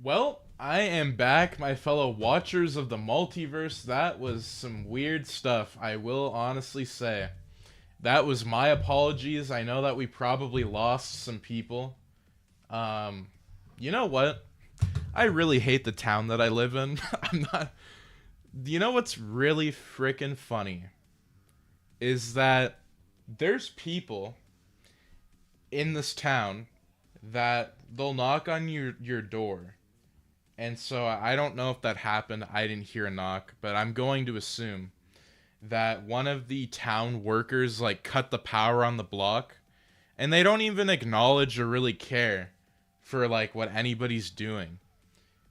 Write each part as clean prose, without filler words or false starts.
Well, I am back, my fellow watchers of the multiverse. That was some weird stuff, I will honestly say. That was my apologies. I know that we probably lost some people. Um, you know what? I really hate the town that I live in. I'm not. You know what's really freaking funny? Is that there's people in this town that they'll knock on your door. And so I don't know if that happened. I didn't hear a knock, but I'm going to assume that one of the town workers like cut the power on the block, and they don't even acknowledge or really care for like what anybody's doing.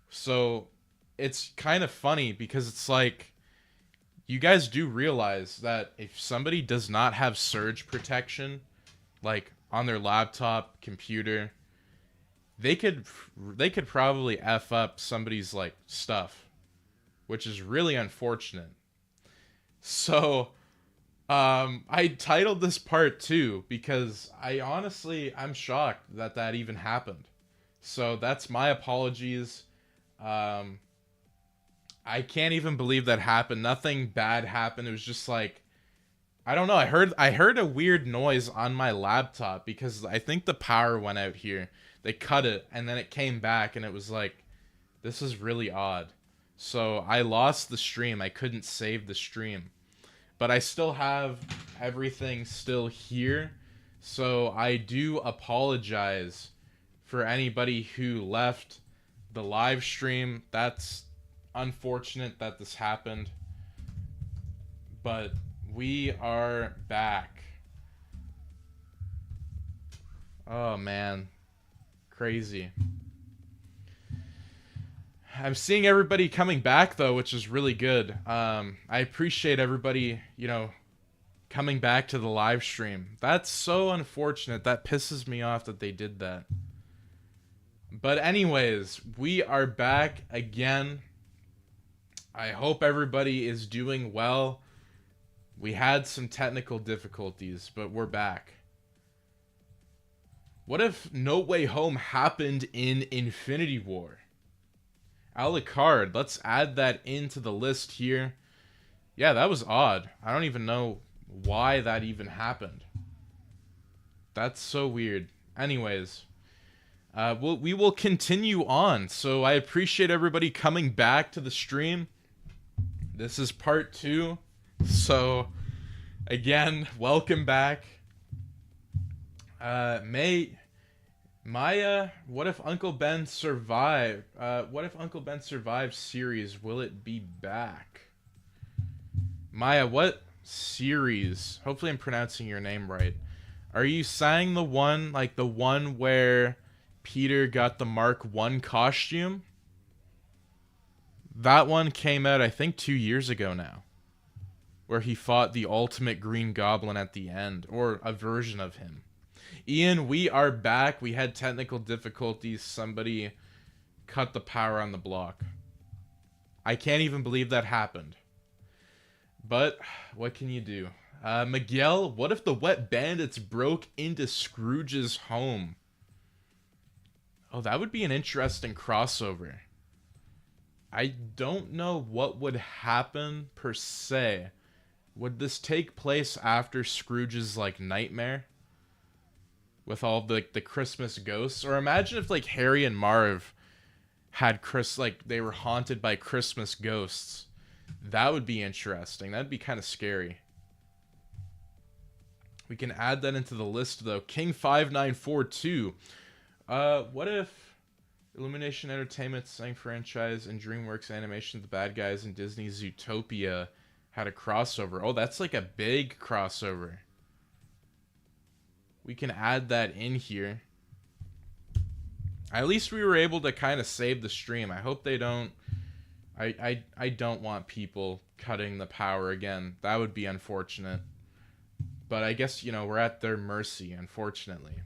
So it's kind of funny because it's like you guys do realize that if somebody does not have surge protection like on their laptop, computer, they could they could probably f up somebody's like stuff, which is really unfortunate. So, I titled this part 2 because I'm shocked that that even happened. So that's my apologies. Um, I can't even believe that happened. Nothing bad happened. It was just like I don't know. I heard a weird noise on my laptop because I think the power went out here. They cut it and then it came back and it was like this is really odd. So I lost the stream. I couldn't save the stream. But I still have everything still here. So I do apologize for anybody who left the live stream. That's unfortunate that this happened. But we are back. Oh man. Crazy. I'm seeing everybody coming back though, which is really good. I appreciate everybody, coming back to the live stream. That's so unfortunate. That pisses me off that they did that. But anyways, we are back again. I hope everybody is doing well. We had some technical difficulties, but we're back. What if No Way Home happened in Infinity War? Alucard, let's add that into the list here. Yeah, that was odd. I don't even know why that even happened. That's so weird. Anyways, we will continue on. So I appreciate everybody coming back to the stream. This is part 2. So, again, welcome back. Maya, what if Uncle Ben survived? What if Uncle Ben survived series? Will it be back? Maya, what series? Hopefully I'm pronouncing your name right. Are you saying the one where Peter got the Mark 1 costume? That one came out I think 2 years ago now. Where he fought the ultimate Green Goblin at the end, or a version of him. Ian, we are back. We had technical difficulties. Somebody cut the power on the block. I can't even believe that happened. But, what can you do? Miguel, what if the Wet Bandits broke into Scrooge's home? Oh, that would be an interesting crossover. I don't know what would happen per se. Would this take place after Scrooge's, nightmare? With all the Christmas ghosts? Or imagine if, Harry and Marv had they were haunted by Christmas ghosts. That would be interesting. That'd be kind of scary. We can add that into the list, though. King5942. What if Illumination Entertainment, Sang franchise, and DreamWorks Animation, The Bad Guys, and Disney's Zootopia had a crossover? Oh, that's a big crossover. We can add that in here. At least we were able to kind of save the stream. I hope they don't... I don't want people cutting the power again. That would be unfortunate. But I guess, we're at their mercy, unfortunately.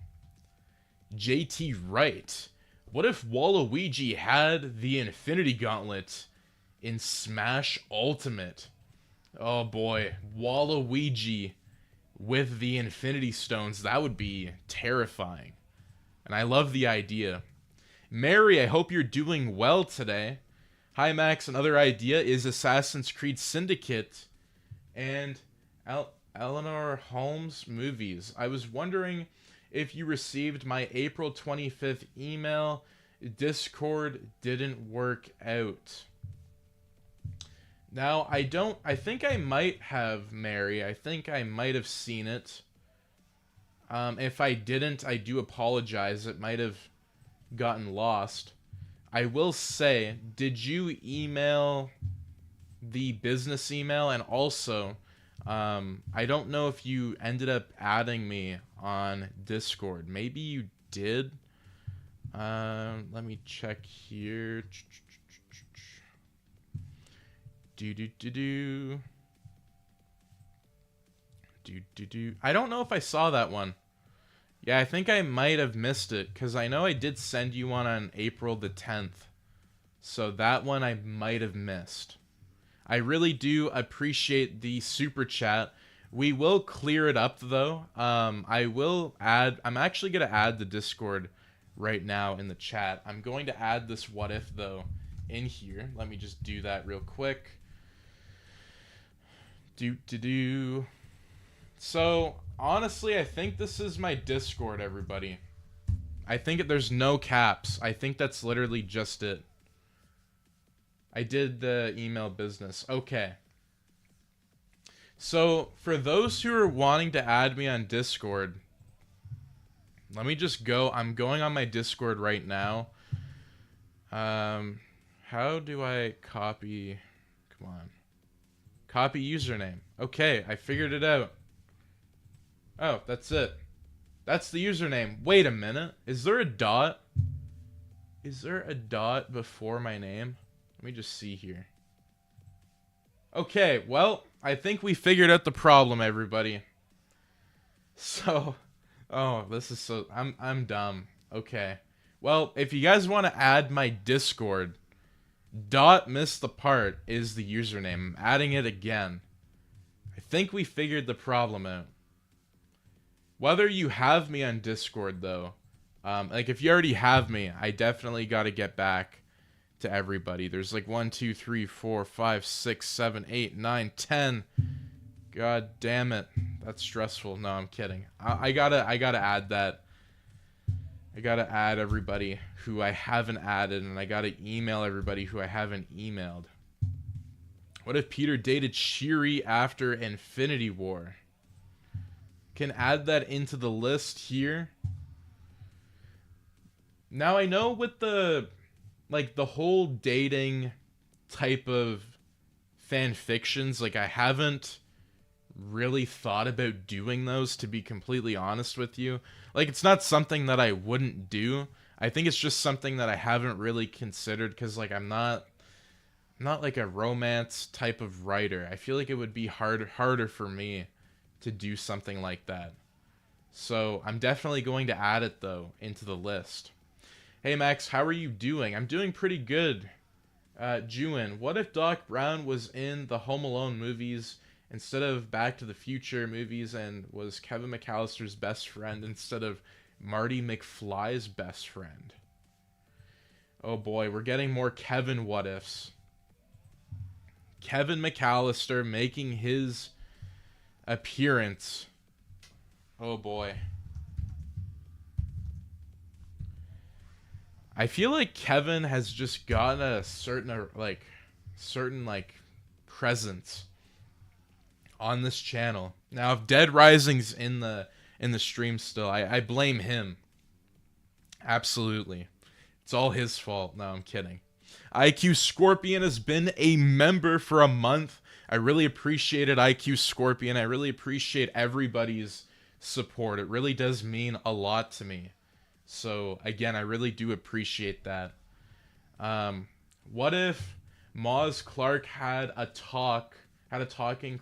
JT Wright. What if Waluigi had the Infinity Gauntlet in Smash Ultimate? Oh boy, Waluigi with the Infinity Stones. That would be terrifying. And I love the idea. Mary, I hope you're doing well today. Hi, Max. Another idea is Assassin's Creed Syndicate and Eleanor Holmes movies. I was wondering if you received my April 25th email. Discord didn't work out. Now, I think I might have, Mary. I think I might have seen it. If I didn't, I do apologize. It might have gotten lost. I will say, did you email the business email? And also, I don't know if you ended up adding me on Discord. Maybe you did. Let me check here. I don't know if I saw that one. Yeah, I think I might have missed it, because I know I did send you one on April the 10th. So that one I might have missed. I really do appreciate the super chat. We will clear it up, though. I'm actually going to add the Discord right now in the chat. I'm going to add this what if, though, in here. Let me just do that real quick. So, honestly, I think this is my Discord, everybody. I think there's no caps. I think that's literally just it. I did the email business. Okay. So, for those who are wanting to add me on Discord, let me just go. I'm going on my Discord right now. How do I copy? Come on. Copy username. Okay, I figured it out. Oh, that's it. That's the username. Wait a minute. Is there a dot? Is there a dot before my name? Let me just see here. Okay, well, I think we figured out the problem, everybody. So, oh, this is so... I'm dumb. Okay. Well, if you guys want to add my Discord, .MissedThePart is the username. I'm adding it again. I think we figured the problem out. Whether you have me on Discord, though, like if you already have me, I definitely got to get back to everybody. There's like 1, 2, 3, 4, 5, 6, 7, 8, 9, 10. God damn it. That's stressful. No, I'm kidding. I gotta add that. I gotta add everybody who I haven't added, and I gotta email everybody who I haven't emailed. What if Peter dated Shiri after Infinity War? Can add that into the list here. Now I know with the whole dating type of fan fictions, like I haven't really thought about doing those, to be completely honest with you. Like, it's not something that I wouldn't do. I think it's just something that I haven't really considered, because like I'm not like a romance type of writer. I feel like it would be harder for me to do something like that. So I'm definitely going to add it, though, into the list. Hey Max, how are you doing? I'm doing pretty good. Juin, what if Doc Brown was in the Home Alone movies instead of Back to the Future movies, and was Kevin McAllister's best friend instead of Marty McFly's best friend? Oh boy, we're getting more Kevin what ifs. Kevin McAllister making his appearance. Oh boy. I feel like Kevin has just gotten a certain presence on this channel. Now, if Dead Rising's in the stream still, I blame him. Absolutely. It's all his fault. No, I'm kidding. IQ Scorpion has been a member for a month. I really appreciate it, IQ Scorpion. I really appreciate everybody's support. It really does mean a lot to me. So, again, I really do appreciate that. What if Moz Clark had a talking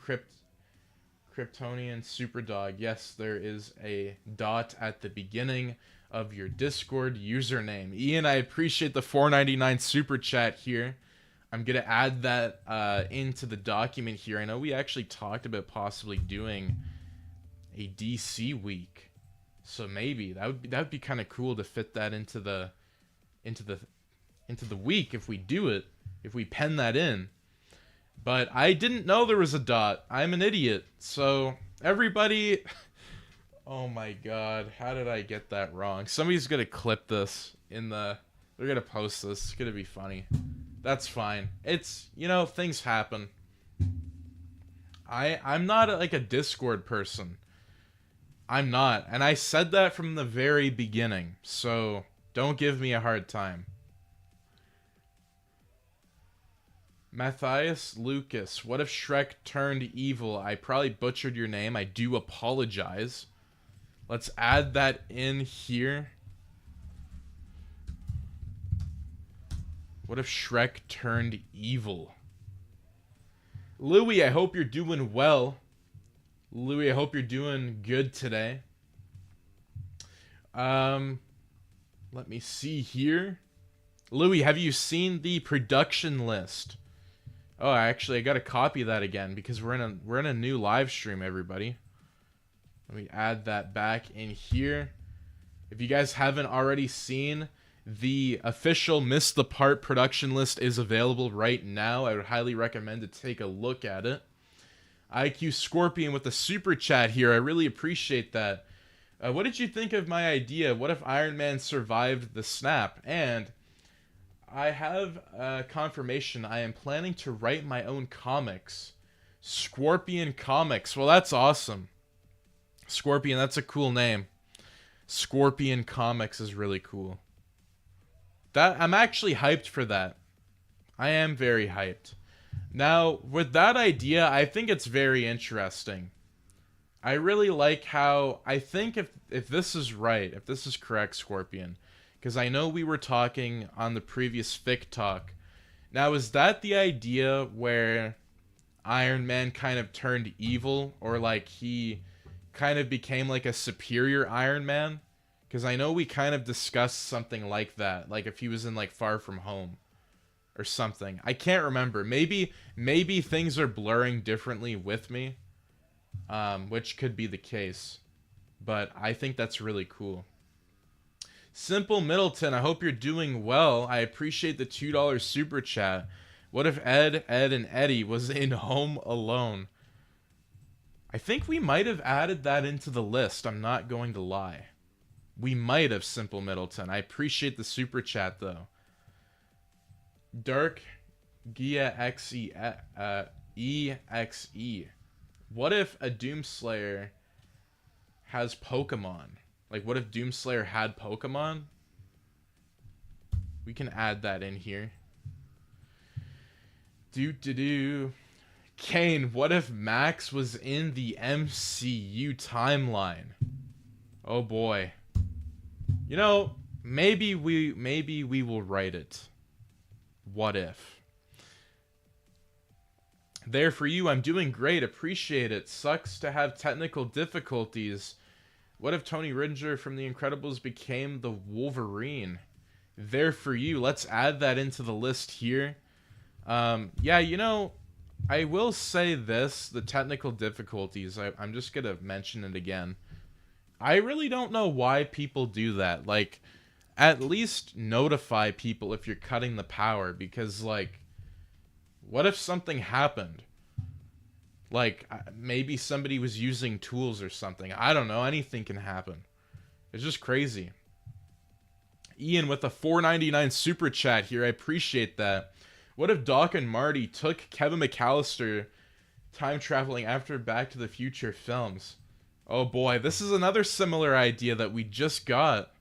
Kryptonian superdog? Yes, there is a dot at the beginning of your Discord username. Ian, I appreciate the $4.99 super chat here. I'm going to add that into the document here. I know we actually talked about possibly doing a DC week. So maybe that would be kind of cool to fit that into the into the week if we do it, if we pen that in. But I didn't know there was a dot. I'm an idiot. So everybody, oh my god, how did I get that wrong? Somebody's gonna clip this they're gonna post this. It's gonna be funny. That's fine. It's, things happen. I'm not like a Discord person. I'm not. And I said that from the very beginning. So don't give me a hard time. Matthias Lucas, what if Shrek turned evil? I probably butchered your name. I do apologize. Let's add that in here. What if Shrek turned evil? Louis, I hope you're doing well. Louis, I hope you're doing good today. Let me see here. Louis, have you seen the production list? Oh, actually, I gotta copy that again because we're in a new live stream, everybody. Let me add that back in here. If you guys haven't already seen, the official Miss the Part production list is available right now. I would highly recommend to take a look at it. IQ Scorpion with the super chat here. I really appreciate that. What did you think of my idea? What if Iron Man survived the snap? And I have confirmation. I am planning to write my own comics. Scorpion Comics. Well, that's awesome. Scorpion, that's a cool name. Scorpion Comics is really cool. I'm actually hyped for that. I am very hyped. Now, with that idea, I think it's very interesting. I really like how, I think if this is right, if this is correct, Scorpion, because I know we were talking on the previous Fic Talk. Now, is that the idea where Iron Man kind of turned evil, or like he kind of became like a superior Iron Man? Because I know we kind of discussed something like that, like if he was in like Far From Home or something. I can't remember. Maybe things are blurring differently with me, which could be the case. But I think that's really cool. Simple Middleton, I hope you're doing well. I appreciate the $2 super chat. What if Ed, and Eddie was in Home Alone? I think we might have added that into the list. I'm not going to lie. We might have, Simple Middleton. I appreciate the super chat, though. Dark Gia EXE. What if a Doomslayer has Pokemon? Like, what if Doomslayer had Pokemon? We can add that in here. Kane, what if Max was in the MCU timeline? Oh boy. Maybe we will write it. What if? There for you, I'm doing great. Appreciate it. Sucks to have technical difficulties. What if Tony Ringer from The Incredibles became the Wolverine? There for you. Let's add that into the list here. Yeah, I will say this. The technical difficulties. I'm just going to mention it again. I really don't know why people do that. Like, at least notify people if you're cutting the power. Because, like, what if something happened? Like, maybe somebody was using tools or something. I don't know. Anything can happen. It's just crazy. Ian with a $4.99 super chat here. I appreciate that. What if Doc and Marty took Kevin McAllister time traveling after Back to the Future films? Oh boy, this is another similar idea that we just got.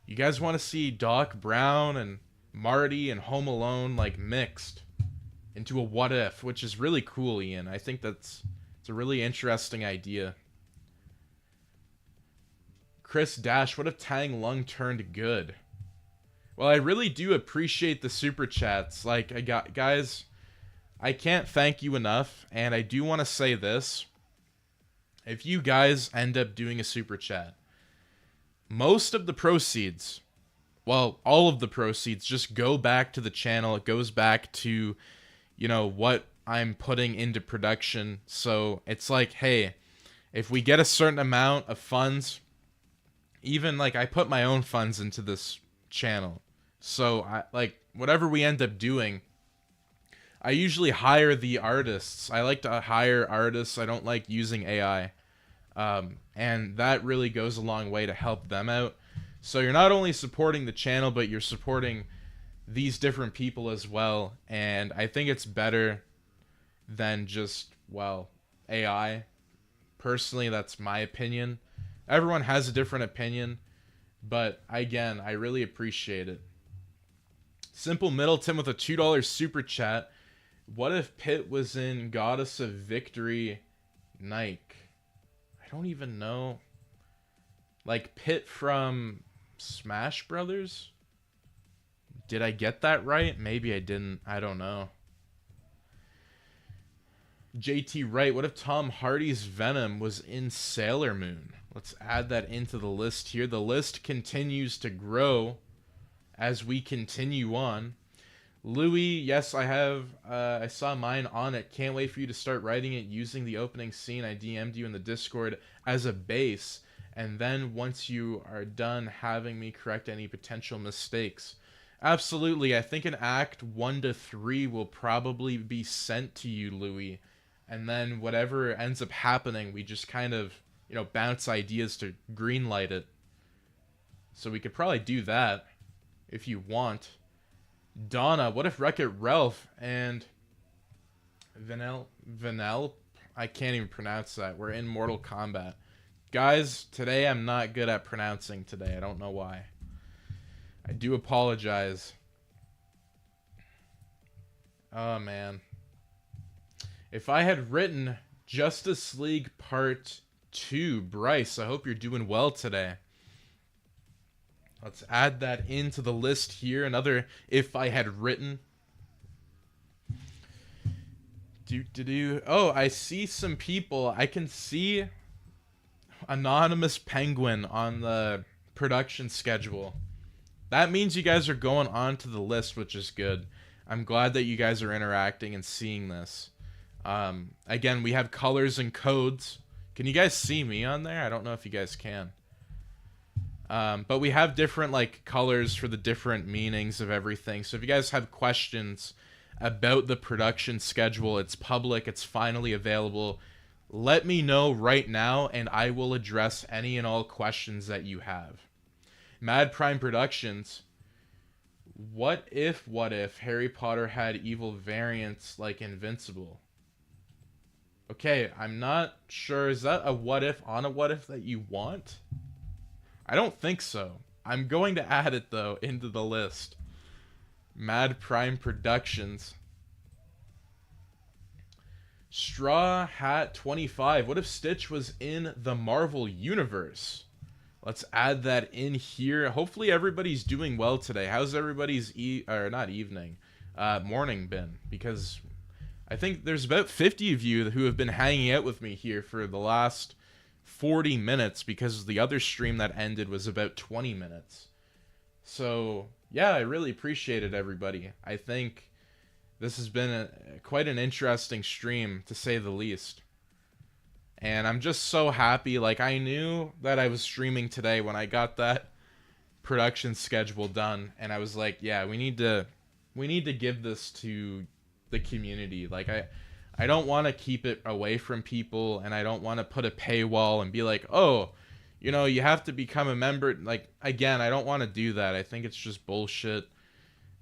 You guys want to see Doc Brown and Marty and Home Alone like mixed into a what if, which is really cool, Ian. I think it's a really interesting idea. Chris Dash, what if Tang Lung turned good? Well, I really do appreciate the super chats. Like, guys, I can't thank you enough, and I do want to say this. If you guys end up doing a super chat, most of the proceeds, well, all of the proceeds just go back to the channel. It goes back to, what I'm putting into production. So it's like, hey, if we get a certain amount of funds, even like I put my own funds into this channel. So I like whatever we end up doing, I usually hire the artists. I like to hire artists. I don't like using AI. And that really goes a long way to help them out. So you're not only supporting the channel, but you're supporting these different people as well. And I think it's better than just, well, AI. Personally, that's my opinion. Everyone has a different opinion, but again, I really appreciate it. Simple Middleton with a $2 super chat. What if Pitt was in Goddess of Victory Nike? I don't even know. Like Pitt from Smash Brothers? Did I get that right? Maybe I didn't. I don't know. JT Wright, what if Tom Hardy's Venom was in Sailor Moon? Let's add that into the list here. The list continues to grow as we continue on. Louis, yes, I have. I saw mine on it. Can't wait for you to start writing it using the opening scene. I DM'd you in the Discord as a base. And then once you are done, having me correct any potential mistakes. Absolutely. I think in Act 1 to 3 will probably be sent to you, Louis. And then whatever ends up happening, we just kind of, you know, bounce ideas to greenlight it. So we could probably do that if you want. Donna, what if Wreck-It Ralph and Vanel, I can't even pronounce that. We're in Mortal Kombat. Guys, today I'm not good at pronouncing today. I don't know why. I do apologize. Oh, man. If I had written Justice League Part 2, Bryce, I hope you're doing well today. Let's add that into the list here. Another if I had written. Oh, I see some people. I can see Anonymous Penguin on the production schedule. That means you guys are going on to the list, which is good. I'm glad that you guys are interacting and seeing this. Again, we have colors and codes. Can you guys see me on there? I don't know if you guys can. But we have different like colors for the different meanings of everything. So if you guys have questions about the production schedule, it's public, it's finally available. Let me know right now and I will address any and all questions that you have. Mad Prime Productions. What if Harry Potter had evil variants like Invincible? Okay, I'm not sure. Is that a what if on a what if that you want? I don't think so. I'm going to add it, though, into the list. Mad Prime Productions. Straw Hat 25. What if Stitch was in the Marvel Universe? Let's add that in here. Hopefully everybody's doing well today. How's everybody's morning been? Because I think there's about 50 of you who have been hanging out with me here for the last 40 minutes because the other stream that ended was about 20 minutes. So, yeah, I really appreciate it, everybody. I think this has been quite an interesting stream, to say the least. And I'm just so happy. Like, I knew that I was streaming today when I got that production schedule done. And I was like, yeah, we need to give this to the community. Like, I don't want to keep it away from people, and I don't want to put a paywall and be like, oh, you know, you have to become a member. Like, again, I don't want to do that. I think it's just bullshit.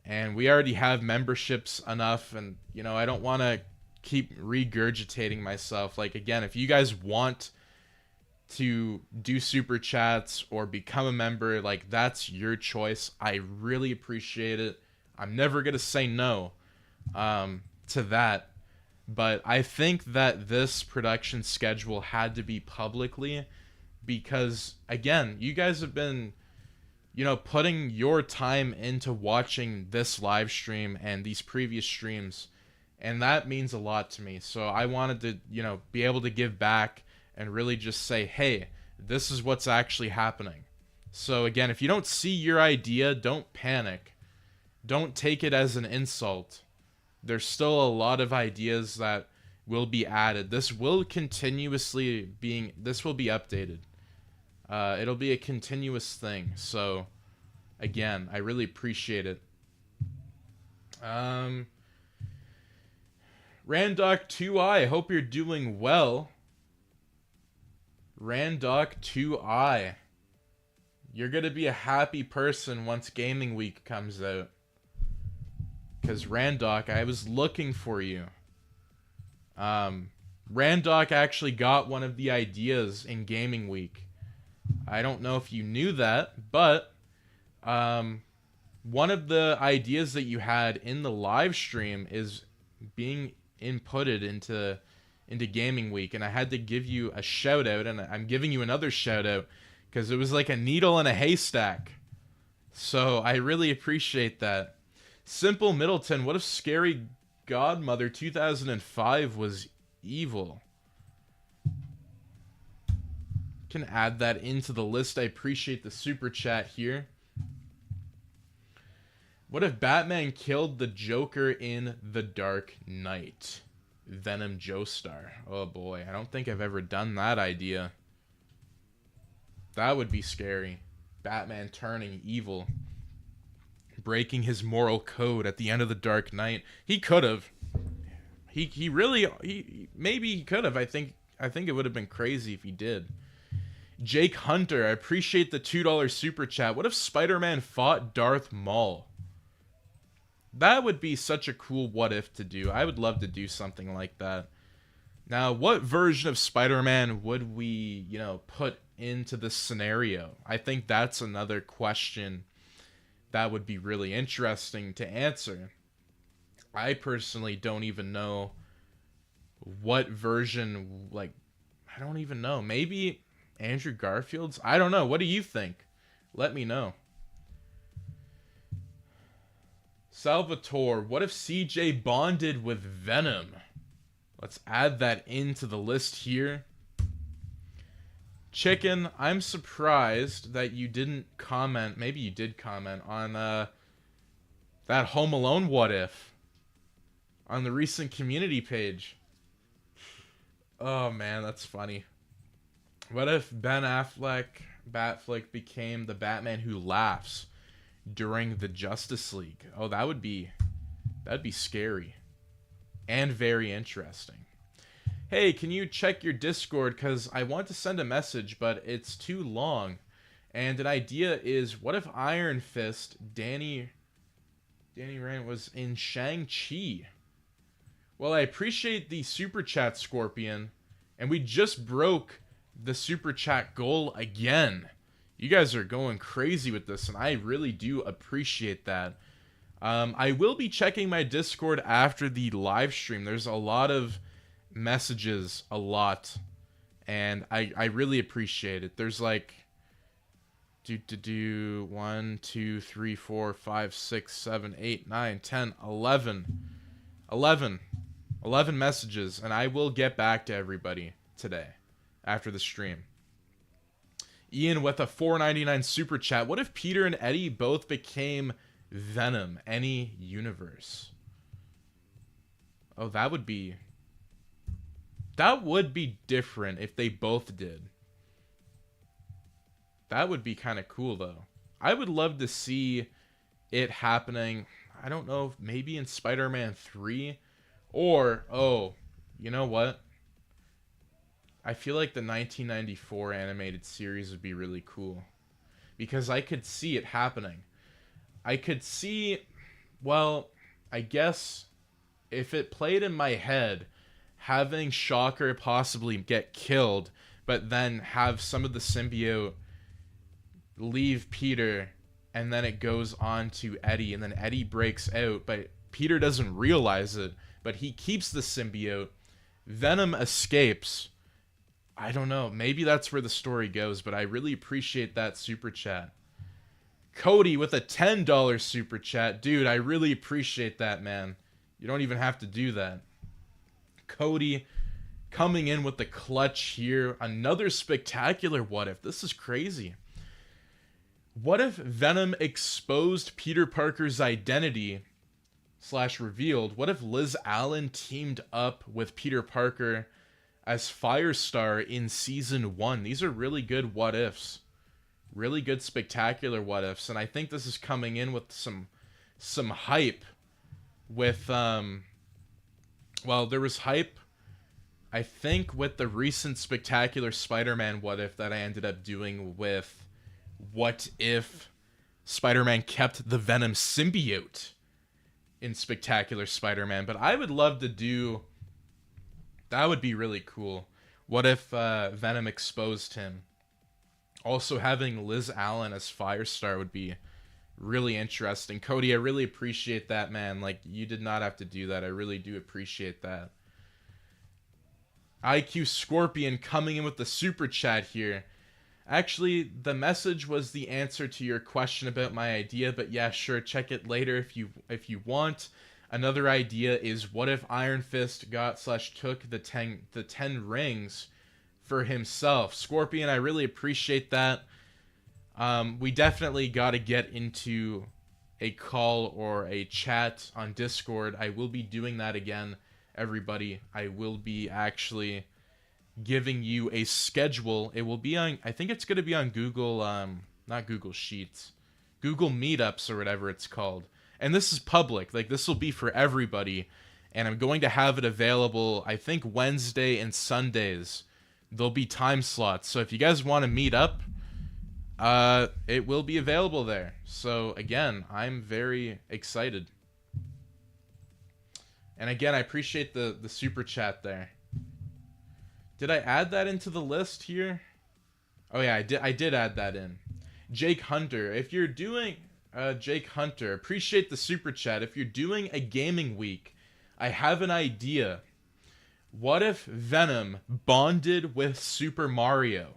And we already have memberships enough, and, you know, I don't want to keep regurgitating myself. Like, again, if you guys want to do super chats or become a member, like, that's your choice. I really appreciate it. I'm never going to say no to that. But I think that this production schedule had to be publicly because, again, you guys have been, you know, putting your time into watching this live stream and these previous streams, and that means a lot to me. So I wanted to, you know, be able to give back and really just say, hey, this is what's actually happening. So, again, if you don't see your idea, don't panic. Don't take it as an insult. There's still a lot of ideas that will be added. This will be updated. It'll be a continuous thing. So Again, I really appreciate it. Randoc2i, hope you're doing well. Randoc2i, you're gonna be a happy person once Gaming Week comes out. Because Randoc, I was looking for you. Randoc actually got one of the ideas in Gaming Week. I don't know if you knew that, but one of the ideas that you had in the live stream is being inputted into Gaming Week, and I had to give you a shout out, and I'm giving you another shout out because it was like a needle in a haystack. So I really appreciate that. Simple Middleton, what if Scary Godmother 2005 was evil? Can add that into the list. I appreciate the super chat here. What if Batman killed the Joker in The Dark Knight? Venom Joestar. Oh boy, I don't think I've ever done that idea. That would be scary. Batman turning evil. Breaking his moral code at the end of The Dark Knight. He could have. He maybe he could have. I think it would have been crazy if he did. Jake Hunter, I appreciate the $2 super chat. What if Spider-Man fought Darth Maul? That would be such a cool what if to do. I would love to do something like that. Now, what version of Spider-Man would we, put into this scenario? I think that's another question that would be really interesting to answer. I personally don't even know what version, I don't even know. Maybe Andrew Garfield's? I don't know. What do you think? Let me know. Salvatore, what if CJ bonded with Venom? Let's add that into the list here. Chicken, I'm surprised that you didn't comment, maybe you did comment, on that Home Alone what if on the recent community page. Oh man, that's funny. What if Ben Affleck, Batfleck, became the Batman who laughs during the Justice League? Oh, that'd be scary and very interesting. Hey, can you check your Discord, because I want to send a message but it's too long. And an idea is, what if Iron Fist, Danny Rand, was in Shang-Chi? Well, I appreciate the super chat, Scorpion, and we just broke the super chat goal again. You guys are going crazy with this, and I really do appreciate that. I will be checking my Discord after the live stream. There's a lot of messages, and I really appreciate it. There's 1, 2, 3, 4, 5, 6, 7, 8, 9, 10, 11 messages, and I will get back to everybody today after the stream. Ian with a $4.99 super chat. What if Peter and Eddie both became Venom? Any universe? Oh, that would be different if they both did. That would be kind of cool, though. I would love to see it happening. I don't know, maybe in Spider-Man 3, or, oh, you know what? I feel like the 1994 animated series would be really cool, because I could see it happening. I could see, well, I guess if it played in my head, having Shocker possibly get killed, but then have some of the symbiote leave Peter, and then it goes on to Eddie, and then Eddie breaks out, but Peter doesn't realize it, but he keeps the symbiote. Venom escapes. I don't know. Maybe that's where the story goes, but I really appreciate that super chat. Cody with a $10 super chat. Dude, I really appreciate that, man. You don't even have to do that. Cody coming in with the clutch here. Another spectacular what if. This is crazy. What if Venom exposed Peter Parker's identity / revealed? What if Liz Allen teamed up with Peter Parker as Firestar in season 1? These are really good what ifs. really good spectacular what ifs, and I think this is coming in with some hype with well, there was hype I think with the recent spectacular Spider-Man what if that I ended up doing with what if Spider-Man kept the Venom symbiote in Spectacular Spider-Man, but I would love to do, that would be really cool. What if Venom exposed him? Also having Liz Allen as Firestar would be really interesting. Cody, I really appreciate that, man. Like, you did not have to do that. I really do appreciate that. IQ Scorpion coming in with the super chat here. Actually, the message was the answer to your question about my idea, but yeah, sure, check it later if you want. Another idea is what if Iron Fist took the 10 rings for himself. Scorpion, I really appreciate that. We definitely got to get into a call or a chat on Discord. I will be doing that again, everybody. I will be actually giving you a schedule. It will be on, I think it's going to be on Google, not Google Sheets, Google Meetups or whatever it's called. And this is public. Like, this will be for everybody. And I'm going to have it available, I think, Wednesday and Sundays. There'll be time slots. So if you guys want to meet up, it will be available there. So again, I'm very excited. And again, I appreciate the super chat there. Did I add that into the list here? Oh yeah, I did add that in. Jake Hunter, if you're doing Jake Hunter, appreciate the super chat. If you're doing a gaming week, I have an idea. What if Venom bonded with Super Mario?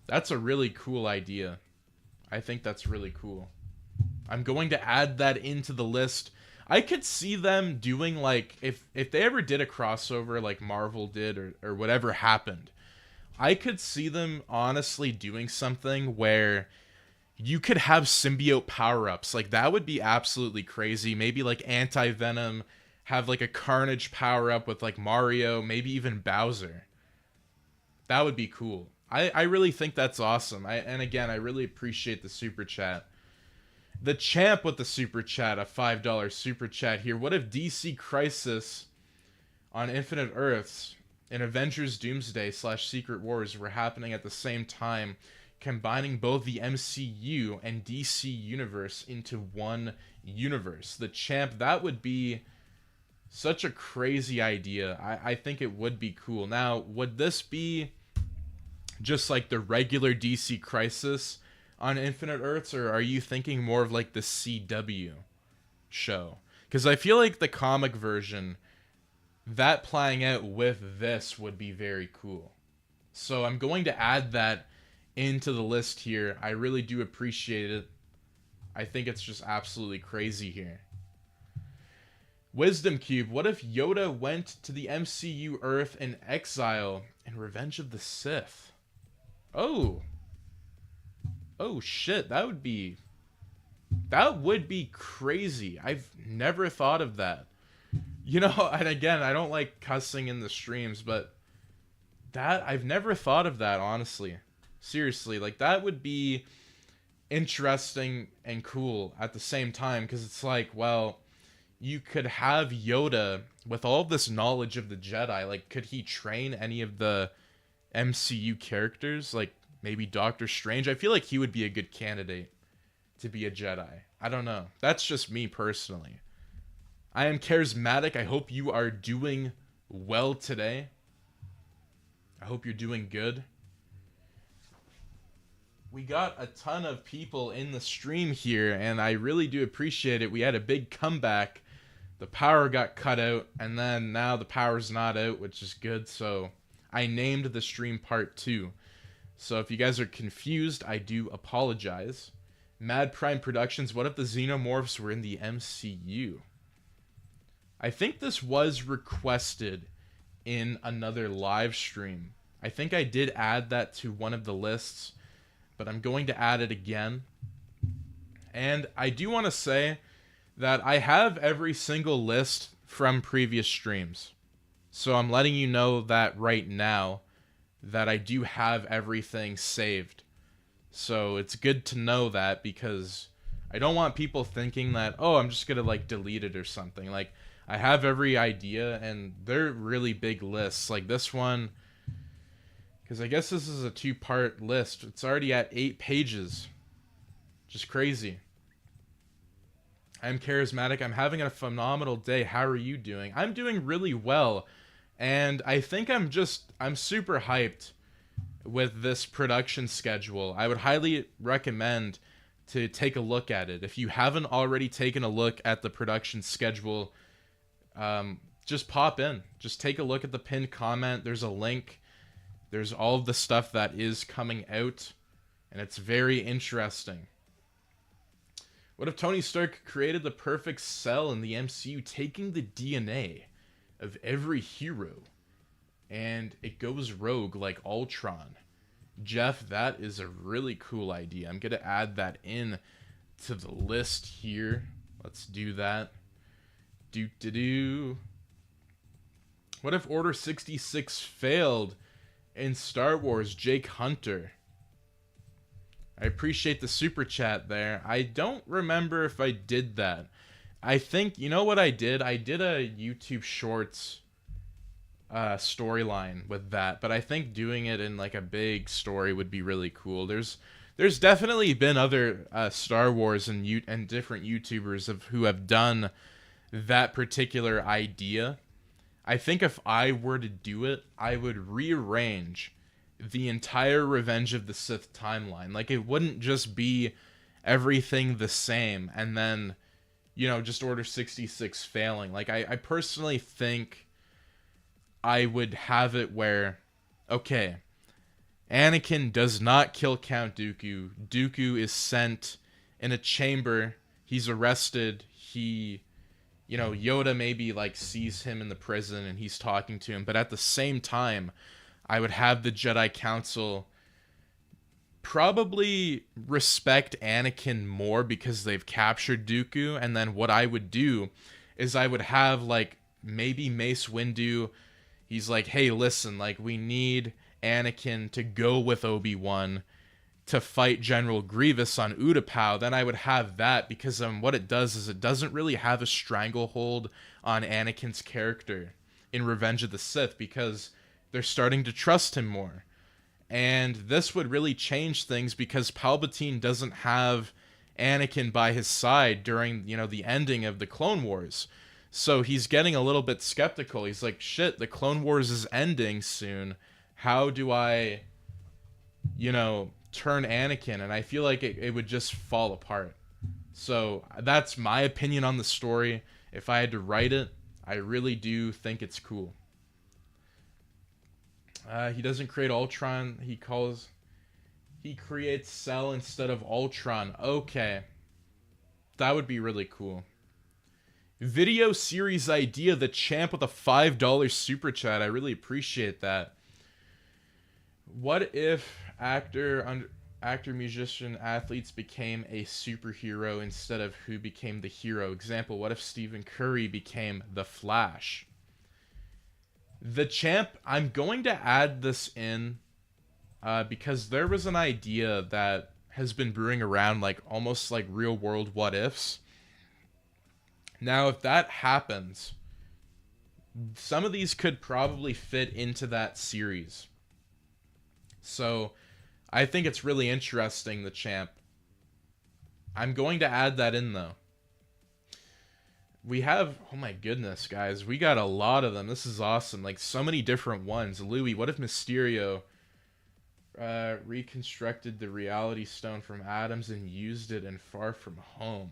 That's a really cool idea. I think that's really cool. I'm going to add that into the list. I could see them doing, like, if they ever did a crossover like Marvel did or whatever happened, I could see them honestly doing something where you could have symbiote power-ups. Like, that would be absolutely crazy. Maybe like Anti-Venom have like a Carnage power-up with like Mario, maybe even Bowser. That would be cool. I really think that's awesome. And again, I really appreciate the super chat. The Champ with the super chat, a $5 super chat here. What if DC Crisis on Infinite Earths and Avengers Doomsday / Secret Wars were happening at the same time, combining both the MCU and DC universe into one universe? The Champ, that would be such a crazy idea. I think it would be cool. Now, would this be just like the regular DC Crisis on Infinite Earths, or are you thinking more of like the CW show? Because I feel like the comic version, that playing out with this would be very cool. So I'm going to add that into the list here. I really do appreciate it. I think it's just absolutely crazy here. Wisdom Cube, what if Yoda went to the MCU Earth in exile in Revenge of the Sith? Oh shit, that would be crazy. I've never thought of that. You know, and again, I don't like cussing in the streams, but that, I've never thought of that, honestly. Seriously, like, that would be interesting and cool at the same time, because it's like, well, you could have Yoda with all this knowledge of the Jedi. Like, could he train any of the MCU characters? Like, maybe Doctor Strange? I feel like he would be a good candidate to be a Jedi. I don't know. That's just me personally. I am charismatic. I hope you are doing well today. I hope you're doing good. We got a ton of people in the stream here, and I really do appreciate it. We had a big comeback. The power got cut out, and then now the power's not out, which is good. So I named the stream part 2. So if you guys are confused, I do apologize. Mad Prime Productions, what if the Xenomorphs were in the MCU? I think this was requested in another live stream. I think I did add that to one of the lists, but I'm going to add it again. And I do want to say that I have every single list from previous streams. So I'm letting you know that right now, that I do have everything saved. So it's good to know that, because I don't want people thinking that, oh, I'm just gonna like delete it or something. Like, I have every idea, and they're really big lists. Like this one, because I guess this is a 2-part list. It's already at 8 pages. Just crazy. I'm charismatic. I'm having a phenomenal day. How are you doing? I'm doing really well. And I think I'm super hyped with this production schedule. I would highly recommend to take a look at it. If you haven't already taken a look at the production schedule, just pop in. Just take a look at the pinned comment. There's a link. There's all of the stuff that is coming out, and it's very interesting. What if Tony Stark created the perfect cell in the MCU, taking the DNA of every hero, and it goes rogue like Ultron? Jeff, that is a really cool idea. I'm going to add that in to the list here. Let's do that. What if Order 66 failed in Star Wars? Jake Hunter. I appreciate the super chat there. I don't remember if I did that. I think, you know what I did? I did a YouTube Shorts storyline with that, but I think doing it in like a big story would be really cool. There's definitely been other Star Wars and different YouTubers who have done that particular idea. I think if I were to do it, I would rearrange the entire Revenge of the Sith timeline. Like, it wouldn't just be everything the same and then, you know, just Order 66 failing. Like, I personally think I would have it where, okay, Anakin does not kill Count Dooku. Dooku is sent in a chamber. He's arrested. You know, Yoda maybe like sees him in the prison and he's talking to him. But at the same time, I would have the Jedi Council probably respect Anakin more because they've captured Dooku. And then what I would do is I would have like maybe Mace Windu. He's like, hey, listen, like, we need Anakin to go with Obi-Wan to fight General Grievous on Utapau. Then I would have that, because what it does is it doesn't really have a stranglehold on Anakin's character in Revenge of the Sith, because they're starting to trust him more. And this would really change things, because Palpatine doesn't have Anakin by his side during, you know, the ending of the Clone Wars. So he's getting a little bit skeptical. He's like, shit, the Clone Wars is ending soon. How do I, you know, turn Anakin? And I feel like it would just fall apart. So that's my opinion on the story. If I had to write it, I really do think it's cool. He doesn't create Ultron. He creates Cell instead of Ultron. Okay. That would be really cool. Video series idea, the champ with a $5 super chat. I really appreciate that. What if actor, musician, athletes became a superhero instead of who became the hero? Example, what if Stephen Curry became the Flash? The champ, I'm going to add this in because there was an idea that has been brewing around, like almost like real world what ifs. Now, if that happens, some of these could probably fit into that series. So, I think it's really interesting, the champ. I'm going to add that in, though. We have, oh my goodness, guys, we got a lot of them. This is awesome. Like, so many different ones. Louis, what if Mysterio reconstructed the Reality Stone from atoms and used it in Far From Home?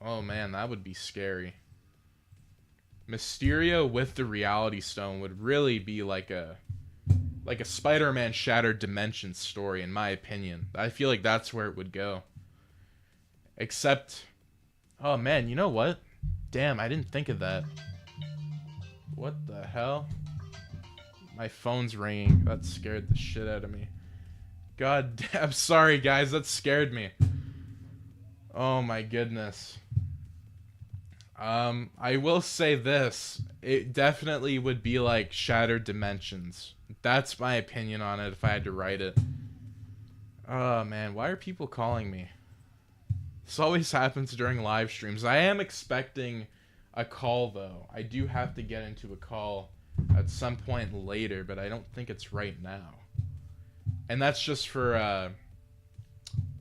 Oh man, that would be scary. Mysterio with the Reality Stone would really be like a Spider-Man Shattered Dimensions story, in my opinion. I feel like that's where it would go. Except, oh man, you know what? Damn, I didn't think of that. What the hell? My phone's ringing. That scared the shit out of me. God damn, I'm sorry guys, that scared me. Oh my goodness. I will say this. It definitely would be like Shattered Dimensions. That's my opinion on it if I had to write it. Oh man, why are people calling me? This always happens during live streams. I am expecting a call though. I do have to get into a call at some point later, but I don't think it's right now. And that's just for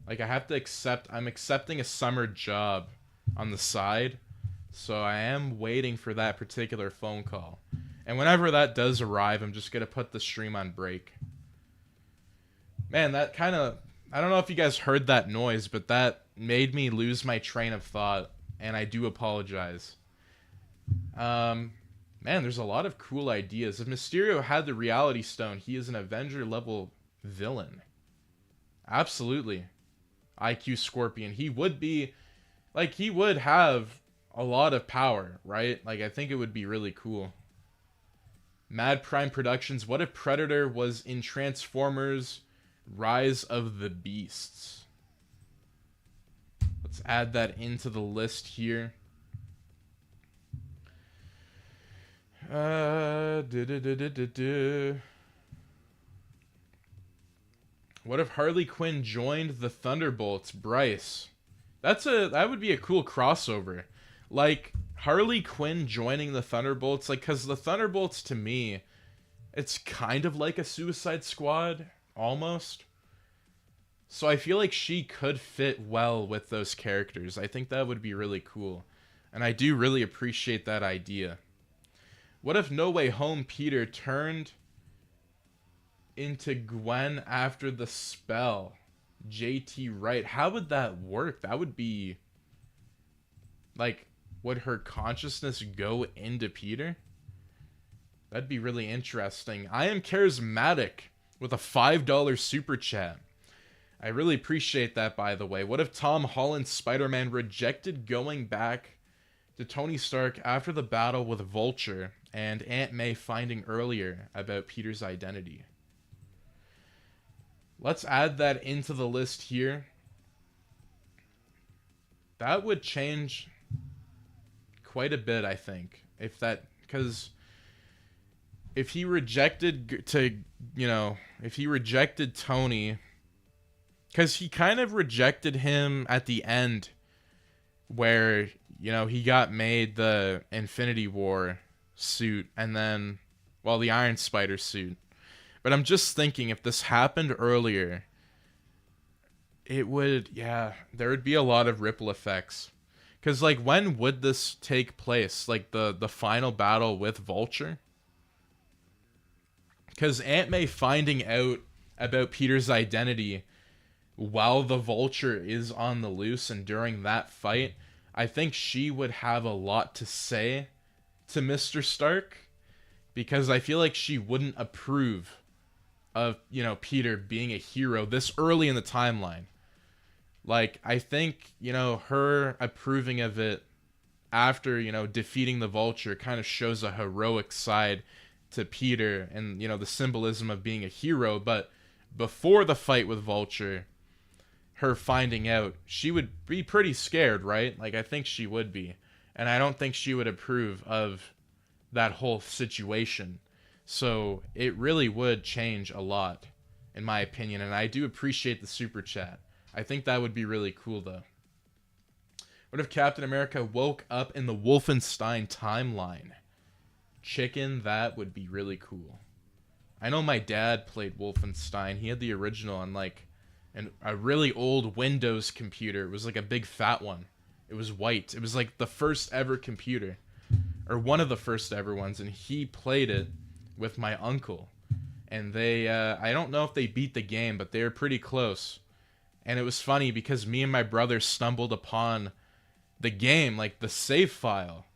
like I have to accept, I'm accepting a summer job on the side. So I am waiting for that particular phone call. And whenever that does arrive, I'm just going to put the stream on break. Man, that kind of, I don't know if you guys heard that noise, but that made me lose my train of thought, and I do apologize. Man, there's a lot of cool ideas. If Mysterio had the Reality Stone, he is an Avenger level villain. Absolutely. IQ Scorpion. He would be, like, he would have a lot of power, right? Like, I think it would be really cool. Mad Prime Productions. What if Predator was in Transformers Rise of the Beasts? Let's add that into the list here. What if Harley Quinn joined the Thunderbolts? Bryce. That would be a cool crossover. Like, Harley Quinn joining the Thunderbolts, like, because the Thunderbolts, to me, it's kind of like a Suicide Squad, almost. So I feel like she could fit well with those characters. I think that would be really cool. And I do really appreciate that idea. What if No Way Home Peter turned into Gwen after the spell? JT Wright. How would that work? That would be... like... would her consciousness go into Peter? That'd be really interesting. I am charismatic with a $5 super chat. I really appreciate that, by the way. What if Tom Holland's Spider-Man rejected going back to Tony Stark after the battle with Vulture and Aunt May finding earlier about Peter's identity? Let's add that into the list here. That would change quite a bit, I think, if that, because if he rejected if he rejected Tony, because he kind of rejected him at the end where, he got made the Infinity War suit and then, well, the Iron Spider suit. But I'm just thinking, if this happened earlier, it would, there would be a lot of ripple effects. Because, like, when would this take place? Like, the final battle with Vulture? Because Aunt May finding out about Peter's identity while the Vulture is on the loose and during that fight, I think she would have a lot to say to Mr. Stark. Because I feel like she wouldn't approve of, Peter being a hero this early in the timeline. Like, I think, her approving of it after, defeating the Vulture kind of shows a heroic side to Peter and, the symbolism of being a hero. But before the fight with Vulture, her finding out, she would be pretty scared, right? Like, I think she would be. And I don't think she would approve of that whole situation. So it really would change a lot, in my opinion. And I do appreciate the super chat. I think that would be really cool, though. What if Captain America woke up in the Wolfenstein timeline? Chicken, that would be really cool. I know my dad played Wolfenstein. He had the original on, like, a really old Windows computer. It was, like, a big fat one. It was white. It was, like, the first ever computer. Or one of the first ever ones. And he played it with my uncle. And they, I don't know if they beat the game, but they were pretty close. And it was funny because me and my brother stumbled upon the game, like the save file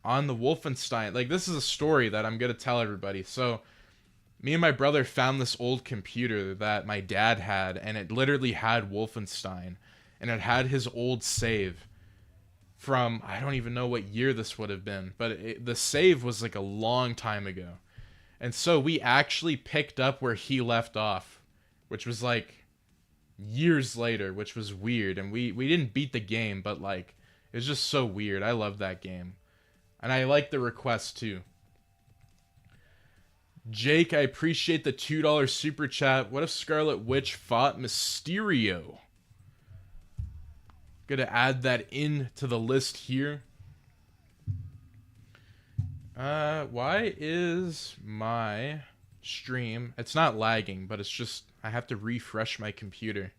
on the Wolfenstein. Like, this is a story that I'm going to tell everybody. So me and my brother found this old computer that my dad had, and it literally had Wolfenstein. And it had his old save from, I don't even know what year this would have been, but the save was like a long time ago. And so we actually picked up where he left off, which was like years later, which was weird. And we didn't beat the game, but like, it was just so weird. I love that game. And I like the request too. Jake, I appreciate the $2 super chat. What if Scarlet Witch fought Mysterio? Gonna add that into the list here. Why is my stream... It's not lagging, but it's just... I have to refresh my computer.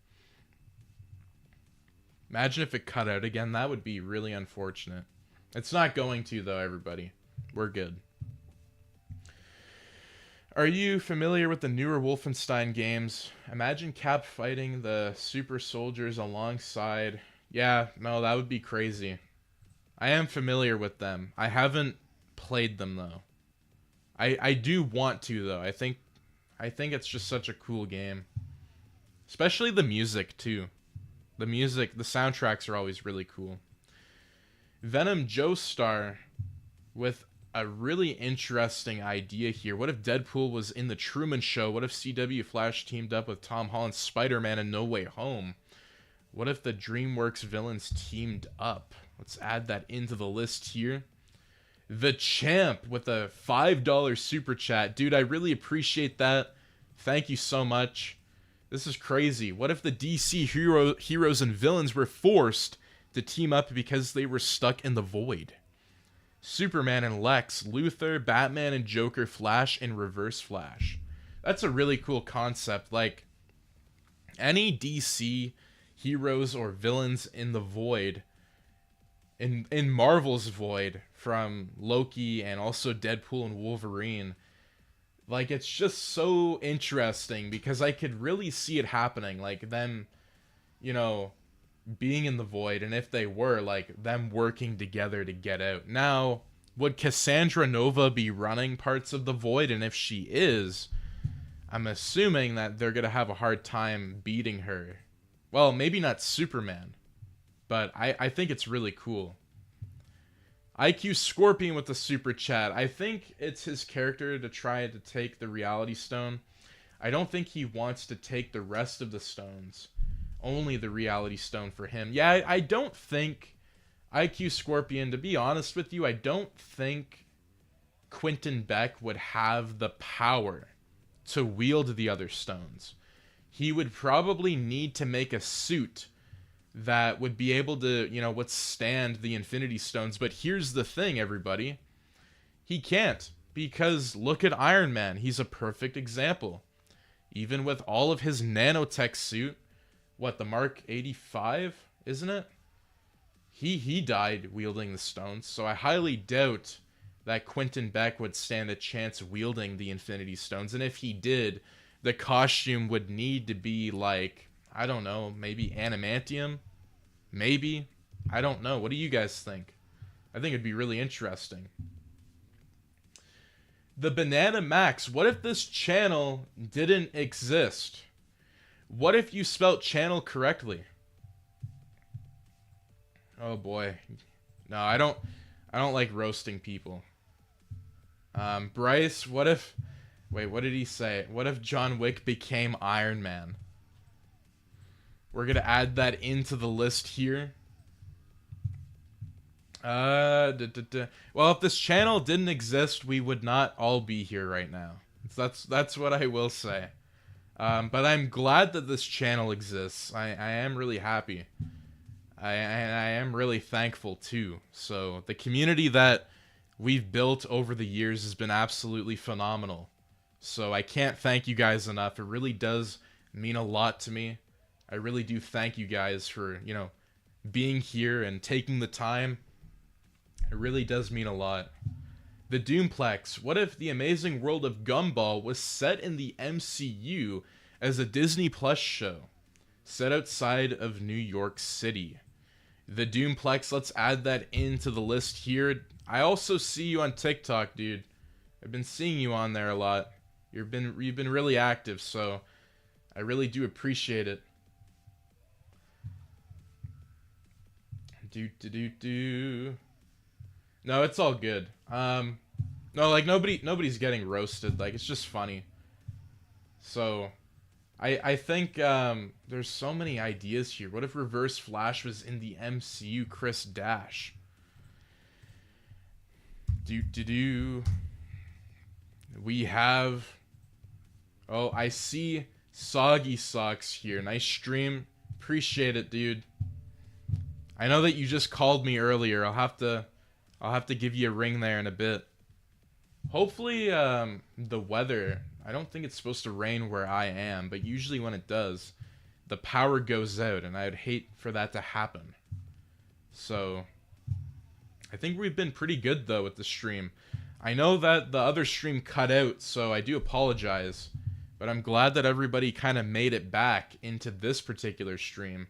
Imagine if it cut out again. That would be really unfortunate. It's not going to, though, everybody. We're good. Are you familiar with the newer Wolfenstein games? Imagine Cap fighting the super soldiers alongside... Yeah, no, that would be crazy. I am familiar with them. I haven't played them, though. I do want to, though. I think it's just such a cool game. Especially the music, too. The music, the soundtracks are always really cool. Venom Joestar with a really interesting idea here. What if Deadpool was in The Truman Show? What if CW Flash teamed up with Tom Holland's Spider-Man in No Way Home? What if the DreamWorks villains teamed up? Let's add that into the list here. The Champ with a $5 super chat. Dude, I really appreciate that. Thank you so much. This is crazy. What if the DC heroes and villains were forced to team up because they were stuck in the void? Superman and Lex, Luthor, Batman and Joker, Flash and Reverse Flash. That's a really cool concept. Like, any DC heroes or villains in the void, in Marvel's void, from Loki and also Deadpool and Wolverine, like, it's just so interesting because I could really see it happening, like them, you know, being in the void, and if they were, like, them working together to get out. Now, would Cassandra Nova be running parts of the void? And if she is, I'm assuming that they're gonna have a hard time beating her. Well, maybe not Superman, but I think it's really cool. IQ Scorpion with the super chat. I think it's his character to try to take the reality stone. I don't think he wants to take the rest of the stones. Only the reality stone for him. Yeah, I don't think IQ Scorpion, to be honest with you, I don't think Quentin Beck would have the power to wield the other stones. He would probably need to make a suit that would be able to, you know, withstand the Infinity Stones. But here's the thing, everybody. He can't, because look at Iron Man. He's a perfect example. Even with all of his nanotech suit, what, the Mark 85, isn't it? He died wielding the stones, so I highly doubt that Quentin Beck would stand a chance wielding the Infinity Stones. And if he did, the costume would need to be like, I don't know, maybe adamantium? Maybe? I don't know. What do you guys think? I think it'd be really interesting. The Banana Max. What if this channel didn't exist? What if you spelt channel correctly? Oh boy. No, I don't like roasting people. Bryce, what if... Wait, what did he say? What if John Wick became Iron Man? We're going to add that into the list here. Well, if this channel didn't exist, we would not all be here right now. That's what I will say. But I'm glad that this channel exists. I am really happy. I am really thankful too. So the community that we've built over the years has been absolutely phenomenal. So I can't thank you guys enough. It really does mean a lot to me. I really do thank you guys for, you know, being here and taking the time. It really does mean a lot. The Doomplex. What if The Amazing World of Gumball was set in the MCU as a Disney Plus show, set outside of New York City? The Doomplex, let's add that into the list here. I also see you on TikTok, dude. I've been seeing you on there a lot. You've been really active, so I really do appreciate it. No, it's all good. No, like nobody's getting roasted. Like, it's just funny. So, I think there's so many ideas here. What if Reverse Flash was in the MCU? Chris Dash. We have... Oh, I see Soggy Socks here. Nice stream. Appreciate it, dude. I know that you just called me earlier. I'll have to give you a ring there in a bit. Hopefully, the weather... I don't think it's supposed to rain where I am, but usually when it does, the power goes out, and I'd hate for that to happen. So, I think we've been pretty good, though, with the stream. I know that the other stream cut out, so I do apologize. But I'm glad that everybody kind of made it back into this particular stream.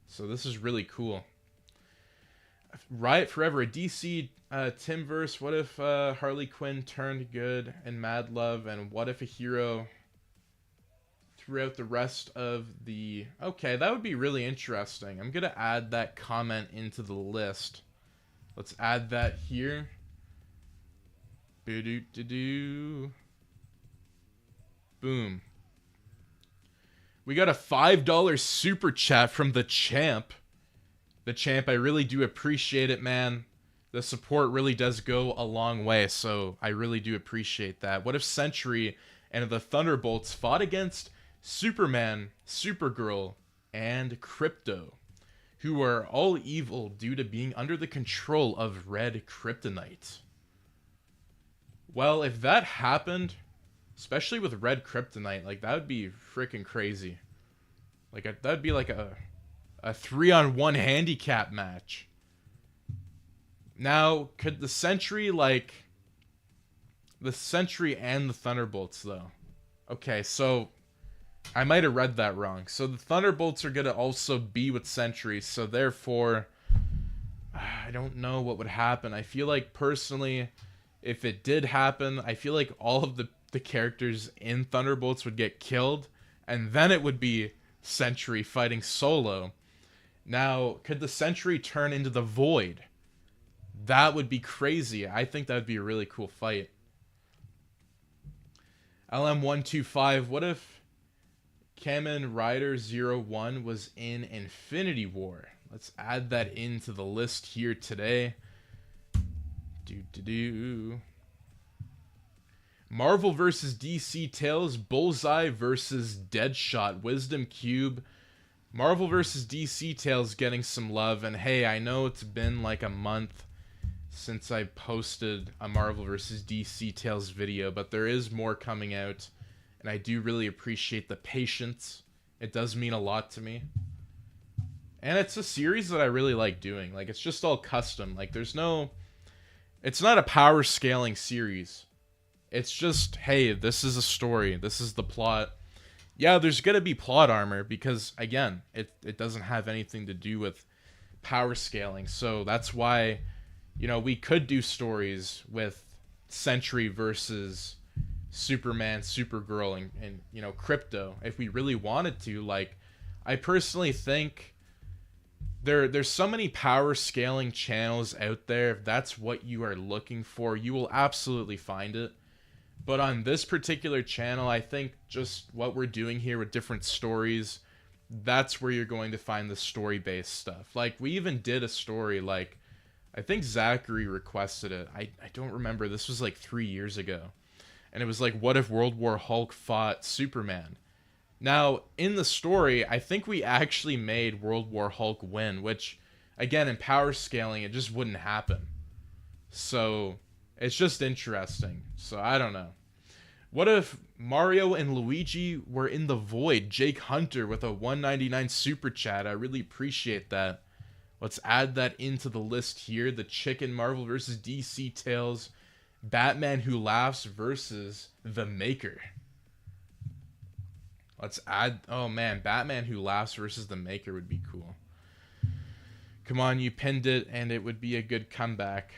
So this is really cool. Riot Forever, a DC Timverse. What if Harley Quinn turned good in Mad Love? And what if a hero throughout the rest of the... Okay, that would be really interesting. I'm going to add that comment into the list. Let's add that here. Boom. We got a $5 super chat from the champ. The champ, I really do appreciate it, man. The support really does go a long way, so I really do appreciate that. What if Sentry and the Thunderbolts fought against Superman, Supergirl, and Crypto, who are all evil due to being under the control of Red Kryptonite? Well, if that happened, especially with Red Kryptonite, like, that would be freaking crazy. Like, that would be like a 3-on-1 handicap match. Now, could the Sentry, like... The Sentry and the Thunderbolts, though. Okay, so... I might have read that wrong. So the Thunderbolts are going to also be with Sentry, so therefore... I don't know what would happen. I feel like, personally, if it did happen, I feel like all of the characters in Thunderbolts would get killed, and then it would be Sentry fighting solo. Now, could the Sentry turn into the Void? That would be crazy. I think that would be a really cool fight. LM125, what if Kamen Rider 01 was in Infinity War? Let's add that into the list here today. Marvel vs. DC Tales, Bullseye vs. Deadshot, Wisdom Cube. Marvel vs. DC Tales getting some love, and hey, I know it's been like a month since I posted a Marvel vs. DC Tales video, but there is more coming out, and I do really appreciate the patience. It does mean a lot to me. And it's a series that I really like doing. Like, it's just all custom. Like, there's no... It's not a power scaling series. It's just, hey, this is a story. This is the plot. Yeah, there's going to be plot armor because, again, it doesn't have anything to do with power scaling. So that's why, you know, we could do stories with Sentry versus Superman, Supergirl, and you know, Crypto if we really wanted to. Like, I personally think there's so many power scaling channels out there. If that's what you are looking for, you will absolutely find it. But on this particular channel, I think just what we're doing here with different stories, that's where you're going to find the story-based stuff. Like, we even did a story, like, I think Zachary requested it. I don't remember. This was like 3 years ago. And it was like, what if World War Hulk fought Superman? Now, in the story, I think we actually made World War Hulk win, which, again, in power scaling, it just wouldn't happen. So, it's just interesting. So, I don't know. What if Mario and Luigi were in the Void? Jake Hunter with a $1.99 super chat. I really appreciate that. Let's add that into the list here. The Chicken Marvel vs. DC Tales. Batman Who Laughs versus The Maker. Let's add... Oh, man. Batman Who Laughs versus The Maker would be cool. Come on, you pinned it, and it would be a good comeback.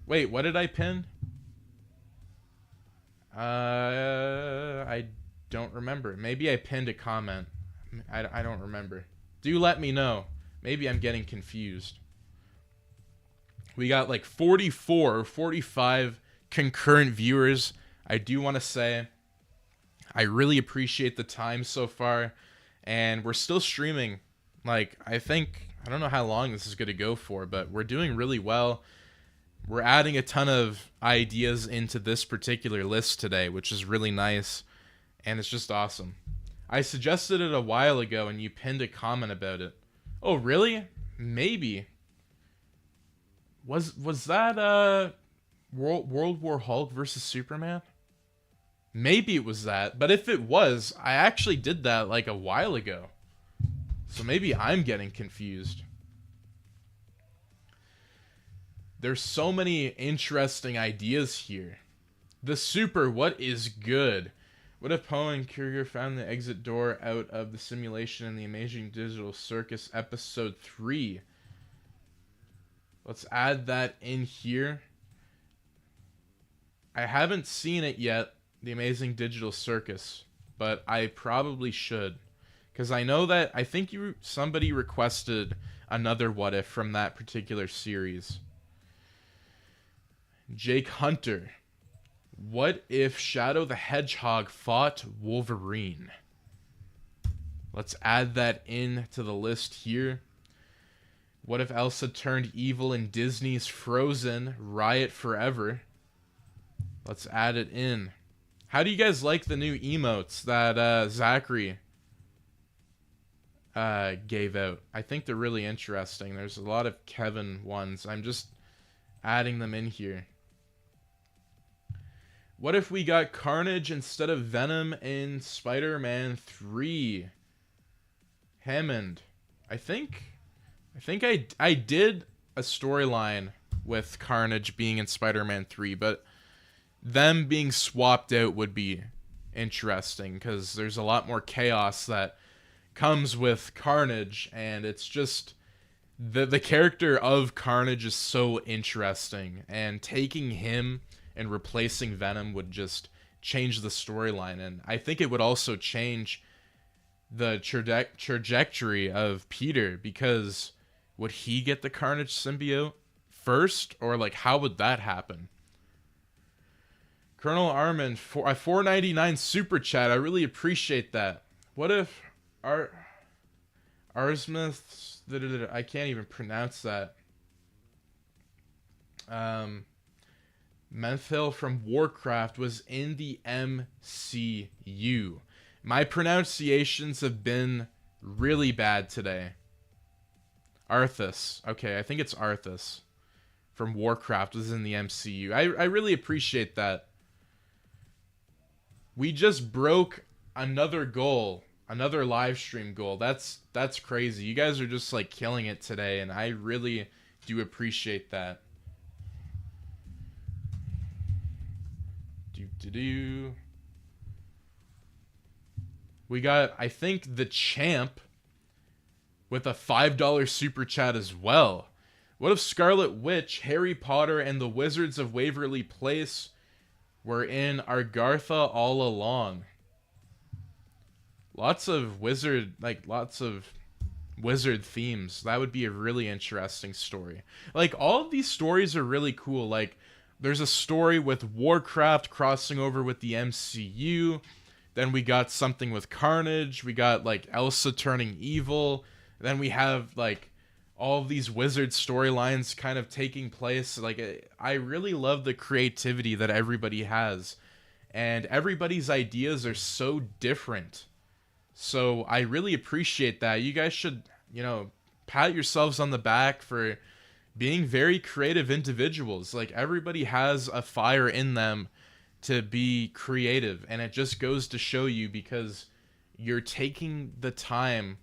Wait, what did I pin? I don't remember. Maybe I pinned a comment. I don't remember. Do let me know. Maybe I'm getting confused. We got like 44 or 45 concurrent viewers. I do want to say I really appreciate the time so far. And we're still streaming. Like, I don't know how long this is going to go for, but we're doing really well. we're adding a ton of ideas into this particular list today, which is really nice, and it's just awesome. I suggested it a while ago, and you pinned a comment about it. Oh, really? Maybe. Was that World War Hulk versus Superman? Maybe it was that, but if it was, I actually did that like a while ago. So maybe I'm getting confused. There's so many interesting ideas here. The super, what is good? What if Poe and Courier found the exit door out of the simulation in the Amazing Digital Circus episode 3? Let's add that in here. I haven't seen it yet, the Amazing Digital Circus, but I probably should. Because I know that, I think somebody requested another what if from that particular series. Jake Hunter. What if Shadow the Hedgehog fought Wolverine? Let's add that in to the list here. What if Elsa turned evil in Disney's Frozen Riot Forever? Let's add it in. How do you guys like the new emotes that Zachary gave out? I think they're really interesting. There's a lot of Kevin ones. I'm just adding them in here. What if we got Carnage instead of Venom in Spider-Man 3? Hammond. I think I did a storyline with Carnage being in Spider-Man 3, but them being swapped out would be interesting because there's a lot more chaos that comes with Carnage, and it's just the character of Carnage is so interesting, and taking him and replacing Venom would just change the storyline, and I think it would also change the trajectory of Peter, because would he get the Carnage symbiote first, or like how would that happen? Colonel Armand, for a $4.99 super chat, I really appreciate that. What if Arsmith, I can't even pronounce that. Menthil from Warcraft was in the MCU. My pronunciations have been really bad today. Arthas. Okay, I think it's Arthas from Warcraft was in the MCU. I really appreciate that. We just broke another goal, another live stream goal. That's crazy. You guys are just like killing it today, and I really do appreciate that. We got, I think, the Champ with a $5 super chat as well. What if Scarlet Witch, Harry Potter, and the Wizards of Waverly Place were in Argartha all along? Lots of wizard themes. That would be a really interesting story. Like, all of these stories are really cool. Like, there's a story with Warcraft crossing over with the MCU. Then we got something with Carnage. We got, like, Elsa turning evil. Then we have, like, all of these wizard storylines kind of taking place. Like, I really love the creativity that everybody has. And everybody's ideas are so different. So I really appreciate that. You guys should, pat yourselves on the back for being very creative individuals. Like, everybody has a fire in them to be creative, and it just goes to show you, because you're taking the time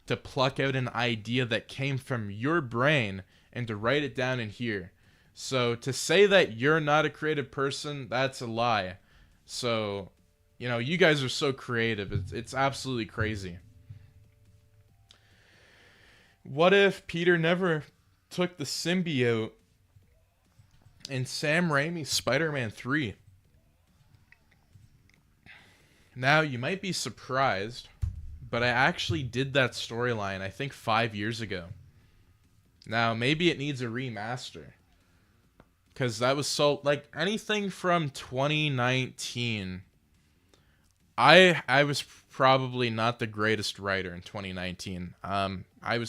to pluck out an idea that came from your brain and to write it down in here. So to say that you're not a creative person, that's a lie. So, you guys are so creative. It's absolutely crazy. What if Peter never took the symbiote in Sam Raimi's Spider-Man 3? Now, you might be surprised, but I actually did that storyline, I think 5 years ago. Now, maybe it needs a remaster, because that was so, like, anything from 2019. I was probably not the greatest writer in 2019. I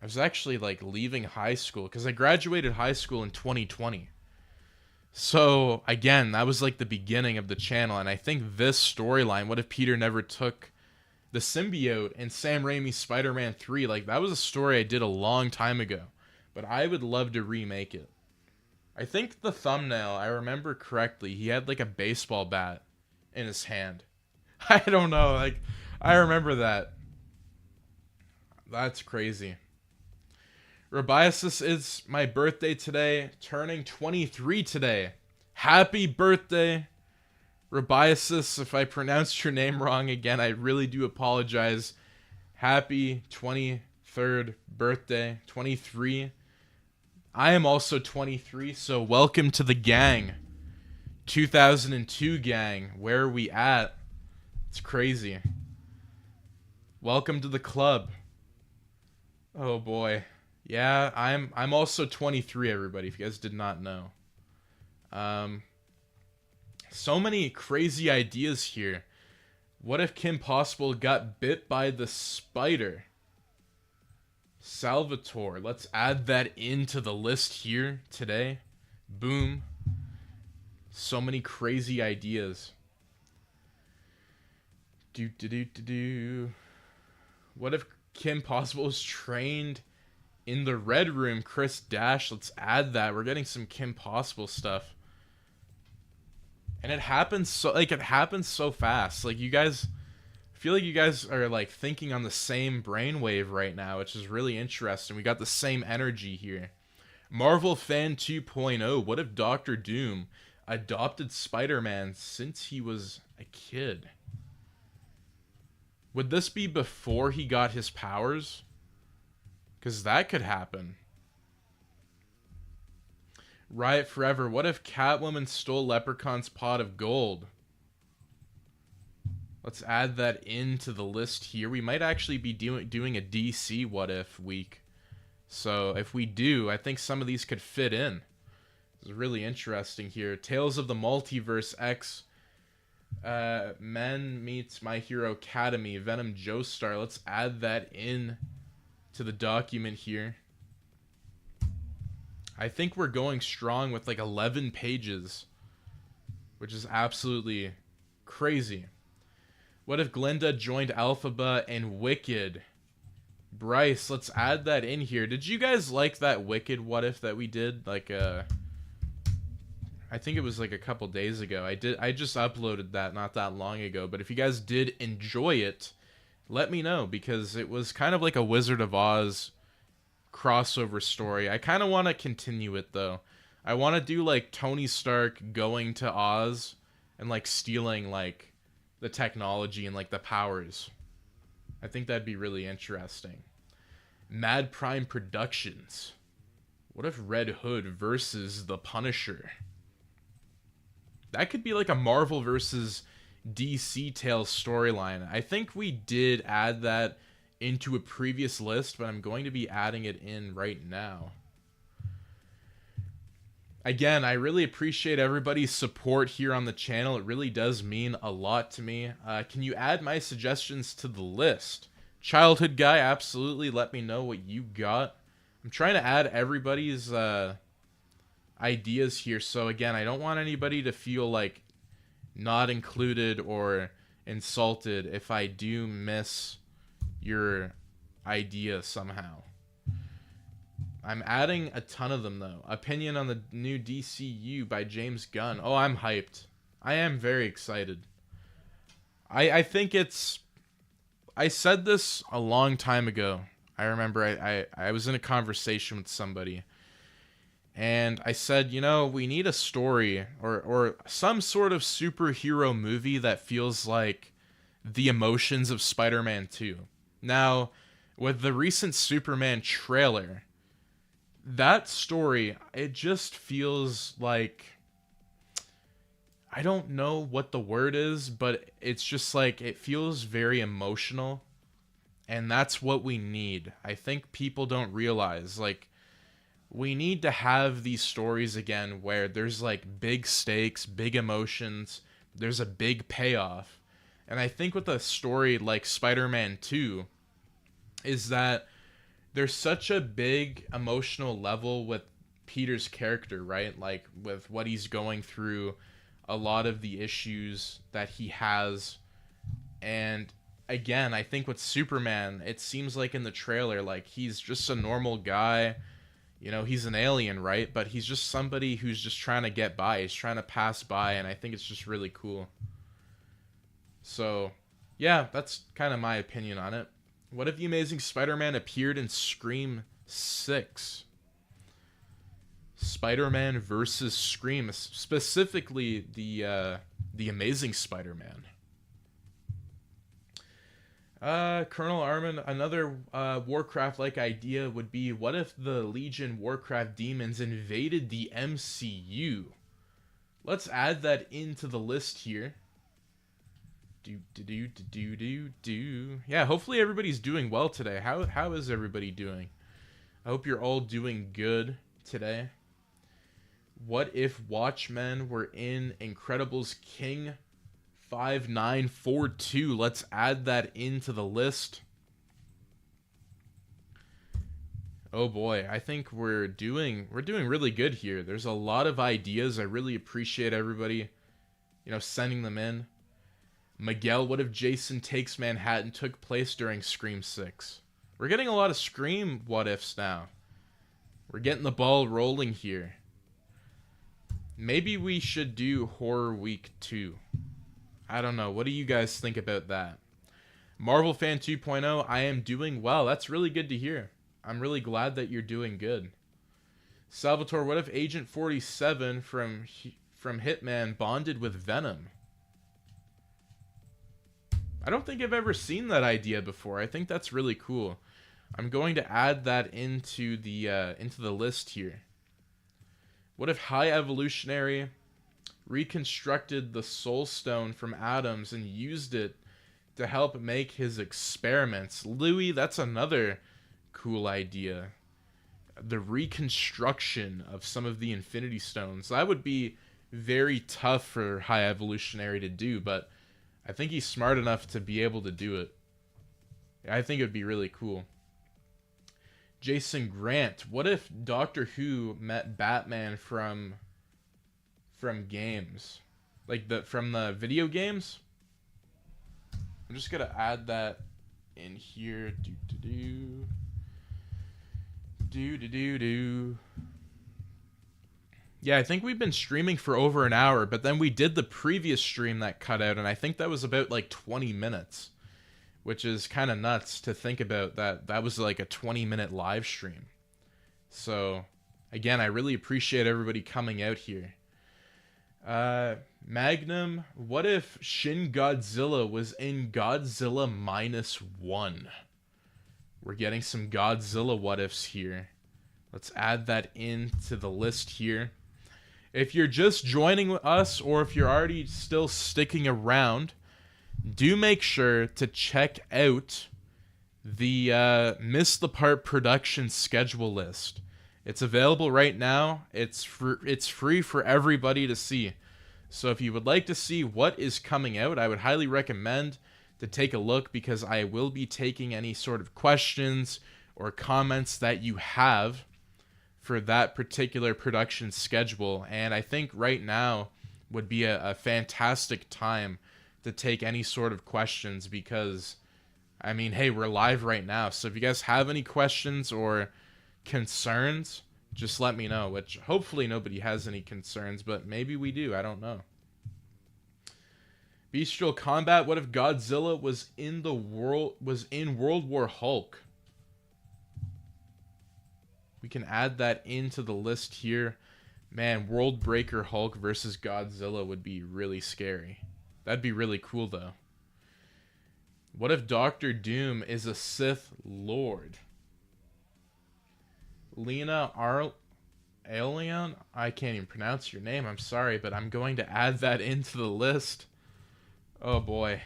I was actually like leaving high school because I graduated high school in 2020. So again, that was like the beginning of the channel, and I think this storyline, what if Peter never took the symbiote in Sam Raimi's Spider-Man 3, like that was a story I did a long time ago, but I would love to remake it. I think the thumbnail, I remember correctly, he had like a baseball bat in his hand. I don't know, like I remember that. That's crazy. Rubiasis, is my birthday today, turning 23 today. Happy birthday, Rubiasis. If I pronounced your name wrong again, I really do apologize. Happy 23rd birthday, 23. I am also 23, so welcome to the gang. 2002 gang, where are we at? It's crazy. Welcome to the club. Oh boy. Yeah, I'm also 23, everybody, if you guys did not know. So many crazy ideas here. What if Kim Possible got bit by the spider? Salvatore, let's add that into the list here today. Boom. So many crazy ideas. What if Kim Possible was trained in the Red Room? Chris Dash, let's add that. We're getting some Kim Possible stuff. And it happens so fast. Like, you guys, I feel like you guys are like thinking on the same brainwave right now, which is really interesting. We got the same energy here. Marvel Fan 2.0, what if Doctor Doom adopted Spider-Man since he was a kid? Would this be before he got his powers? Because that could happen. Riot Forever, what if Catwoman stole Leprechaun's pot of gold? Let's add that into the list here. We might actually be doing a DC what if week. So if we do, I think some of these could fit in. This is really interesting here. Tales of the Multiverse X Men meets My Hero Academy, Venom Joestar. Let's add that in to the document here. I think we're going strong with like 11 pages, which is absolutely crazy. What if Glinda joined Alphaba and Wicked? Bryce, let's add that in here. Did you guys like that Wicked what if that we did? Like I think it was like a couple days ago. I just uploaded that not that long ago, but if you guys did enjoy it, let me know, because it was kind of like a Wizard of Oz crossover story. I kind of want to continue it though. I want to do like Tony Stark going to Oz and like stealing like the technology and like the powers. I think that'd be really interesting. Mad Prime Productions. What if Red Hood versus the Punisher? That could be like a Marvel versus DC Tales storyline. I think we did add that into a previous list, but I'm going to be adding it in right now. Again, I really appreciate everybody's support here on the channel. It really does mean a lot to me. Can you add my suggestions to the list? Childhood Guy, absolutely. Let me know what you got. I'm trying to add everybody's ideas here. So again, I don't want anybody to feel like not included or insulted if I do miss your idea somehow. I'm adding a ton of them though. Opinion on the new DCU by James Gunn. Oh, I'm hyped. I am very excited. I think it's... I said this a long time ago. I remember I was in a conversation with somebody, and I said, you know, we need a story or some sort of superhero movie that feels like the emotions of Spider-Man 2. Now, with the recent Superman trailer, that story, it just feels like... I don't know what the word is, but it's just like, it feels very emotional, and that's what we need. I think people don't realize, like, we need to have these stories again where there's like big stakes, big emotions, there's a big payoff. And I think with a story like Spider-Man 2 is that there's such a big emotional level with Peter's character, right? Like with what he's going through, a lot of the issues that he has. And again, I think with Superman, it seems like in the trailer, like he's just a normal guy. You know, he's an alien, right? But he's just somebody who's just trying to get by. He's trying to pass by, and I think it's just really cool. So, yeah, that's kind of my opinion on it. What if the Amazing Spider-Man appeared in Scream 6? Spider-Man versus Scream, specifically the Amazing Spider-Man. Colonel Armin, another Warcraft-like idea would be, what if the Legion Warcraft demons invaded the MCU? Let's add that into the list here. Yeah, hopefully everybody's doing well today. How is everybody doing? I hope you're all doing good today. What if Watchmen were in Incredibles King 5942? Let's add that into the list. Oh boy, I think we're doing really good here. There's a lot of ideas. I really appreciate everybody, sending them in. Miguel, what if Jason Takes Manhattan took place during Scream 6? We're getting a lot of Scream what ifs now. We're getting the ball rolling here. Maybe we should do Horror Week 2. I don't know. What do you guys think about that? Marvel Fan 2.0, I am doing well. That's really good to hear. I'm really glad that you're doing good. Salvatore, what if Agent 47 from Hitman bonded with Venom? I don't think I've ever seen that idea before. I think that's really cool. I'm going to add that into the list here. What if High Evolutionary reconstructed the Soul Stone from atoms and used it to help make his experiments? Louis, that's another cool idea. The reconstruction of some of the Infinity Stones. That would be very tough for High Evolutionary to do, but I think he's smart enough to be able to do it. I think it would be really cool. Jason Grant, what if Doctor Who met Batman from games? Like from the video games? I'm just gonna add that in here. Yeah, I think we've been streaming for over an hour, but then we did the previous stream that cut out, and I think that was about like 20 minutes, which is kind of nuts to think about. That was like a 20-minute live stream. So, again, I really appreciate everybody coming out here. Magnum, what if Shin Godzilla was in Godzilla -1? We're getting some Godzilla what-ifs here. Let's add that into the list here. If you're just joining us, or if you're already still sticking around, do make sure to check out the Miss the Part production schedule list. It's available right now. It's free for everybody to see. So if you would like to see what is coming out, I would highly recommend to take a look, because I will be taking any sort of questions or comments that you have for that particular production schedule. And I think right now would be a fantastic time to take any sort of questions, because, I mean, hey, we're live right now. So if you guys have any questions or concerns, just let me know, which hopefully nobody has any concerns, but maybe we do. I don't know. Bestial Combat, what if Godzilla was in World War Hulk? We can add that into the list here. Man, World Breaker Hulk versus Godzilla would be really scary. That'd be really cool, though. What if Doctor Doom is a Sith Lord? Lena Alien? I can't even pronounce your name. I'm sorry, but I'm going to add that into the list. Oh boy.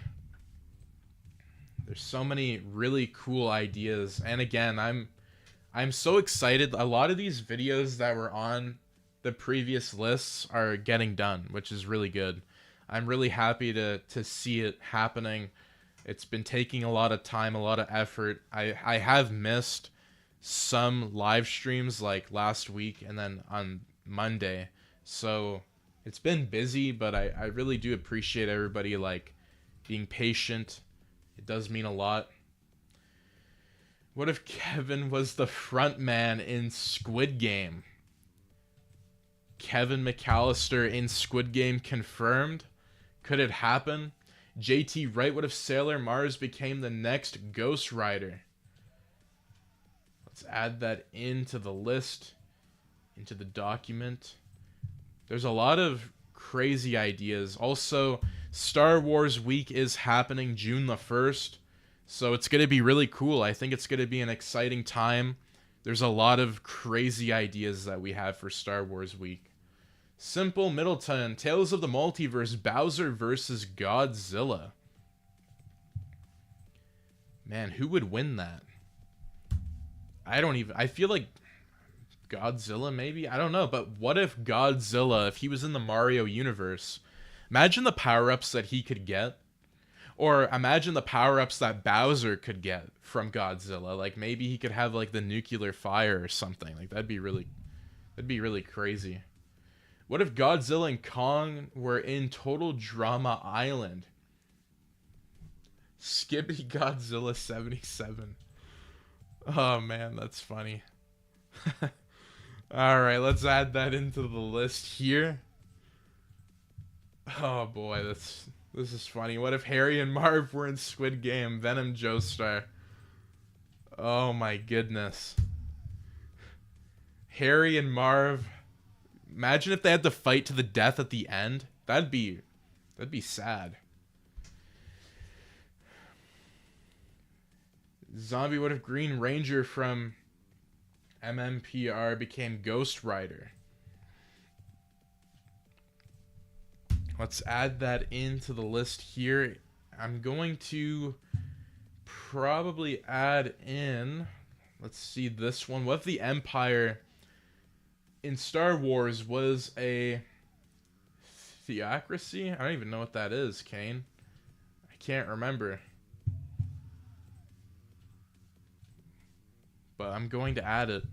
There's so many really cool ideas. And again, I'm so excited. A lot of these videos that were on the previous lists are getting done, which is really good. I'm really happy to see it happening. It's been taking a lot of time, a lot of effort. I have missed some live streams like last week and then on Monday. So it's been busy, but I really do appreciate everybody like being patient. It does mean a lot. What if Kevin was the front man in Squid Game? Kevin McAllister in Squid Game confirmed? Could it happen? JT Wright, what if Sailor Mars became the next Ghost Rider? Let's add that into the list, into the document. There's a lot of crazy ideas. Also, Star Wars Week is happening June the 1st. So it's going to be really cool. I think it's going to be an exciting time. There's a lot of crazy ideas that we have for Star Wars Week. Simple Middleton, Tales of the Multiverse, Bowser versus Godzilla. Man, who would win that? I feel like Godzilla maybe? I don't know, but what if Godzilla, if he was in the Mario universe, imagine the power-ups that he could get. Or imagine the power-ups that Bowser could get from Godzilla. Like maybe he could have like the nuclear fire or something. Like that'd be really crazy. What if Godzilla and Kong were in Total Drama Island? Skippy Godzilla 77. Oh man, that's funny. Alright, let's add that into the list here. Oh boy, this is funny. What if Harry and Marv were in Squid Game? Venom Joestar. Oh my goodness. Harry and Marv. Imagine if they had to fight to the death at the end. That'd be sad. Zombie, what if Green Ranger from MMPR became Ghost Rider? Let's add that into the list here. I'm going to probably add in, let's see this one. What if the Empire in Star Wars was a theocracy? I don't even know what that is, Kane. I can't remember. But I'm going to add it.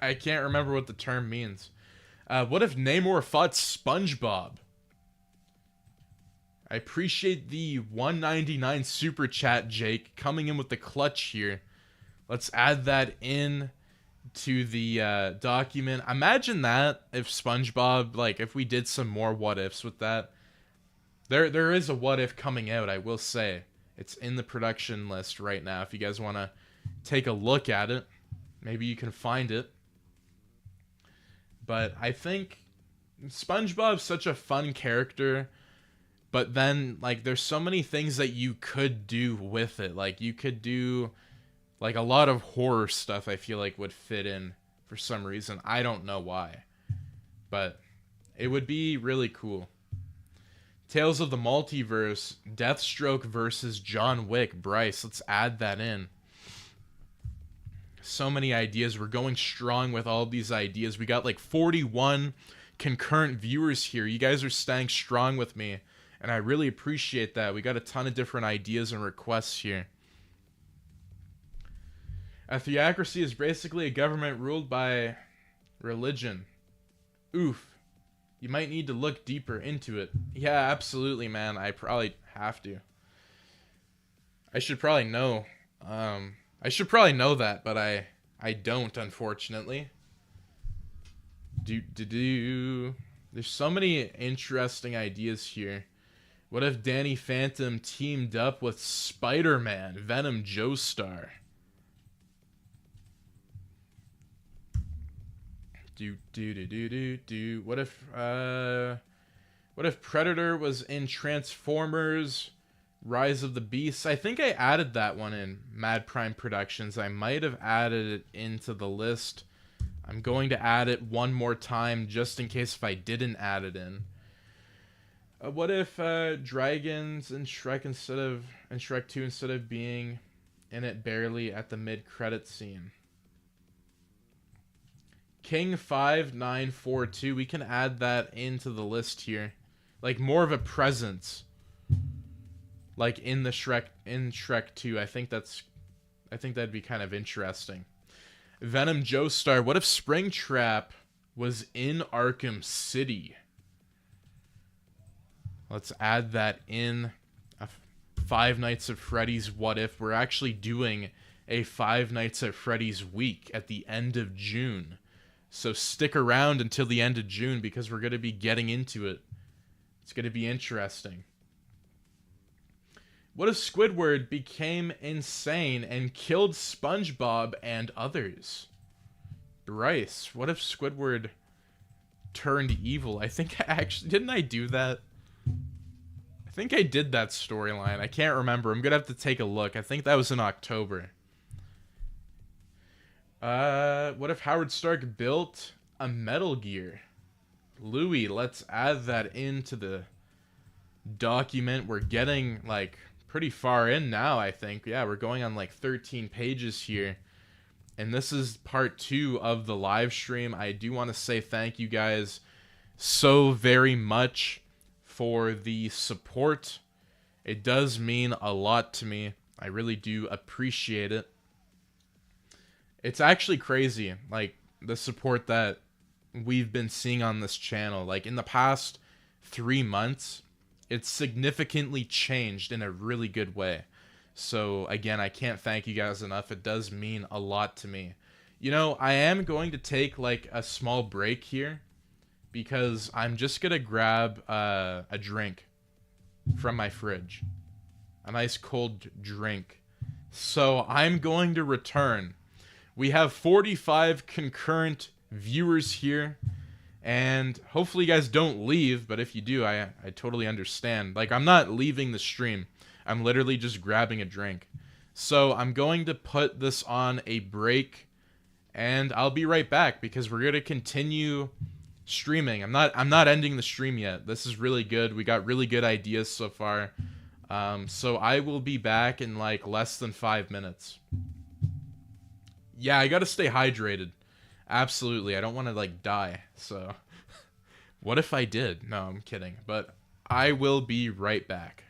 I can't remember what the term means. What if Namor fought SpongeBob? I appreciate the 199 super chat, Jake, coming in with the clutch here. Let's add that in to the document. Imagine that if SpongeBob, like if we did some more what ifs with that. There is a what if coming out, I will say. It's in the production list right now. If you guys want to take a look at it, maybe you can find it. But I think SpongeBob's such a fun character. But then, like, there's so many things that you could do with it. Like, you could do, like, a lot of horror stuff I feel like would fit in for some reason. I don't know why. But it would be really cool. Tales of the Multiverse, Deathstroke versus John Wick. Bryce, let's add that in. So many ideas. We're going strong with all of these ideas. We got like 41 concurrent viewers here. You guys are staying strong with me, and I really appreciate that. We got a ton of different ideas and requests here. A theocracy is basically a government ruled by religion. Oof. You might need to look deeper into it. Yeah, absolutely, man. I probably have to. I should probably know. I should probably know that, but I don't, unfortunately. There's so many interesting ideas here. What if Danny Phantom teamed up with Spider-Man, Venom Joestar? What if Predator was in Transformers Rise of the Beasts? I think I added that one in Mad Prime Productions. I might have added it into the list. I'm going to add it one more time just in case if I didn't add it in. What if dragons in Shrek Shrek 2 instead of being in it barely at the mid-credit scene? King5942, we can add that into the list here. Like more of a presence. Like in Shrek 2. I think that's I think that'd be kind of interesting. Venom Joestar, what if Springtrap was in Arkham City? Let's add that in. Five Nights at Freddy's What If. We're actually doing a Five Nights at Freddy's week at the end of June. So stick around until the end of June because we're going to be getting into it. It's going to be interesting. What if Squidward became insane and killed SpongeBob and others? Bryce, what if Squidward turned evil? I think I actually... Didn't I do that? I think I did that storyline. I can't remember. I'm going to have to take a look. I think that was in October. What if Howard Stark built a Metal Gear? Louis, let's add that into the document. We're getting, like, pretty far in now, I think. Yeah, we're going on, like, 13 pages here. And this is part 2 of the live stream. I do want to say thank you guys so very much for the support. It does mean a lot to me. I really do appreciate it. It's actually crazy, like, the support that we've been seeing on this channel. Like, in the past 3 months, it's significantly changed in a really good way. So, again, I can't thank you guys enough. It does mean a lot to me. You know, I am going to take, like, a small break here because I'm just going to grab a drink from my fridge. A nice cold drink. So, I'm going to return. We have 45 concurrent viewers here, and hopefully you guys don't leave, but if you do, I totally understand. Like, I'm not leaving the stream. I'm literally just grabbing a drink. So I'm going to put this on a break, and I'll be right back because we're going to continue streaming. I'm not ending the stream yet. This is really good. We got really good ideas so far. So I will be back in like less than 5 minutes. Yeah, I got to stay hydrated. Absolutely. I don't want to like die. So what if I did? No, I'm kidding. But I will be right back.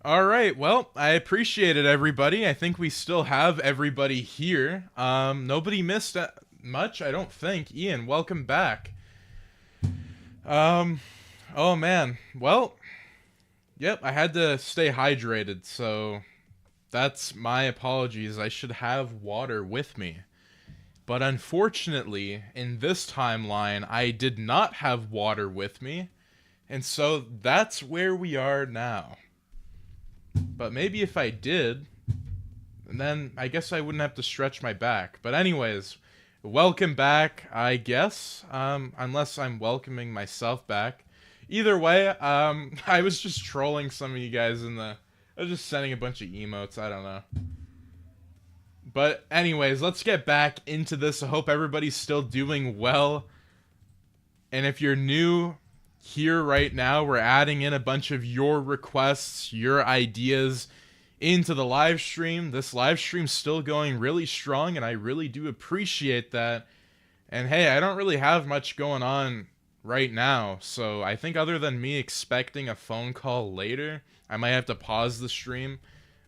All right, well, I appreciate it, everybody. I think we still have everybody here. Nobody missed much, I don't think. Ian, welcome back. Um, oh man, well, yep, I had to stay hydrated, so that's my apologies. I should have water with me. But unfortunately, in this timeline, I did not have water with me, and so that's where we are now. But maybe if I did, then I guess I wouldn't have to stretch my back. But anyways, welcome back, I guess. Unless I'm welcoming myself back. Either way, I was just trolling some of you guys I was just sending a bunch of emotes, I don't know. But anyways, let's get back into this. I hope everybody's still doing well. And if you're new here right now, we're adding in a bunch of your requests, your ideas into the live stream. This live stream's still going really strong, and I really do appreciate that. And hey, I don't really have much going on right now, so I think other than me expecting a phone call later, I might have to pause the stream.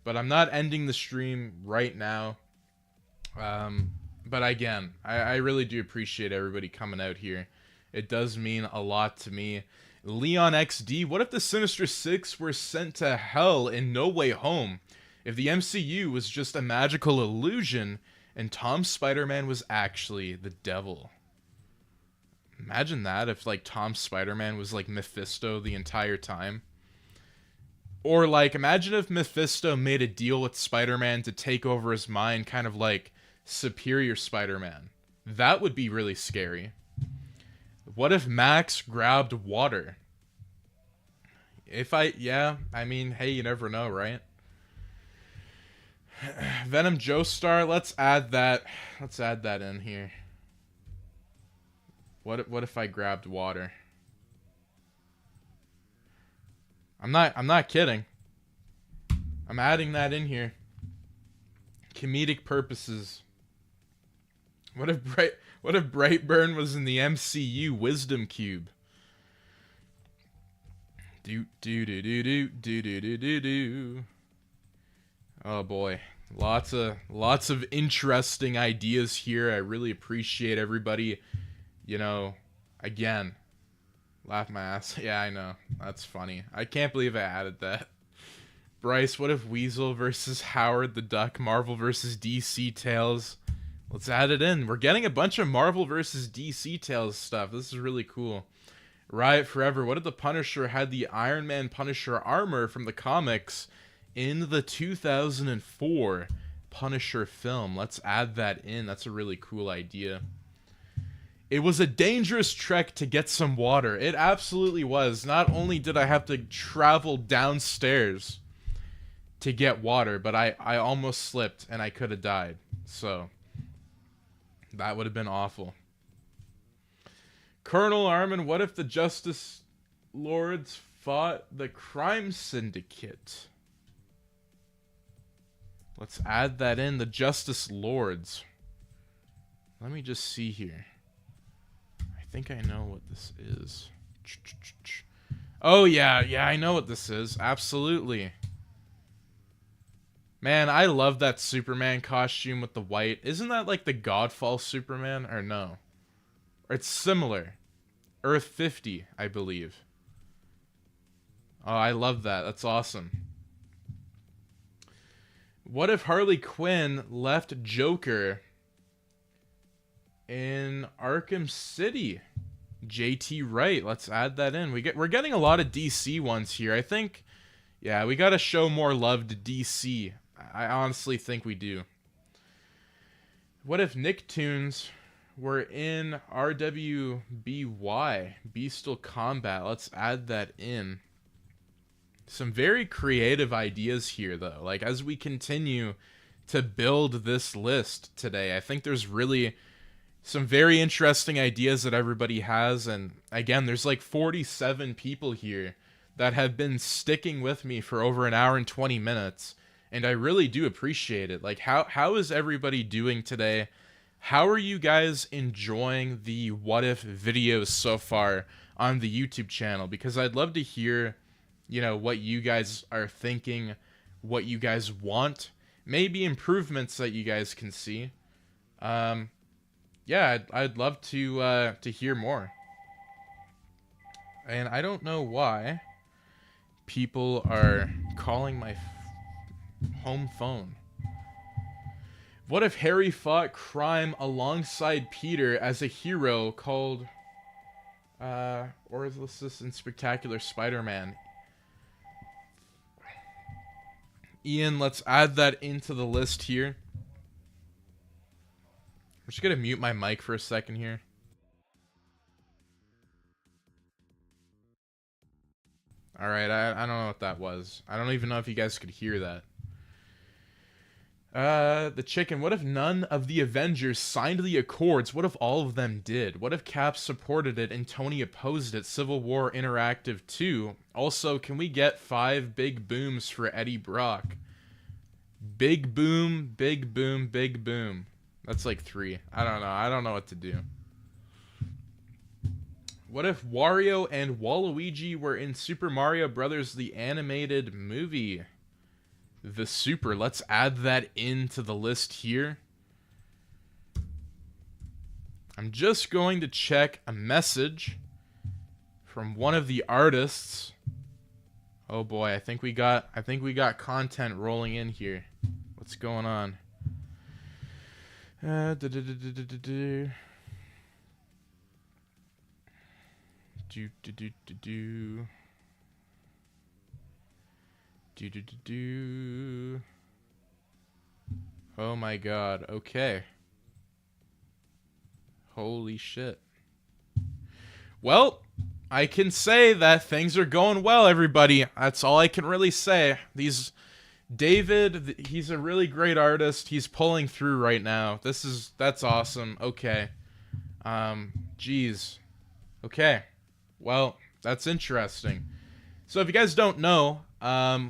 But I'm not ending the stream right now. But again, I really do appreciate everybody coming out here. It does mean a lot to me. Leon XD, what if the Sinister Six were sent to hell in No Way Home? If the MCU was just a magical illusion and Tom Spider-Man was actually the devil. Imagine that if like Tom Spider-Man was like Mephisto the entire time. Or like imagine if Mephisto made a deal with Spider-Man to take over his mind, kind of like Superior Spider-Man. That would be really scary. What if Max grabbed water? I mean, hey, you never know, right? Venom Joestar, let's add that in here. What if I grabbed water? I'm not kidding. I'm adding that in here. Comedic purposes. What if Brightburn was in the MCU Wisdom Cube? Do. Oh boy, lots of interesting ideas here. I really appreciate everybody. You know, again, laugh my ass. Yeah, I know, that's funny. I can't believe I added that. Bryce, what if Weasel versus Howard the Duck? Marvel versus DC Tales. Let's add it in. We're getting a bunch of Marvel versus DC Tales stuff. This is really cool. Riot Forever. What if the Punisher had the Iron Man Punisher armor from the comics in the 2004 Punisher film? Let's add that in. That's a really cool idea. It was a dangerous trek to get some water. It absolutely was. Not only did I have to travel downstairs to get water, but I almost slipped and I could have died. So that would have been awful. Colonel Armin, what if the Justice Lords fought the crime syndicate? Let's add that in. The Justice Lords. Let me just see here. I think I know what this is. Oh yeah, I know what this is. Absolutely. Man, I love that Superman costume with the white. Isn't that like the Godfall Superman? Or no? Or it's similar. Earth 50, I believe. Oh, I love that. That's awesome. What if Harley Quinn left Joker in Arkham City? JT Wright. Let's add that in. We're getting a lot of DC ones here. I think, yeah, we got to show more love to DC. I honestly think we do. What if Nicktoons were in RWBY, Beastal Combat? Let's add that in. Some very creative ideas here, though. Like, as we continue to build this list today, I think there's really some very interesting ideas that everybody has. And again, there's like 47 people here that have been sticking with me for over an hour and 20 minutes. And I really do appreciate it. Like, how is everybody doing today? How are you guys enjoying the What If videos so far on the YouTube channel? Because I'd love to hear you know, what you guys are thinking, what you guys want, maybe improvements that you guys can see. Yeah, I'd love to hear more. And I don't know why people are calling my home phone. What if Harry fought crime alongside Peter as a hero called, or is this in Spectacular Spider-Man? Ian, let's add that into the list here. I'm just gonna mute my mic for a second here. Alright, I don't know what that was. I don't even know if you guys could hear that. The chicken. What if none of the Avengers signed the Accords? What if all of them did? What if Cap supported it and Tony opposed it? Civil War Interactive 2. Also, can we get 5 big booms for Eddie Brock? Big boom, big boom, big boom. That's like 3. I don't know. I don't know what to do. What if Wario and Waluigi were in Super Mario Brothers, the animated movie? The Super. Let's add that into the list here. I'm just going to check a message from one of the artists. Oh boy, I think we got content rolling in here. What's going on? Oh my god, okay. Holy shit. Well, I can say that things are going well, everybody. That's all I can really say. David, he's a really great artist. He's pulling through right now. That's awesome. Okay. Geez. Okay. Well, that's interesting. So if you guys don't know,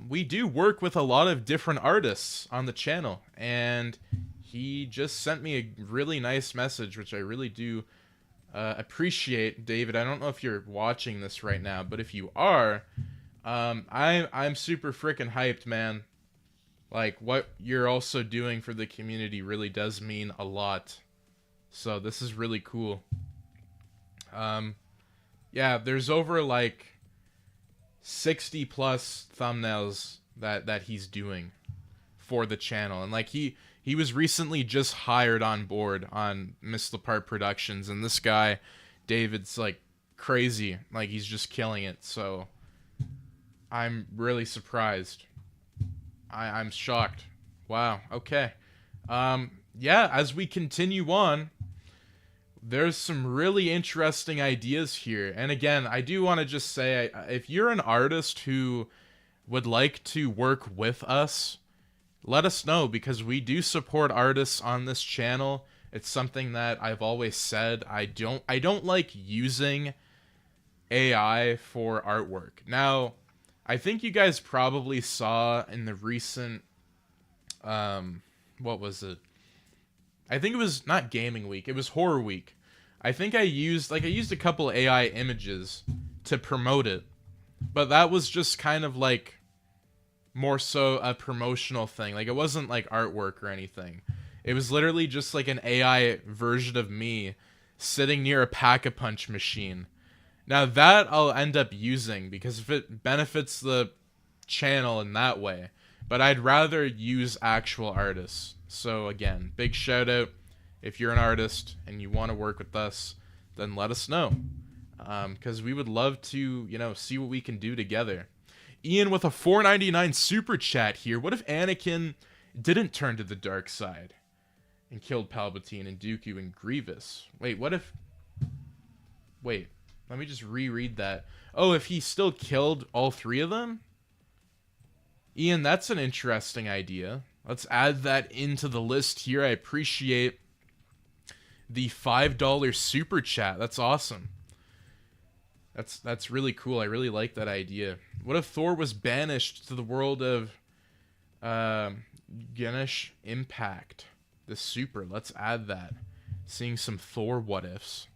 we do work with a lot of different artists on the channel, and he just sent me a really nice message, which I really do appreciate. David, I don't know if you're watching this right now, but if you are, I'm super freaking hyped, man. Like, what you're also doing for the community really does mean a lot. So this is really cool. Yeah, there's over like 60 plus thumbnails that he's doing for the channel, and like he was recently just hired on board on MissedThePart Productions, and this guy David's like crazy, like he's just killing it. So I'm really surprised. I'm shocked. Wow. Okay. Yeah, as we continue on, there's some really interesting ideas here. And again, I do want to just say, if you're an artist who would like to work with us, let us know, because we do support artists on this channel. It's something that I've always said. I don't like using AI for artwork. Now, I think you guys probably saw in the recent, what was it? I think it was not Gaming Week. It was Horror Week. I think I used a couple AI images to promote it, but that was just kind of like more so a promotional thing. Like, it wasn't like artwork or anything. It was literally just like an AI version of me sitting near a Pack-a-Punch machine. Now that I'll end up using, because if it benefits the channel in that way, but I'd rather use actual artists. So again, big shout out. If you're an artist and you want to work with us, then let us know. Because we would love to, you know, see what we can do together. Ian with a $4.99 super chat here. What if Anakin didn't turn to the dark side and killed Palpatine and Dooku and Grievous? Wait, what if... Wait, let me just reread that. Oh, if he still killed all 3 of them? Ian, that's an interesting idea. Let's add that into the list here. I appreciate the $5 super chat. That's awesome. That's really cool. I really like that idea. What if Thor was banished to the world of Ganesh Impact? The super. Let's add that. Seeing some Thor what ifs.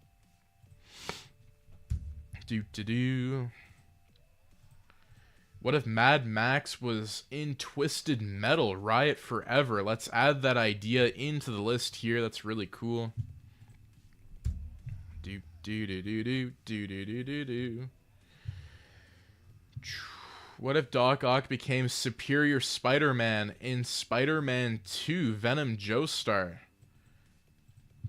What if Mad Max was in Twisted Metal? Riot Forever. Let's add that idea into the list here. That's really cool. Do do do do do do do do do do. What if Doc Ock became Superior Spider-Man in Spider-Man 2 Venom Joestar?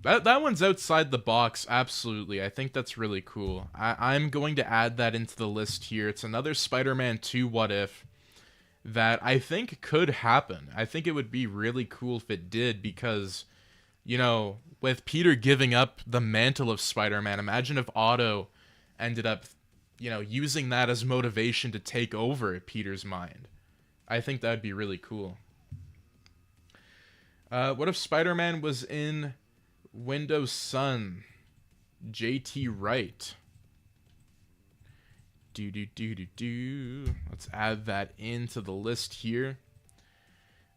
That one's outside the box, absolutely. I think that's really cool. I'm going to add that into the list here. It's another Spider-Man 2 what if that I think could happen. I think it would be really cool if it did because, you know, with Peter giving up the mantle of Spider-Man, imagine if Otto ended up, you know, using that as motivation to take over Peter's mind. I think that'd be really cool. What if Spider-Man was in Windows Sun? JT Wright. Let's add that into the list here.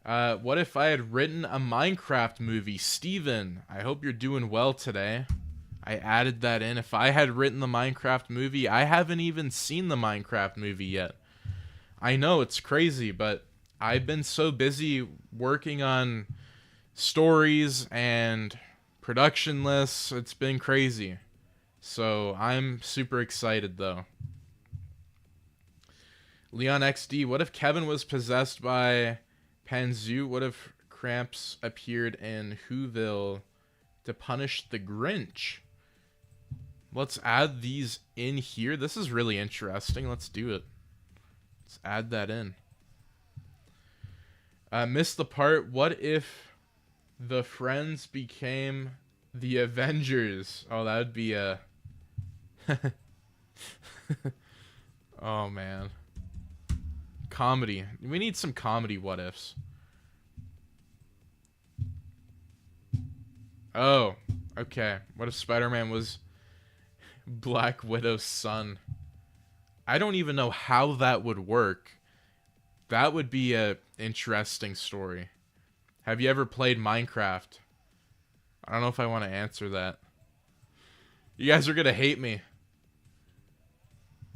What if I had written a Minecraft movie? Steven, I hope you're doing well today. I added that in. If I had written the Minecraft movie, I haven't even seen the Minecraft movie yet. I know, it's crazy, but I've been so busy working on stories and production lists. It's been crazy. So I'm super excited, though. Leon XD, what if Kevin was possessed by Panzu? What if Cramps appeared in Whoville to punish the Grinch? Let's add these in here. This is really interesting. Let's do it. Let's add that in. Missed the part. What if the Friends became the Avengers? Oh, that would be a... Oh, man. Comedy. We need some comedy what-ifs. Oh, okay. What if Spider-Man was Black Widow's son? I don't even know how that would work. That would be a interesting story. Have you ever played Minecraft? I don't know if I want to answer that. You guys are gonna hate me.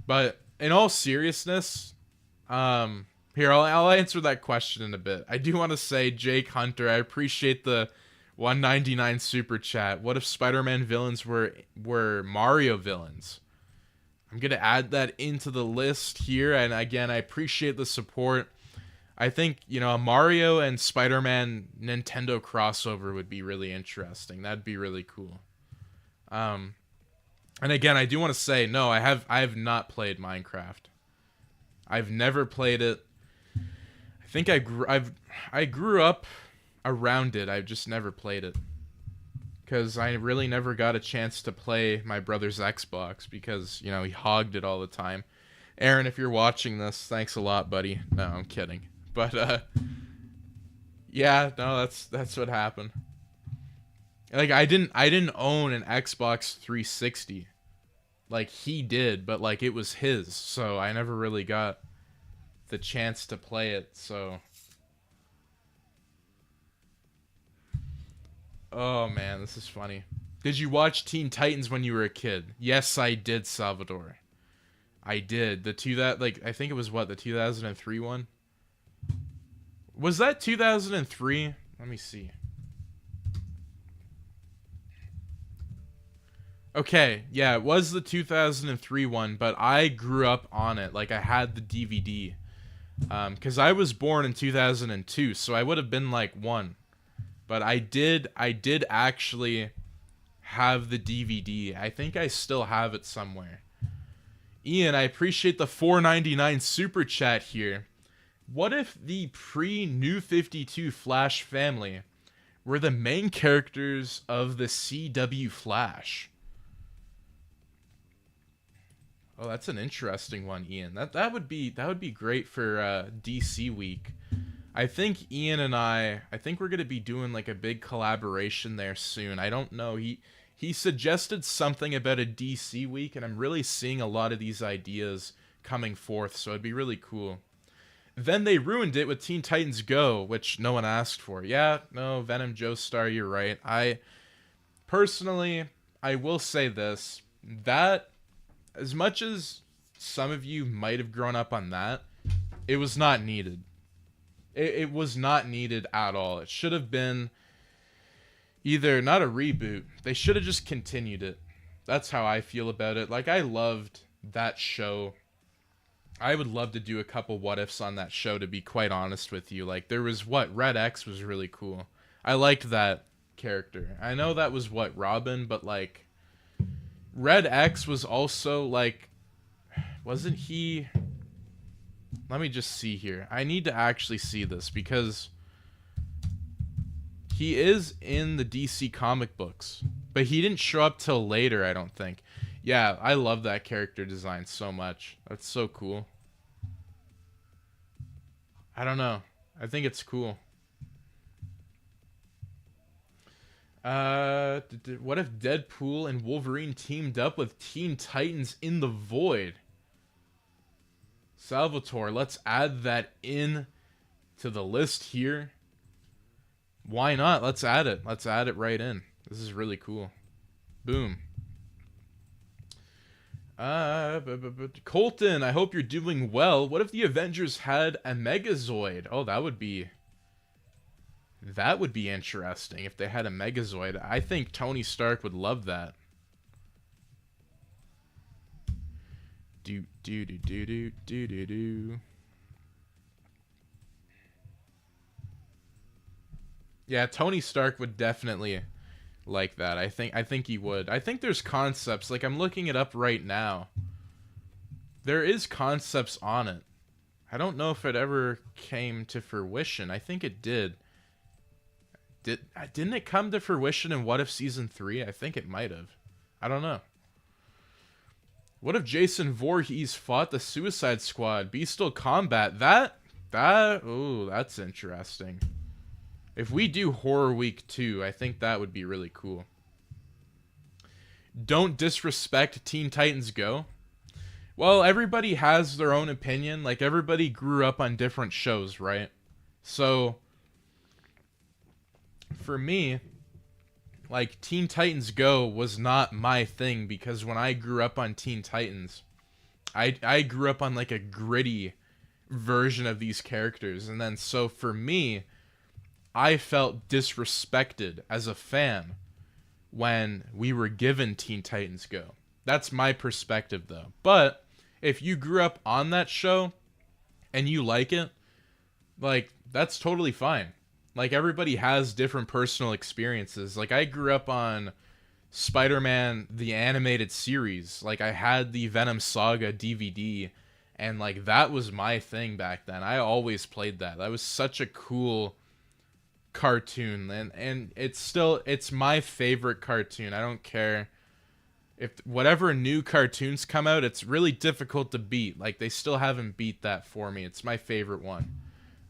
But in all seriousness, here, I'll answer that question in a bit. I do want to say, Jake Hunter, I appreciate the 199 super chat. What if Spider-Man villains were Mario villains? I'm gonna add that into the list here, and again, I appreciate the support. I think, you know, a Mario and Spider-Man Nintendo crossover would be really interesting. That'd be really cool. And again, I do want to say, no, I have not played Minecraft. I've never played it. I think I grew up around it. I've just never played it. Because I really never got a chance to play my brother's Xbox because, you know, he hogged it all the time. Aaron, if you're watching this, thanks a lot, buddy. No, I'm kidding. But, yeah, no, that's what happened. Like, I didn't own an Xbox 360. Like, he did, but, like, it was his. So I never really got the chance to play it, so... Oh, man, this is funny. Did you watch Teen Titans when you were a kid? Yes, I did, Salvador. I did. I think it was what, the 2003 one? Was that 2003? Let me see. Okay, yeah, it was the 2003 one, but I grew up on it. Like, I had the DVD. Because I was born in 2002, so I would have been, like, 1. But I did actually have the DVD. I think I still have it somewhere. Ian, I appreciate the $4.99 super chat here. What if the pre-New 52 Flash family were the main characters of the CW Flash? Oh, that's an interesting one, Ian. That would be great for DC Week. I think Ian and I think we're gonna be doing like a big collaboration there soon. I don't know. He suggested something about a DC Week, and I'm really seeing a lot of these ideas coming forth. So it'd be really cool. Then they ruined it with Teen Titans Go, which no one asked for. Yeah, no, Venom Joestar, you're right. I personally will say this, that as much as some of you might have grown up on that, It was not needed. It was not needed at all. It should have been either not a reboot. They should have just continued it. That's how I feel about it. Like, I loved that show. I would love to do a couple what-ifs on that show, to be quite honest with you. Like, there was, Red X was really cool. I liked that character. I know that was, Robin, but, like, Red X was also, like, wasn't he... Let me just see here. I need to actually see this, because he is in the DC comic books, but he didn't show up till later, I don't think. Yeah, I love that character design so much. That's so cool. I don't know. I think it's cool. What if Deadpool and Wolverine teamed up with Teen Titans in the Void? Salvatore, let's add that in to the list here. Why not? Let's add it. Let's add it right in. This is really cool. Boom. Colton, I hope you're doing well. What if the Avengers had a Megazord? Oh, that would be interesting if they had a Megazord. I think Tony Stark would love that. Yeah, Tony Stark would definitely like that. I think he would. I think there's concepts, like I'm looking it up right now. There is concepts on it. I don't know if it ever came to fruition. I think it did. Didn't it come to fruition in What If Season 3? I think it might have. I don't know. What if Jason Voorhees fought the Suicide Squad? Beastal Combat. Oh, that's interesting. If we do Horror Week 2, I think that would be really cool. Don't disrespect Teen Titans Go. Well, everybody has their own opinion. Like, everybody grew up on different shows, right? So, for me, like, Teen Titans Go was not my thing, because when I grew up on Teen Titans, I grew up on, like, a gritty version of these characters. And then, so for me, I felt disrespected as a fan when we were given Teen Titans Go. That's my perspective, though. But if you grew up on that show and you like it, like, that's totally fine. Like, everybody has different personal experiences. Like, I grew up on Spider-Man, the animated series. Like, I had the Venom Saga DVD, and, like, that was my thing back then. I always played that. That was such a cool cartoon, and it's my favorite cartoon. I don't care if whatever new cartoons come out, it's really difficult to beat. Like, they still haven't beat that for me. It's my favorite one.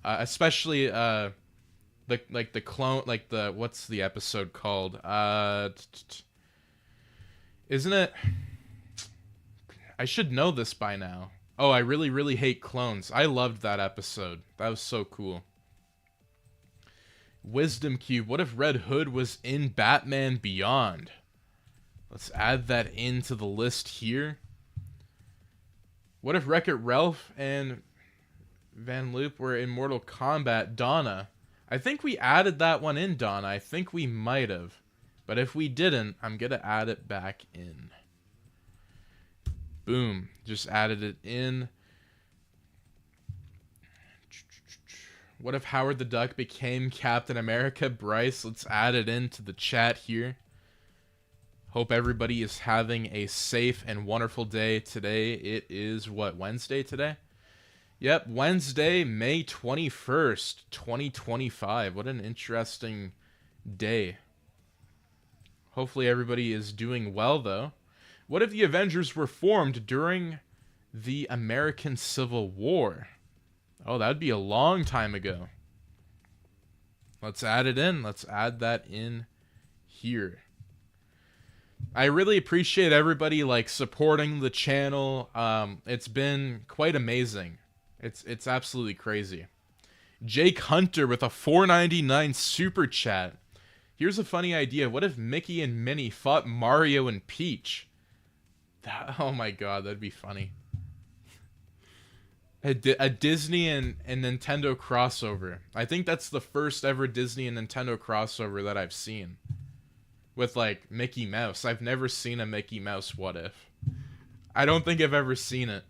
Especially the clone, like the, what's the episode called? Isn't it? I should know this by now. Oh, I really, really hate clones. I loved that episode. That was so cool. Wisdom Cube. What if Red Hood was in Batman Beyond? Let's add that into the list here. What if Wreck-It Ralph and Van Loop were in Mortal Kombat? Donna. I think we added that one in, Donna. I think we might have. But if we didn't, I'm going to add it back in. Boom. Just added it in. What if Howard the Duck became Captain America? Bryce, let's add it into the chat here. Hope everybody is having a safe and wonderful day today. It is, what, Wednesday today? Yep, Wednesday, May 21st, 2025. What an interesting day. Hopefully everybody is doing well, though. What if the Avengers were formed during the American Civil War? Oh, that'd be a long time ago. Let's add it in. Let's add that in here. I really appreciate everybody, like, supporting the channel. It's been quite amazing. It's absolutely crazy. Jake Hunter with a $4.99 super chat. Here's a funny idea. What if Mickey and Minnie fought Mario and Peach? Oh my god, that'd be funny. A Disney and Nintendo crossover. I think that's the first ever Disney and Nintendo crossover that I've seen. With, like, Mickey Mouse. I've never seen a Mickey Mouse what if. I don't think I've ever seen it.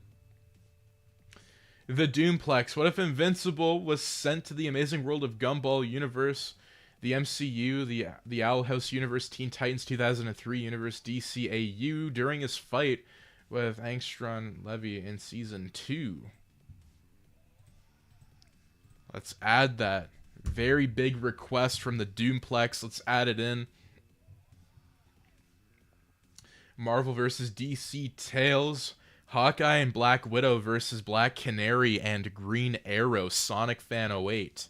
The Doomplex. What if Invincible was sent to the Amazing World of Gumball universe, the MCU, the Owl House universe, Teen Titans 2003 universe, DCAU, during his fight with Angstrom Levy in Season 2? Let's add that. Very big request from the Doomplex. Let's add it in. Marvel vs. DC Tales. Hawkeye and Black Widow versus Black Canary and Green Arrow. Sonic Fan 08.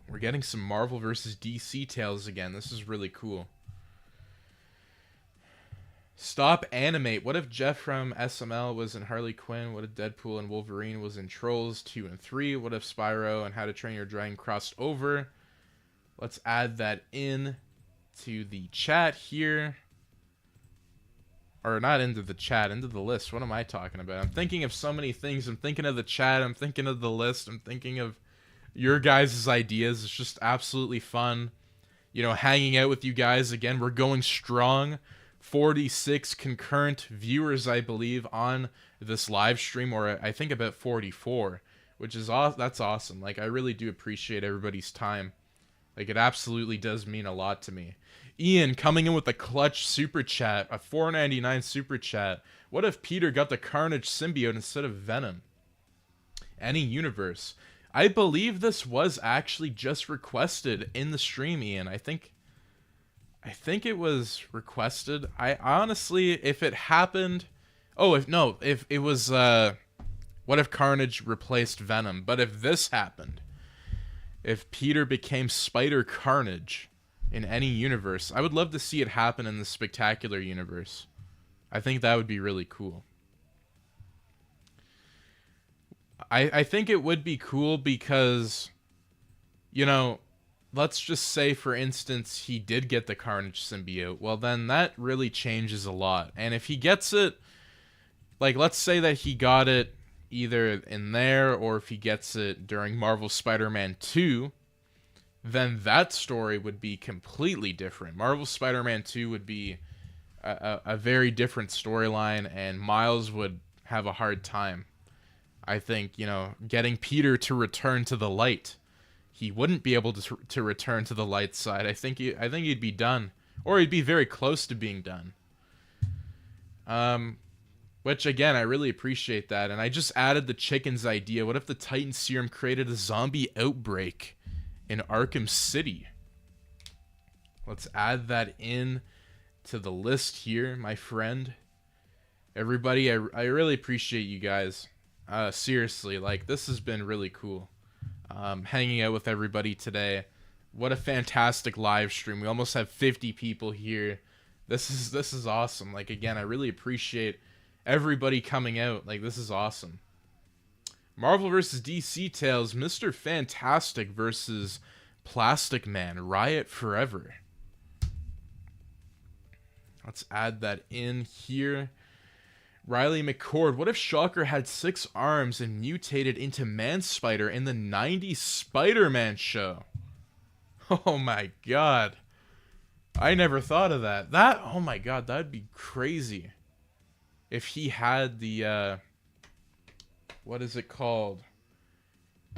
We're getting some Marvel vs. DC Tales again. This is really cool. Stop Animate. What if Jeff from SML was in Harley Quinn? What if Deadpool and Wolverine was in Trolls 2 and 3? What if Spyro and How to Train Your Dragon crossed over? Let's add that in to the chat here. Or not into the chat, into the list. What am I talking about? I'm thinking of so many things. I'm thinking of the chat. I'm thinking of the list. I'm thinking of your guys' ideas. It's just absolutely fun. You know, hanging out with you guys. Again, we're going strong. 46 concurrent viewers, I believe, on this live stream. Or I think about 44. Which is that's awesome. Like, I really do appreciate everybody's time. Like, it absolutely does mean a lot to me. Ian coming in with a clutch super chat, a $4.99 super chat. What if Peter got the Carnage symbiote instead of Venom? Any universe. I believe this was actually just requested in the stream, Ian. I think it was requested. I honestly, if it happened, if it was what if Carnage replaced Venom? But if this happened, if Peter became Spider Carnage in any universe, I would love to see it happen in the Spectacular universe. I think that would be really cool. I think it would be cool because, you know, let's just say, for instance, he did get the Carnage symbiote. Well, then that really changes a lot. And if he gets it, like, let's say that he got it either in there or if he gets it during Marvel Spider-Man 2, then that story would be completely different. Marvel Spider-Man 2 would be a very different storyline, and Miles would have a hard time. I think, you know, getting Peter to return to the light. He wouldn't be able to return to the light side. I think he'd be done, or he'd be very close to being done. Which, again, I really appreciate that. And I just added the chicken's idea. What if the Titan Serum created a zombie outbreak in Arkham City? Let's add that in to the list here, my friend. Everybody, I really appreciate you guys. Seriously, like, this has been really cool. Hanging out with everybody today. What a fantastic live stream. We almost have 50 people here. This is awesome. Like, again, I really appreciate everybody coming out. Like, this is awesome. Marvel vs. DC Tales, Mr. Fantastic versus Plastic Man, Riot Forever. Let's add that in here. Riley McCord, what if Shocker had 6 arms and mutated into Man-Spider in the 90s Spider-Man show? Oh my god. I never thought of that. Oh my god, that'd be crazy. If he had the, what is it called?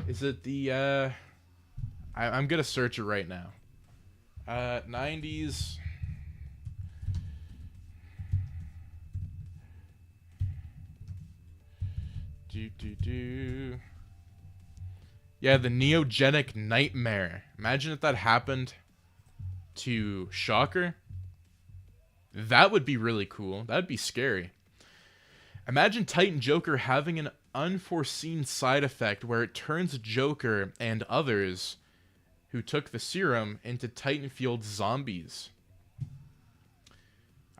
Is it the, I'm gonna search it right now. 90s... Yeah, the Neogenic Nightmare. Imagine if that happened to Shocker. That would be really cool. That'd be scary. Imagine Titan Joker having an unforeseen side effect where it turns Joker and others who took the serum into Titan-fueled zombies.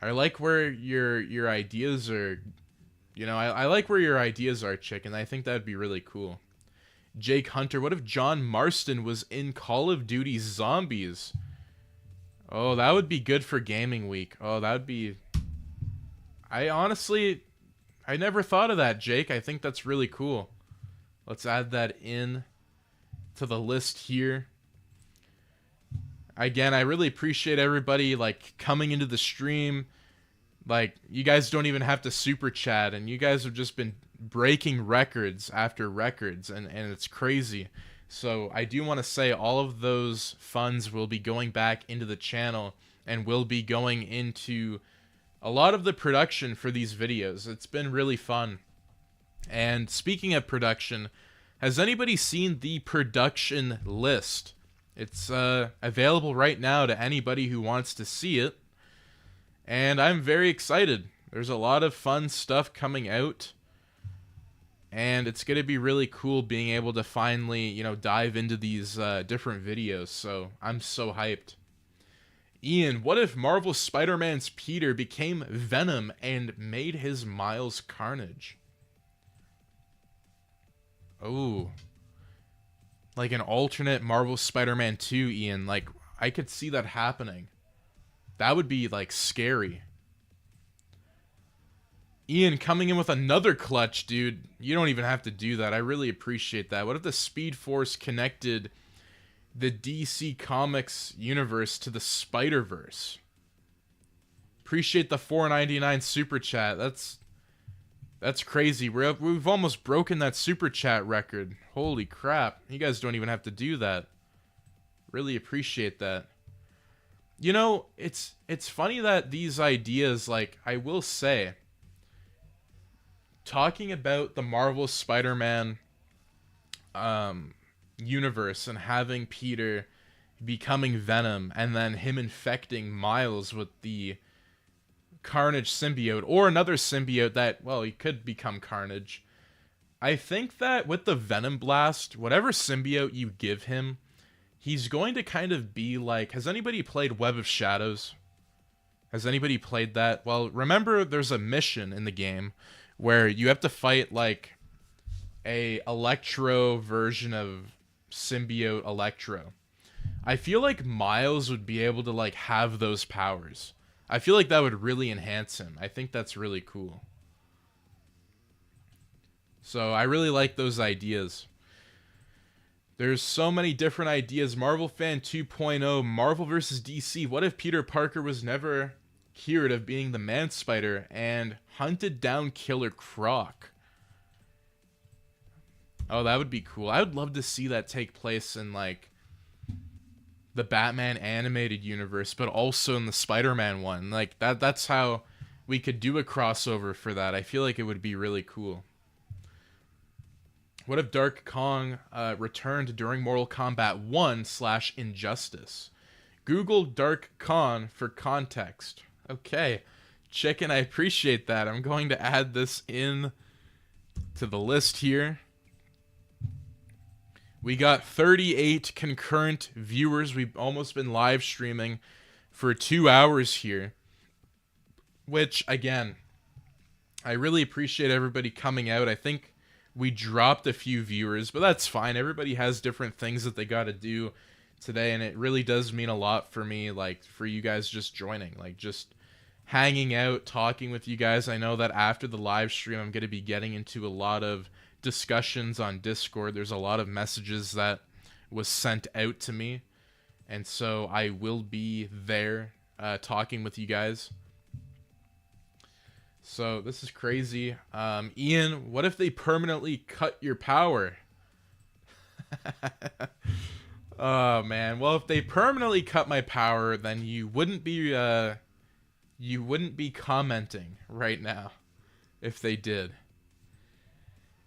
I like where your ideas are... You know, I like where your ideas are, Chicken. I think that'd be really cool. Jake Hunter, what if John Marston was in Call of Duty Zombies? Oh, that would be good for Gaming Week. Oh, that would be... I honestly... I never thought of that, Jake. I think that's really cool. Let's add that in to the list here. Again, I really appreciate everybody like coming into the stream. Like, you guys don't even have to super chat, and you guys have just been breaking records after records, and it's crazy. So I do want to say all of those funds will be going back into the channel and will be going into a lot of the production for these videos. It's been really fun. And speaking of production, has anybody seen the production list? It's available right now to anybody who wants to see it. And I'm very excited. There's a lot of fun stuff coming out. And it's going to be really cool being able to finally, you know, dive into these different videos. So I'm so hyped. Ian, what if Marvel Spider-Man's Peter became Venom and made his Miles Carnage? Oh. Like an alternate Marvel Spider-Man 2, Ian. Like, I could see that happening. That would be, like, scary. Ian coming in with another clutch, dude. You don't even have to do that. I really appreciate that. What if the Speed Force connected the DC Comics universe to the Spider-Verse? Appreciate the $4.99 super chat. That's crazy. We've almost broken that super chat record. Holy crap. You guys don't even have to do that. Really appreciate that. You know, it's funny that these ideas, like, I will say, talking about the Marvel Spider-Man universe and having Peter becoming Venom and then him infecting Miles with the Carnage symbiote, or another symbiote that, well, he could become Carnage. I think that with the Venom Blast, whatever symbiote you give him, he's going to kind of be like... Has anybody played Web of Shadows? Has anybody played that? Well, remember there's a mission in the game where you have to fight like a Electro version of symbiote Electro. I feel like Miles would be able to like have those powers. I feel like that would really enhance him. I think that's really cool. So I really like those ideas. There's so many different ideas. Marvel Fan 2.0, Marvel vs. DC. What if Peter Parker was never cured of being the Man-Spider and hunted down Killer Croc? Oh, that would be cool. I would love to see that take place in, like, the Batman animated universe, but also in the Spider-Man one. Like, that's how we could do a crossover for that. I feel like it would be really cool. What if Dark Kong returned during Mortal Kombat 1/Injustice? Google Dark Kong for context. Okay. Chicken, I appreciate that. I'm going to add this in to the list here. We got 38 concurrent viewers. We've almost been live streaming for 2 hours here. Which, again, I really appreciate everybody coming out. I think we dropped a few viewers, but that's fine. Everybody has different things that they got to do today, and it really does mean a lot for me, like, for you guys just joining, like, just hanging out, talking with you guys. I know that after the live stream, I'm going to be getting into a lot of discussions on Discord. There's a lot of messages that was sent out to me, and so I will be there talking with you guys. So this is crazy. Ian, what if they permanently cut your power? Oh man. Well, if they permanently cut my power, then you wouldn't be commenting right now if they did.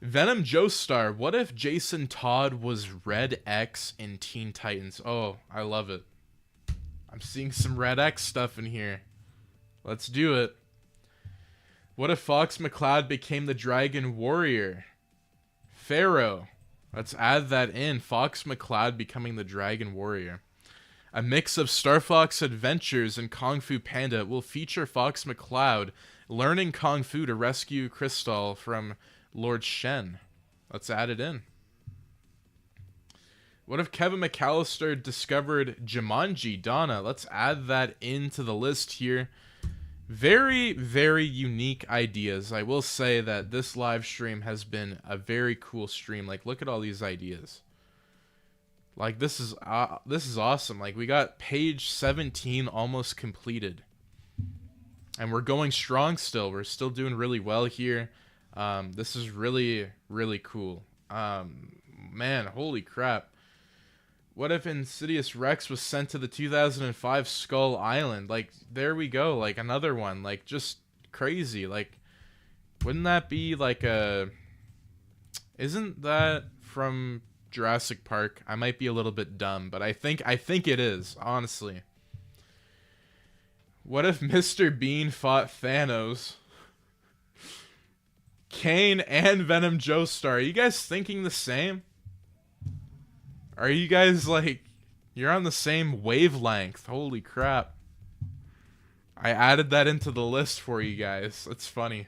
Venom Joestar, what if Jason Todd was Red X in Teen Titans? Oh, I love it. I'm seeing some Red X stuff in here. Let's do it. What if Fox McCloud became the Dragon Warrior? Pharaoh. Let's add that in. Fox McCloud becoming the Dragon Warrior. A mix of Star Fox Adventures and Kung Fu Panda will feature Fox McCloud learning Kung Fu to rescue Crystal from Lord Shen. Let's add it in. What if Kevin McAllister discovered Jumanji? Donna, let's add that into the list here. Very, very unique ideas. I will say that this live stream has been a very cool stream. Like, look at all these ideas. Like, this is awesome. Like, we got page 17 almost completed. And we're going strong still. We're still doing really well here. This is really, really cool. Man, holy crap. What if Insidious Rex was sent to the 2005 Skull Island? Like, there we go. Like, another one. Like, just crazy. Like, wouldn't that be like a... Isn't that from Jurassic Park? I might be a little bit dumb, but I think it is, honestly. What if Mr. Bean fought Thanos? Kane and Venom Joestar. Are you guys thinking the same? Are you guys like... You're on the same wavelength. Holy crap. I added that into the list for you guys. That's funny.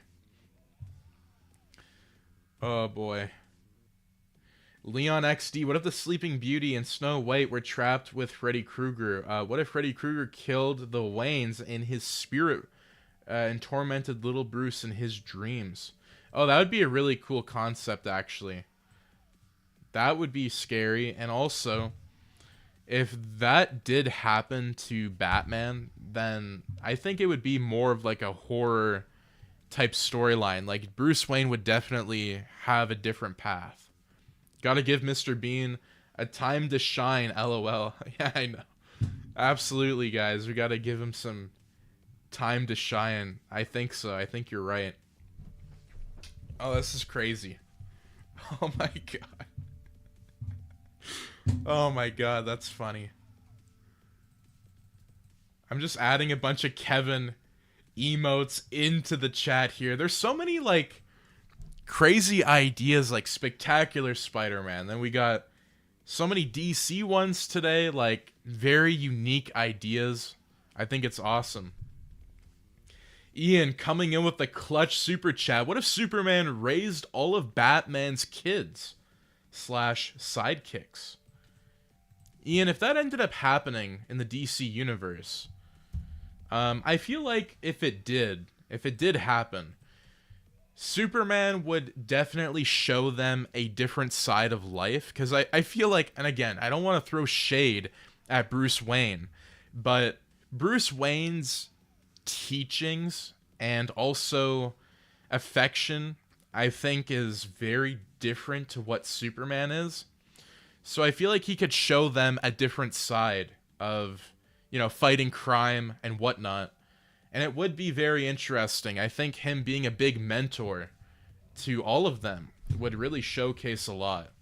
Oh boy. Leon XD, what if the Sleeping Beauty and Snow White were trapped with Freddy Krueger? What if Freddy Krueger killed the Waynes in his spirit and tormented little Bruce in his dreams? Oh, that would be a really cool concept, actually. That would be scary. And also, if that did happen to Batman, then I think it would be more of like a horror type storyline. Like, Bruce Wayne would definitely have a different path. Gotta give Mr. Bean a time to shine, LOL. Yeah, I know. Absolutely, guys. We gotta give him some time to shine. I think so. I think you're right. Oh, this is crazy. Oh my god. Oh my god, that's funny. I'm just adding a bunch of Kevin emotes into the chat here. There's so many, like, crazy ideas, like Spectacular Spider-Man. Then we got so many DC ones today, like very unique ideas. I think it's awesome. Ian coming in with the clutch super chat. What if Superman raised all of Batman's kids / sidekicks? Ian, if that ended up happening in the DC universe, I feel like if it did happen, Superman would definitely show them a different side of life. Because I feel like, and again, I don't want to throw shade at Bruce Wayne, but Bruce Wayne's teachings and also affection, I think, is very different to what Superman is. So I feel like he could show them a different side of, you know, fighting crime and whatnot. And it would be very interesting. I think him being a big mentor to all of them would really showcase a lot.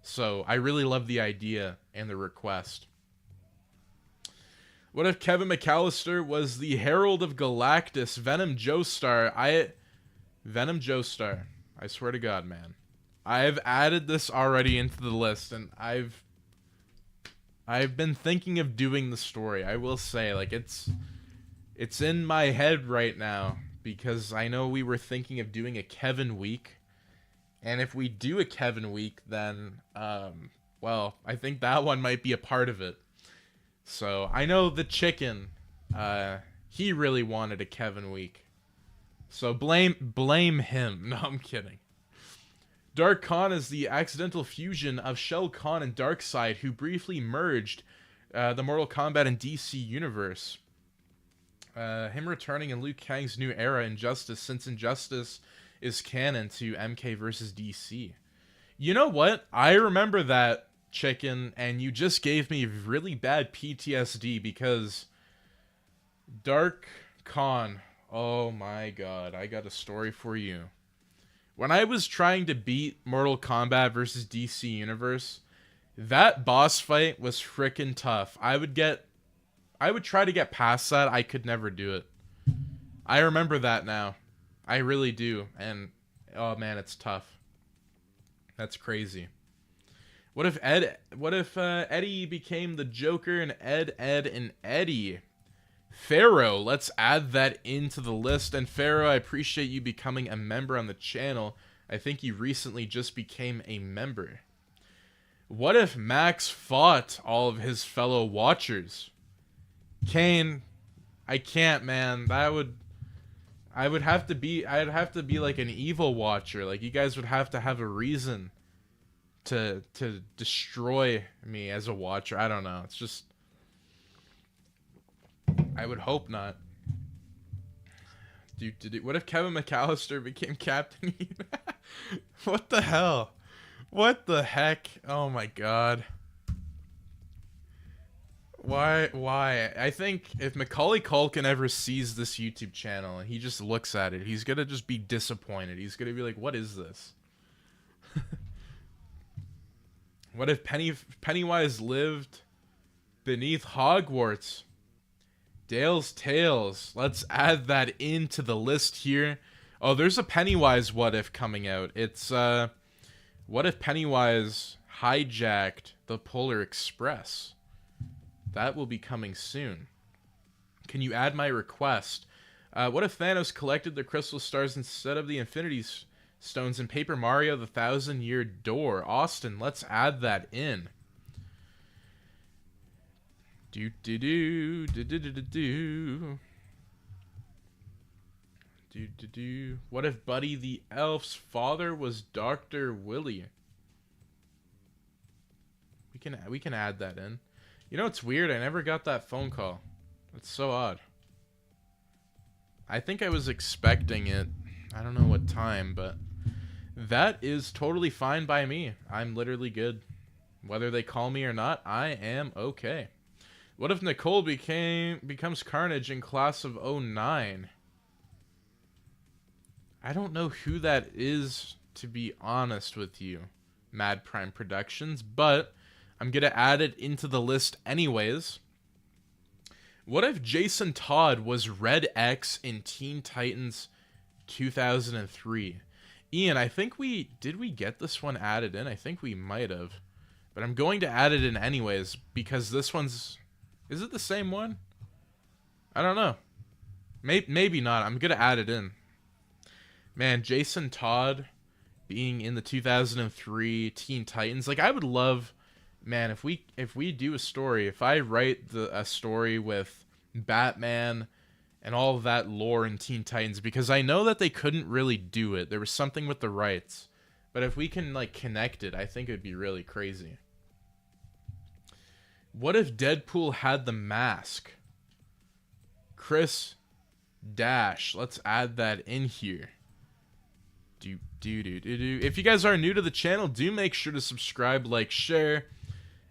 So I really love the idea and the request. What if Kevin McAllister was the Herald of Galactus, Venom Joestar? Venom Joestar. I swear to God, man. I've added this already into the list, and I've been thinking of doing the story. I will say, like, it's in my head right now, because I know we were thinking of doing a Kevin week. And if we do a Kevin week, then, well, I think that one might be a part of it. So, I know the chicken, he really wanted a Kevin week. So, blame him. No, I'm kidding. Dark Khan is the accidental fusion of Shao Kahn and Darkseid, who briefly merged the Mortal Kombat and DC universe. Him returning in Liu Kang's new era, Injustice, since Injustice is canon to MK versus DC. You know what? I remember that, chicken, and you just gave me really bad PTSD because Dark Khan, oh my god, I got a story for you. When I was trying to beat Mortal Kombat versus DC Universe, that boss fight was freaking tough. I would try to get past that. I could never do it. I remember that now. I really do. And, oh man, it's tough. That's crazy. What if Eddie became the Joker and Ed, and Eddie? Pharaoh, let's add that into the list. And Pharaoh, I appreciate you becoming a member on the channel. I think you recently just became a member. What if Max fought all of his fellow Watchers? Kane, I can't, man. That would... I'd have to be like an evil watcher. Like, you guys would have to have a reason to destroy me as a watcher. I don't know. It's just, I would hope not. What if Kevin McAllister became Captain? What the hell? What the heck? Oh my god. Why? I think if Macaulay Culkin ever sees this YouTube channel and he just looks at it, he's gonna just be disappointed. He's gonna be like, what is this? What if Pennywise lived beneath Hogwarts? Dale's Tales. Let's add that into the list here. Oh, there's a Pennywise what if coming out. It's what if Pennywise hijacked the Polar Express? That will be coming soon. Can you add my request? What if Thanos collected the crystal stars instead of the Infinity Stones in Paper Mario: The Thousand-Year Door? Austin, let's add that in. What if Buddy the Elf's father was Dr. Willy? We can add that in. You know, it's weird. I never got that phone call. That's so odd. I think I was expecting it. I don't know what time, but that is totally fine by me. I'm literally good. Whether they call me or not, I am okay. What if Nicole becomes Carnage in Class of 09? I don't know who that is, to be honest with you, Mad Prime Productions, but I'm going to add it into the list anyways. What if Jason Todd was Red X in Teen Titans 2003? Ian, I think did we get this one added in? I think we might have. But I'm going to add it in anyways, because this one's... Is it the same one? I don't know. Maybe not. I'm going to add it in. Man, Jason Todd being in the 2003 Teen Titans. Like, I would love... Man, if we do a story, if I write a story with Batman and all of that lore in Teen Titans, because I know that they couldn't really do it. There was something with the rights. But if we can, like, connect it, I think it would be really crazy. What if Deadpool had the mask? Chris Dash. Let's add that in here. If you guys are new to the channel, do make sure to subscribe, like, share,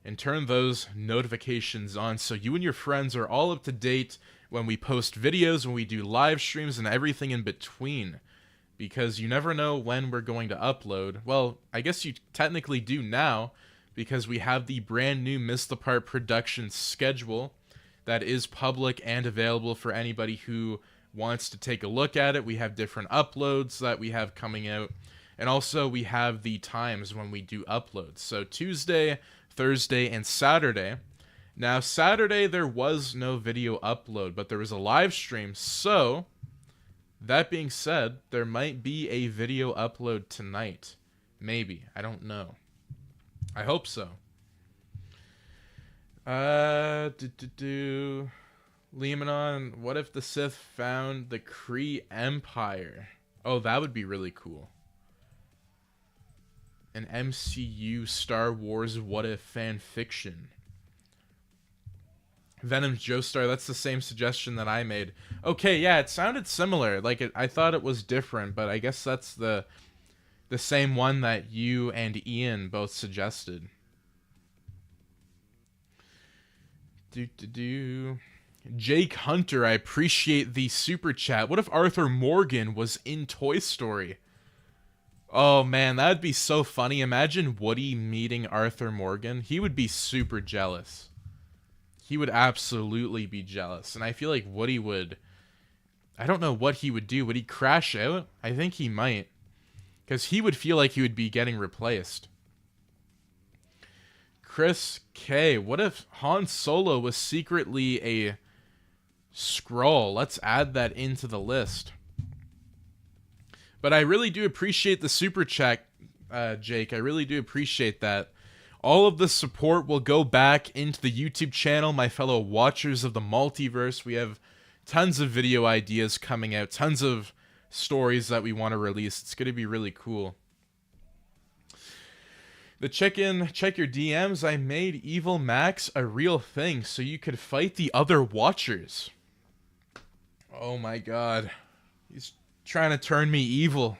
and turn those notifications on so you and your friends are all up to date when we post videos, when we do live streams, and everything in between. Because you never know when we're going to upload. Well, I guess you technically do now, because we have the brand new Miss the Part production schedule that is public and available for anybody who wants to take a look at it. We have different uploads that we have coming out, and also we have the times when we do uploads. So Tuesday, Thursday, and Saturday. Now, Saturday there was no video upload, but there was a live stream, so that being said, there might be a video upload tonight. Maybe. I don't know. I hope so. Lemonon, what if the Sith found the Kree Empire? Oh, that would be really cool. An MCU Star Wars what if fan fiction. Venom's Joestar, that's the same suggestion that I made. Okay, yeah, it sounded similar. Like, I thought it was different, but I guess that's the same one that you and Ian both suggested. Jake Hunter, I appreciate the super chat. What if Arthur Morgan was in Toy Story? Oh man, that'd be so funny. Imagine Woody meeting Arthur Morgan. He would be super jealous. He would absolutely be jealous. And I feel like Woody would... I don't know what he would do. Would he crash out? I think he might. Because he would feel like he would be getting replaced. Chris K. What if Han Solo was secretly a Skrull? Let's add that into the list. But I really do appreciate the super chat, Jake. I really do appreciate that. All of the support will go back into the YouTube channel, my fellow watchers of the Multiverse. We have tons of video ideas coming out, tons of stories that we want to release. It's going to be really cool. The check your DMs. I made Evil Max a real thing so you could fight the other Watchers. Oh my god. He's trying to turn me evil.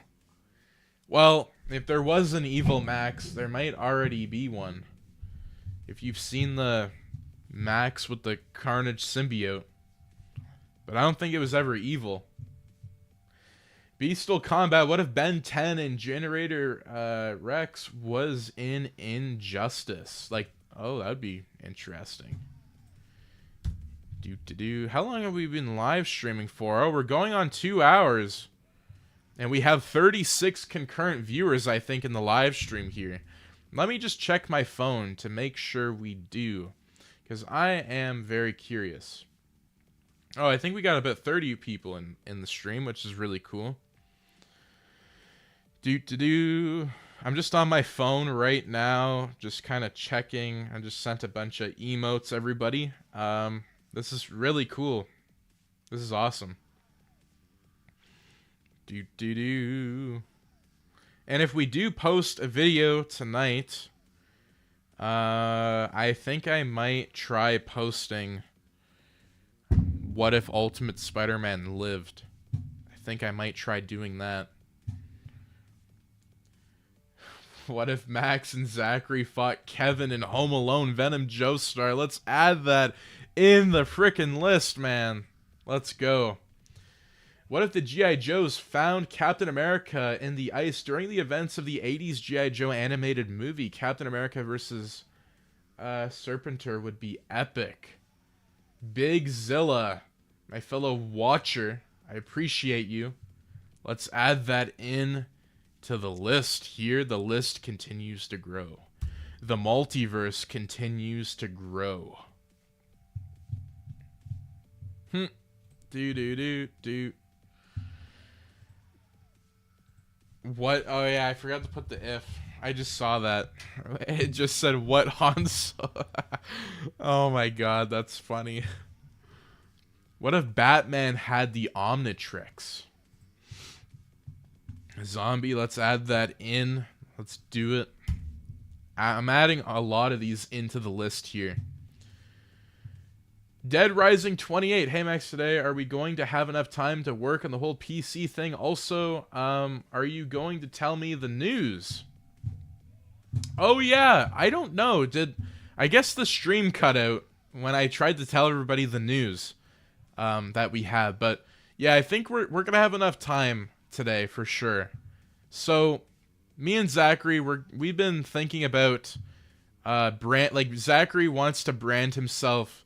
Well, if there was an Evil Max, there might already be one. If you've seen the Max with the Carnage symbiote. But I don't think it was ever evil. Beastal Combat. What if Ben 10 and Generator Rex was in Injustice? Like, oh, that'd be interesting. How long have we been live streaming for? Oh, we're going on 2 hours. And we have 36 concurrent viewers, I think, in the live stream here. Let me just check my phone to make sure we do. Because I am very curious. Oh, I think we got about 30 people in the stream, which is really cool. I'm just on my phone right now, just kind of checking. I just sent a bunch of emotes, everybody. This is really cool. This is awesome. And if we do post a video tonight, I think I might try posting What If Ultimate Spider-Man Lived. I think I might try doing that. What if Max and Zachary fought Kevin in Home Alone Venom Joestar? Let's add that in the frickin' list, man. Let's go. What if the G.I. Joes found Captain America in the ice during the events of the 80s G.I. Joe animated movie? Captain America versus Serpentor would be epic. Big Zilla, my fellow watcher, I appreciate you. Let's add that in to the list here. The list continues to grow. The multiverse continues to grow. What? Oh yeah, I forgot to put the if. I just saw that. It just said what Hans. Oh my god, that's funny. What if Batman had the Omnitrix? Zombie, let's add that in. Let's do it. I'm adding a lot of these into the list here. Dead Rising 28. Hey Max, today are we going to have enough time to work on the whole PC thing? Also, are you going to tell me the news? Oh yeah, I don't know. I guess the stream cut out when I tried to tell everybody the news that we have, but yeah, I think we're gonna have enough time today for sure. So me and Zachary, we've been thinking about Zachary wants to brand himself,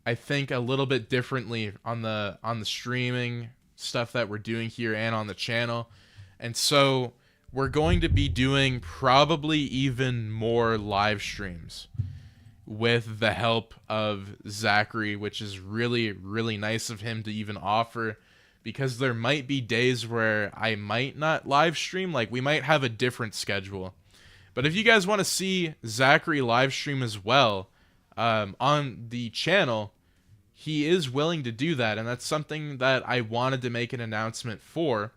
I think, a little bit differently on the streaming stuff that we're doing here and on the channel. And so we're going to be doing probably even more live streams with the help of Zachary, which is really, really nice of him to even offer, because there might be days where I might not live stream. Like, we might have a different schedule. But if you guys want to see Zachary live stream as well on the channel, he is willing to do that. And that's something that I wanted to make an announcement for,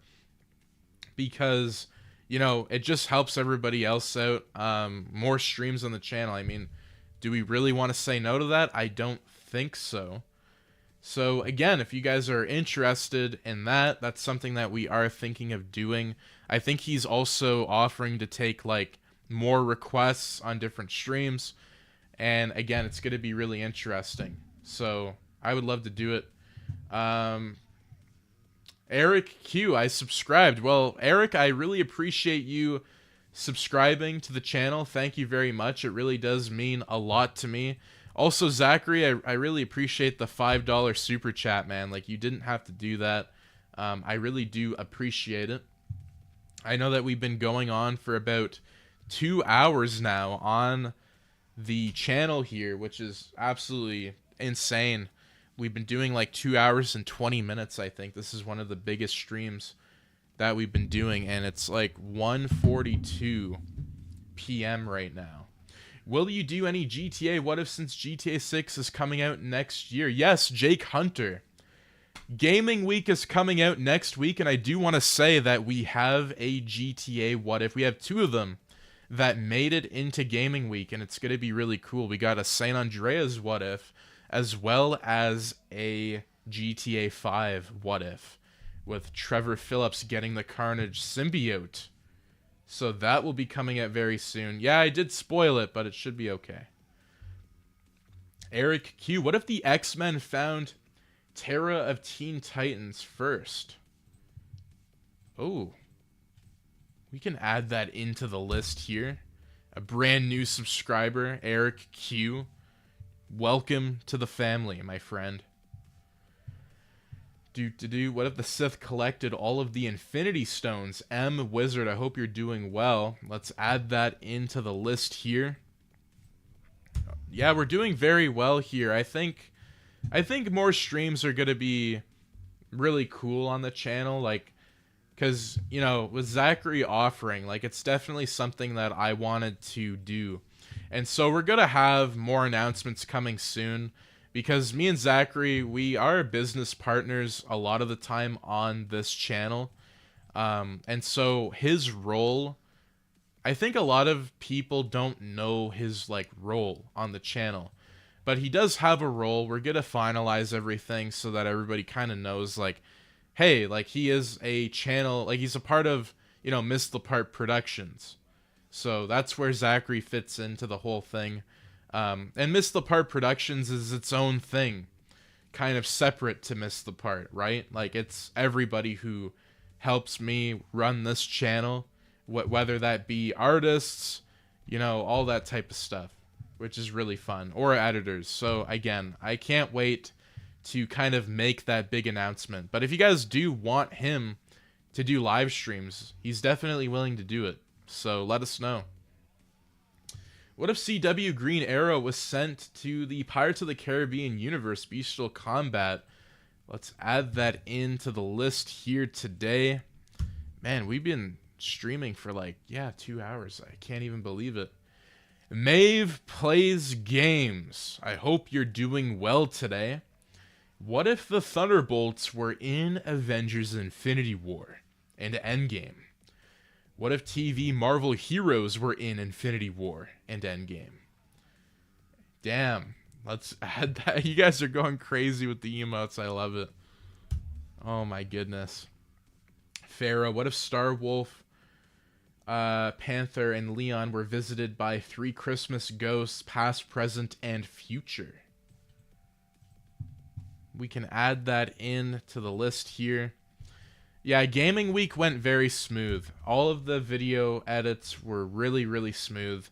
because, you know, it just helps everybody else out. More streams on the channel. I mean, do we really want to say no to that? I don't think so. So again, if you guys are interested in that, that's something that we are thinking of doing. I think he's also offering to take like more requests on different streams. And again, it's going to be really interesting. So I would love to do it. Eric Q, I subscribed. Well, Eric, I really appreciate you subscribing to the channel. Thank you very much. It really does mean a lot to me. Also, Zachary, I really appreciate the $5 super chat, man. Like, you didn't have to do that. I really do appreciate it. I know that we've been going on for about 2 hours now on the channel here, which is absolutely insane. We've been doing like 2 hours and 20 minutes, I think. This is one of the biggest streams that we've been doing, and it's like 1:42 p.m. right now. Will you do any GTA? What if, since GTA 6 is coming out next year? Yes, Jake Hunter. Gaming Week is coming out next week, and I do want to say that we have a GTA What If. We have 2 of them that made it into Gaming Week, and it's going to be really cool. We got a San Andreas What If, as well as a GTA 5 What If, with Trevor Phillips getting the Carnage symbiote. So that will be coming out very soon. Yeah, I did spoil it, but it should be okay. Eric Q, what if the X-Men found Terra of Teen Titans first? Oh, we can add that into the list here. A brand new subscriber, Eric Q. Welcome to the family, my friend. What if the Sith collected all of the Infinity Stones? M Wizard, I hope you're doing well. Let's add that into the list here. Yeah, we're doing very well here. I think more streams are going to be really cool on the channel, like, because, you know, with Zachary offering, like, it's definitely something that I wanted to do. And so we're going to have more announcements coming soon, because me and Zachary, we are business partners a lot of the time on this channel. And so his role, I think a lot of people don't know his, like, role on the channel. But he does have a role. We're going to finalize everything so that everybody kind of knows, like, hey, like, he is a channel, like, he's a part of, you know, MissedThePart Productions. So that's where Zachary fits into the whole thing. And MissedThePart Productions is its own thing, kind of separate to MissedThePart, right? Like, it's everybody who helps me run this channel, whether that be artists, you know, all that type of stuff, which is really fun, or editors. So again, I can't wait to kind of make that big announcement. But if you guys do want him to do live streams, he's definitely willing to do it. So let us know. What if CW Green Arrow was sent to the Pirates of the Caribbean universe, Bestial Combat? Let's add that into the list here today. Man, we've been streaming for like, 2 hours. I can't even believe it. Maeve Plays Games. I hope you're doing well today. What if the Thunderbolts were in Avengers Infinity War and Endgame? What if TV Marvel Heroes were in Infinity War and Endgame? Damn. Let's add that. You guys are going crazy with the emotes. I love it. Oh my goodness. Pharaoh. What if Starwolf, Panther, and Leon were visited by 3 Christmas ghosts, past, present, and future? We can add that in to the list here. Yeah, Gaming Week went very smooth. All of the video edits were really, really smooth.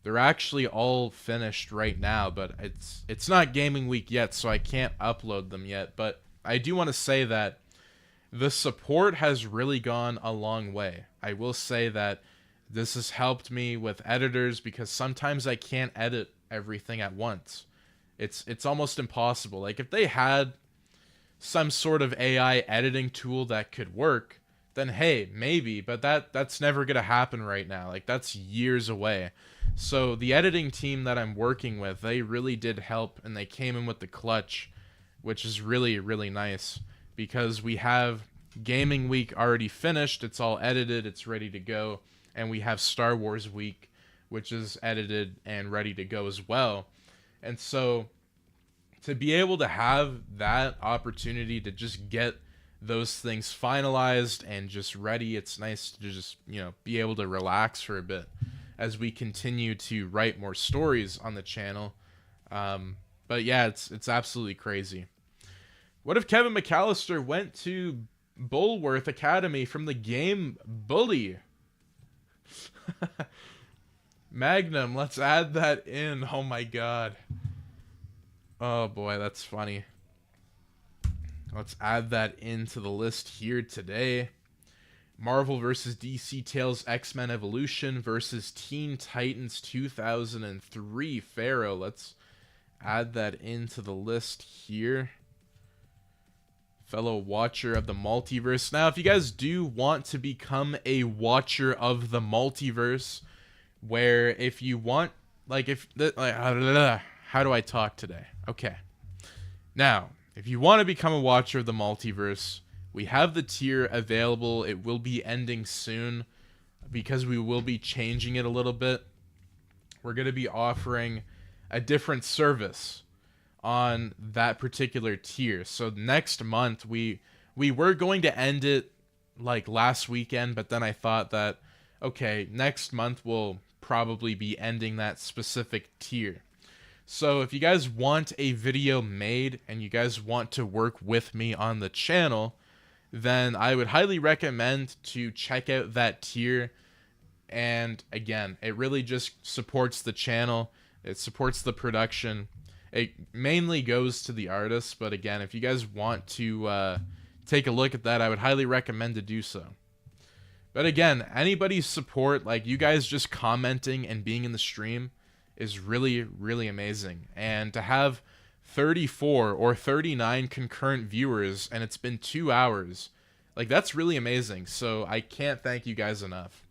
They're actually all finished right now, but it's not Gaming Week yet, so I can't upload them yet. But I do want to say that the support has really gone a long way. I will say that this has helped me with editors, because sometimes I can't edit everything at once. It's almost impossible. Like, if they had some sort of AI editing tool that could work, then hey, maybe, but that's never going to happen right now. Like, that's years away. So the editing team that I'm working with, they really did help, and they came in with the clutch, which is really, really nice, because we have Gaming Week already finished. It's all edited, it's ready to go, and we have Star Wars Week, which is edited and ready to go as well. And so to be able to have that opportunity to just get those things finalized and just ready, it's nice to just, you know, be able to relax for a bit as we continue to write more stories on the channel. But yeah, it's absolutely crazy. What if Kevin McAllister went to Bulworth Academy from the game Bully? Magnum, let's add that in. Oh my god. Oh boy, that's funny. Let's add that into the list here today. Marvel vs. DC Tales X-Men Evolution versus Teen Titans 2003. Pharaoh, let's add that into the list here. Fellow watcher of the Multiverse. Now, if you guys do want to become a watcher of the Multiverse, where if you want, like, how do I talk today? Okay. Now, if you want to become a watcher of the Multiverse, we have the tier available. It will be ending soon because we will be changing it a little bit. We're going to be offering a different service on that particular tier. So next month, we were going to end it like last weekend, but then I thought that, okay, next month we'll probably be ending that specific tier. So if you guys want a video made and you guys want to work with me on the channel, then I would highly recommend to check out that tier. And again, it really just supports the channel. It supports the production. It mainly goes to the artists, but again, if you guys want to take a look at that, I would highly recommend to do so. But again, anybody's support, like you guys just commenting and being in the stream, is really, really amazing. And to have 34 or 39 concurrent viewers and it's been 2 hours, like that's really amazing. So I can't thank you guys enough.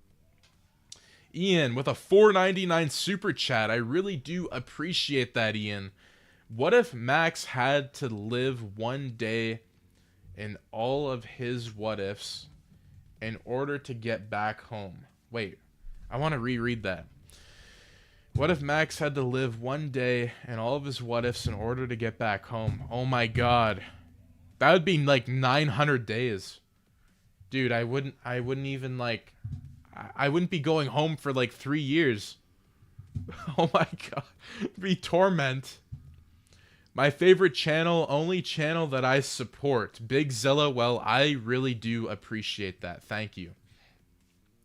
Ian with a $4.99 super chat. I really do appreciate that, Ian. What if Max had to live one day in all of his what ifs in order to get back home? Wait, I want to reread that. What if Max had to live one day in all of his what-ifs in order to get back home? Oh my god. That would be like 900 days. Dude, I wouldn't even like... I wouldn't be going home for like 3 years. Oh my god. It'd be torment. My favorite channel, only channel that I support. Big Zilla, well, I really do appreciate that. Thank you.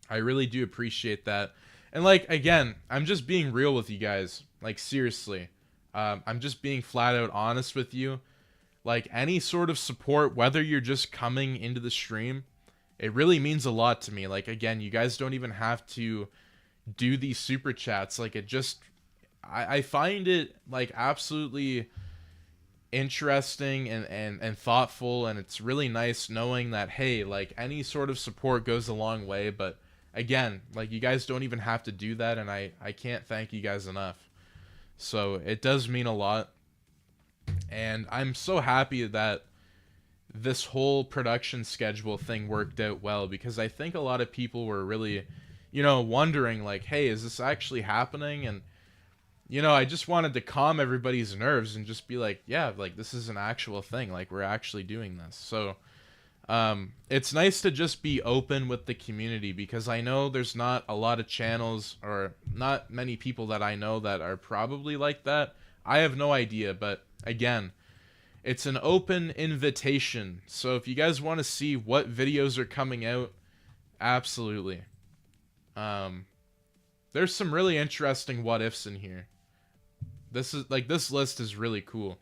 I really do appreciate that. And, like, again, I'm just being real with you guys. Like, seriously. I'm just being flat out honest with you. Like, any sort of support, whether you're just coming into the stream, it really means a lot to me. Like, again, you guys don't even have to do these super chats. Like, it just... I find it, like, absolutely interesting and thoughtful. And it's really nice knowing that, hey, like, any sort of support goes a long way, but... Again, like, you guys don't even have to do that, and I can't thank you guys enough. So, it does mean a lot. And I'm so happy that this whole production schedule thing worked out well, because I think a lot of people were really, you know, wondering, like, hey, is this actually happening? And, you know, I just wanted to calm everybody's nerves and just be like, yeah, like, this is an actual thing. Like, we're actually doing this. So... it's nice to just be open with the community, because I know there's not a lot of channels or not many people that I know that are probably like that. I have no idea, but again, it's an open invitation. So if you guys want to see what videos are coming out, absolutely. There's some really interesting what ifs in here. This list is really cool.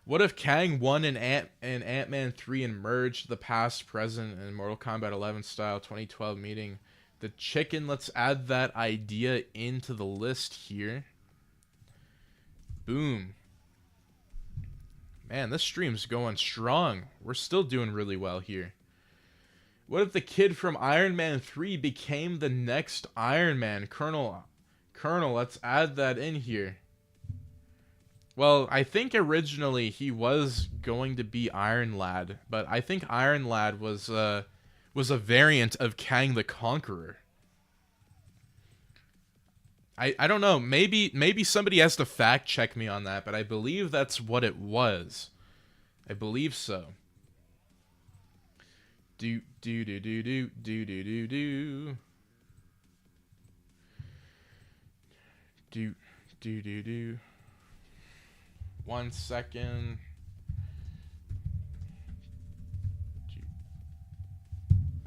What if Kang 1 and Ant-Man 3 and merged the past, present, and Mortal Kombat 11 style 2012 meeting? The chicken, let's add that idea into the list here. Boom. Man, this stream's going strong. We're still doing really well here. What if the kid from Iron Man 3 became the next Iron Man? Colonel, let's add that in here. Well, I think originally he was going to be Iron Lad, but I think Iron Lad was a variant of Kang the Conqueror. I don't know. Maybe somebody has to fact check me on that, but I believe that's what it was. I believe so. Do. 1 second.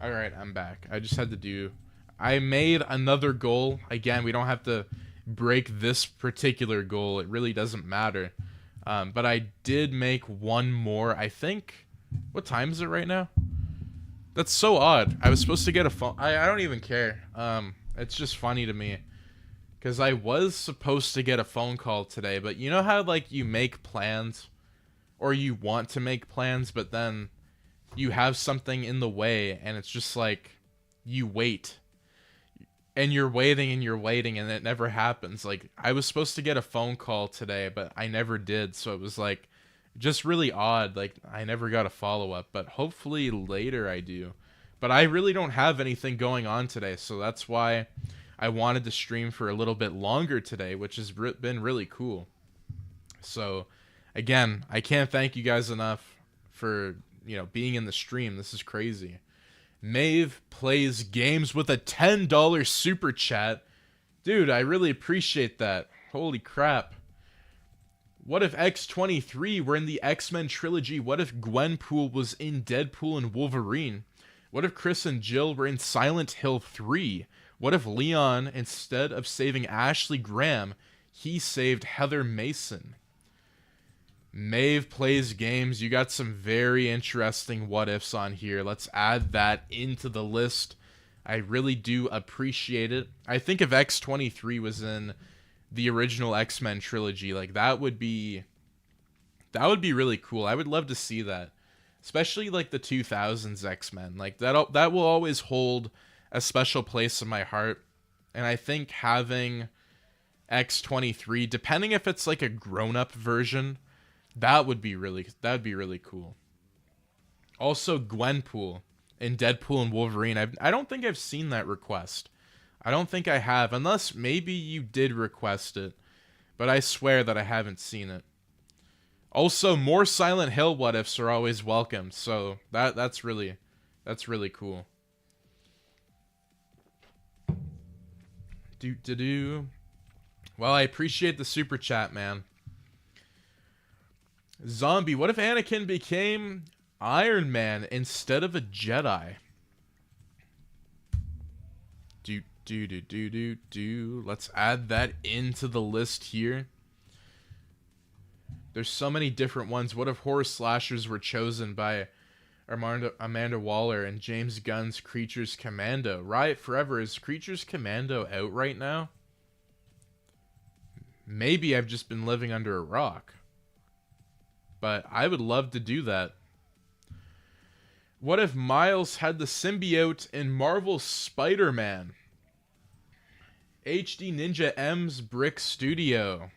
Alright, I'm back. I just had to do... I made another goal. Again, we don't have to break this particular goal. It really doesn't matter. But I did make one more. I think... What time is it right now? That's so odd. I was supposed to get a phone... I don't even care. It's just funny to me. Because I was supposed to get a phone call today, but you know how, like, you make plans? Or you want to make plans, but then you have something in the way, and it's just like, you wait. And you're waiting, and it never happens. Like, I was supposed to get a phone call today, but I never did, so it was like, Just really odd. Like, I never got a follow-up, but hopefully later I do. But I really don't have anything going on today, so that's why I wanted to stream for a little bit longer today, which has been really cool. So, again, I can't thank you guys enough for, being in the stream. This is crazy. Maeve plays games with a $10 super chat. Dude, I really appreciate that. Holy crap. What if X-23 were in the X-Men trilogy? What if Gwenpool was in Deadpool and Wolverine? What if Chris and Jill were in Silent Hill 3? What if Leon, instead of saving Ashley Graham, he saved Heather Mason? Maeve plays games. You got some very interesting what ifs on here. Let's add that into the list. I really do appreciate it. I think if X-23 was in the original X-Men trilogy, like that would be really cool. I would love to see that, especially like the 2000s X-Men. Like that will always hold a special place in my heart. And I think having X-23, depending if it's like a grown-up version, that would be really cool. Also, Gwenpool in Deadpool and Wolverine. I don't think I've seen that request. I don't think I have, unless maybe you did request it, but I swear that I haven't seen it. Also, more Silent Hill what ifs are always welcome, so that's really cool. Well, I appreciate the super chat, man. Zombie, what if Anakin became Iron Man instead of a Jedi? Let's add that into the list here. There's so many different ones. What if horror slashers were chosen by Amanda Waller and James Gunn's Creatures Commando? Riot Forever, is Creatures Commando out right now? Maybe I've just been living under a rock. But I would love to do that. What if Miles had the symbiote in Marvel's Spider-Man? HD Ninja M's Brick Studio.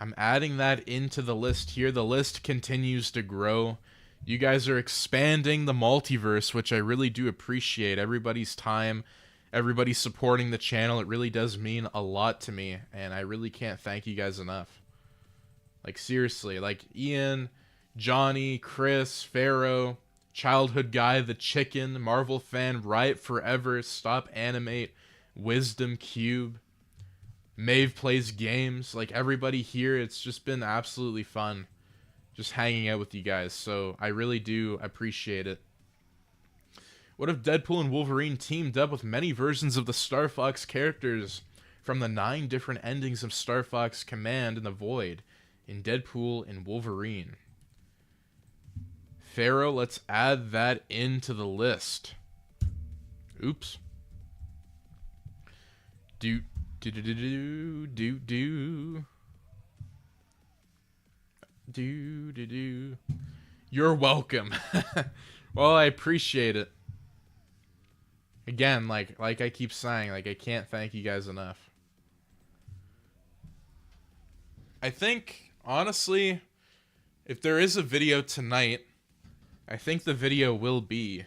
I'm adding that into the list here. The list continues to grow. You guys are expanding the multiverse, which I really do appreciate. Everybody's time, everybody supporting the channel. It really does mean a lot to me, and I really can't thank you guys enough. Like, seriously, like Ian, Johnny, Chris, Pharaoh, Childhood Guy, The Chicken, Marvel Fan, Riot Forever, Stop Animate, Wisdom Cube, Maeve Plays Games. Like, everybody here, it's just been absolutely fun just hanging out with you guys, so I really do appreciate it. What if Deadpool and Wolverine teamed up with many versions of the Star Fox characters from the 9 different endings of Star Fox Command and the Void in Deadpool and Wolverine? Pharaoh, let's add that into the list. Oops. You're welcome. Well, I appreciate it. Again, like I keep saying, like, I can't thank you guys enough. I think, honestly, if there is a video tonight, I think the video will be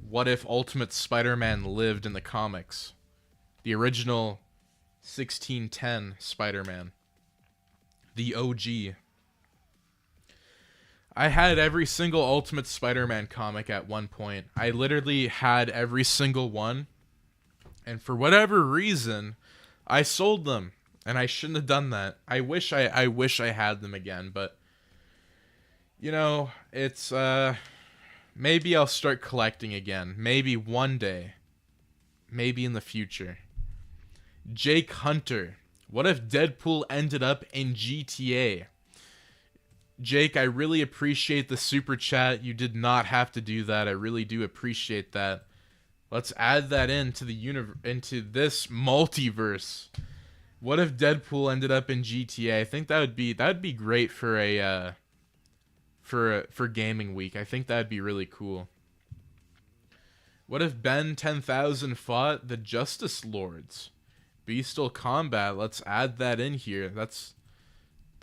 what if Ultimate Spider-Man lived in the comics. The original 1610 Spider-Man. The OG. I had every single Ultimate Spider-Man comic at one point. I literally had every single one. And for whatever reason, I sold them. And I shouldn't have done that. I wish I had them again, but you know, it's maybe I'll start collecting again. Maybe one day. Maybe in the future. Jake Hunter. What if Deadpool ended up in GTA? Jake, I really appreciate the super chat. You did not have to do that. I really do appreciate that. Let's add that into into this multiverse. What if Deadpool ended up in GTA? I think that would be great for a for gaming week. I think that'd be really cool. What if Ben 10,000 fought the Justice Lords? Beastal Combat. Let's add that in here. That's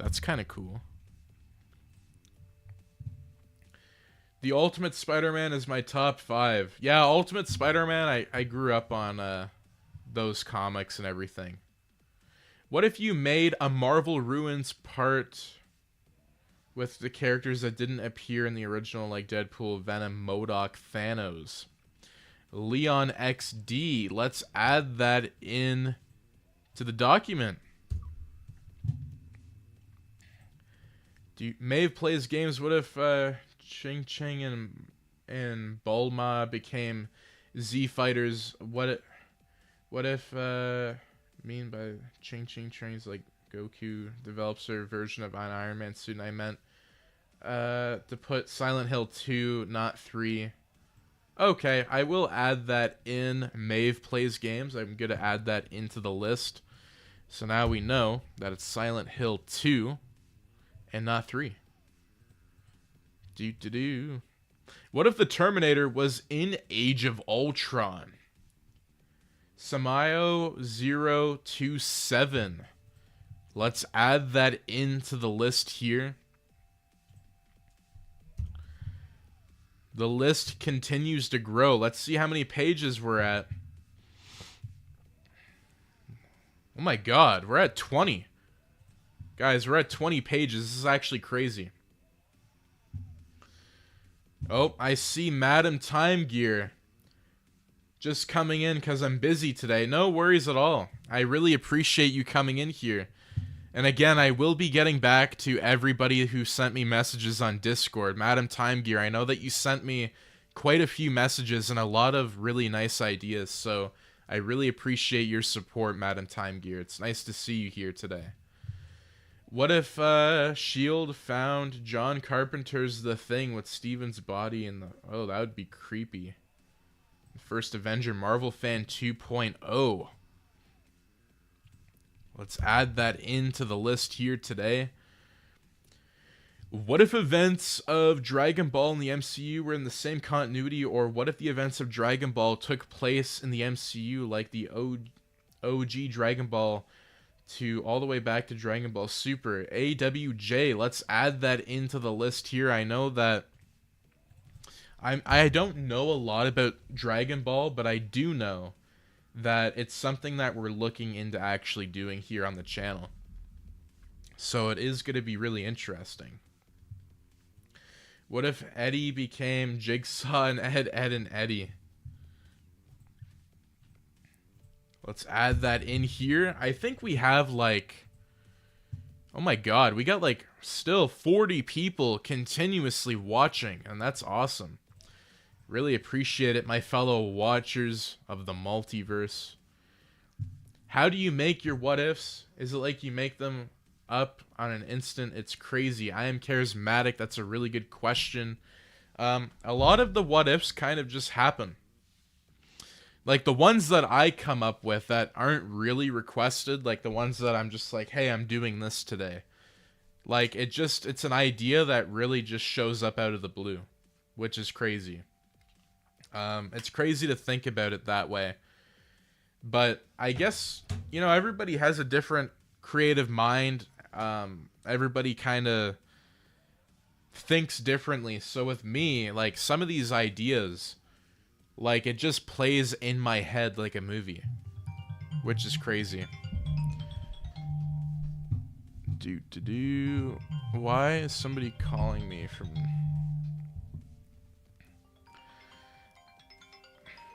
That's kind of cool. The Ultimate Spider-Man is my top 5. Yeah, Ultimate Spider-Man, I grew up on those comics and everything. What if you made a Marvel Ruins part with the characters that didn't appear in the original, like Deadpool, Venom, MODOK, Thanos, Leon XD? Let's add that in to the document. Maeve plays games. What if Ching Ching and Bulma became Z fighters? What if mean by Ching Ching trains like Goku develops their version of an Iron Man suit? And I meant to put Silent Hill 2, not 3. Okay, I will add that in. Maeve plays games. I'm gonna add that into the list. So now we know that it's Silent Hill 2 and not 3. What if the Terminator was in Age of Ultron? Samayo027. Let's add that into the list here. The list continues to grow. Let's see how many pages we're at. Oh my god, we're at 20. Guys, we're at 20 pages. This is actually crazy. Oh, I see Madam Time Gear just coming in because I'm busy today. No worries at all. I really appreciate you coming in here. And again, I will be getting back to everybody who sent me messages on Discord. Madam Time Gear, I know that you sent me quite a few messages and a lot of really nice ideas. So I really appreciate your support, Madam Time Gear. It's nice to see you here today. What if S.H.I.E.L.D. found John Carpenter's The Thing with Steven's body in the... Oh, that would be creepy. First Avenger Marvel Fan 2.0. Let's add that into the list here today. What if events of Dragon Ball in the MCU were in the same continuity? Or what if the events of Dragon Ball took place in the MCU like the OG Dragon Ball to all the way back to Dragon Ball Super? AWJ, let's add that into the list here. I know that I don't know a lot about Dragon Ball, but I do know that it's something that we're looking into actually doing here on the channel. So it is going to be really interesting. What if Eddie became Jigsaw and Ed and Eddie? Let's add that in here. I think we have like... Oh my god, we got like still 40 people continuously watching, and that's awesome. Really appreciate it, my fellow watchers of the multiverse. How do you make your what-ifs? Is it like you make them up on an instant? It's crazy. I am charismatic. That's a really good question. A lot of the what-ifs kind of just happen. Like the ones that I come up with that aren't really requested, like the ones that I'm just like, hey, I'm doing this today. Like it's an idea that really just shows up out of the blue, which is crazy. It's crazy to think about it that way. But I guess, you know, everybody has a different creative mind. Everybody kind of thinks differently. So with me, like some of these ideas, like it just plays in my head like a movie, which is crazy. Why is somebody calling me from...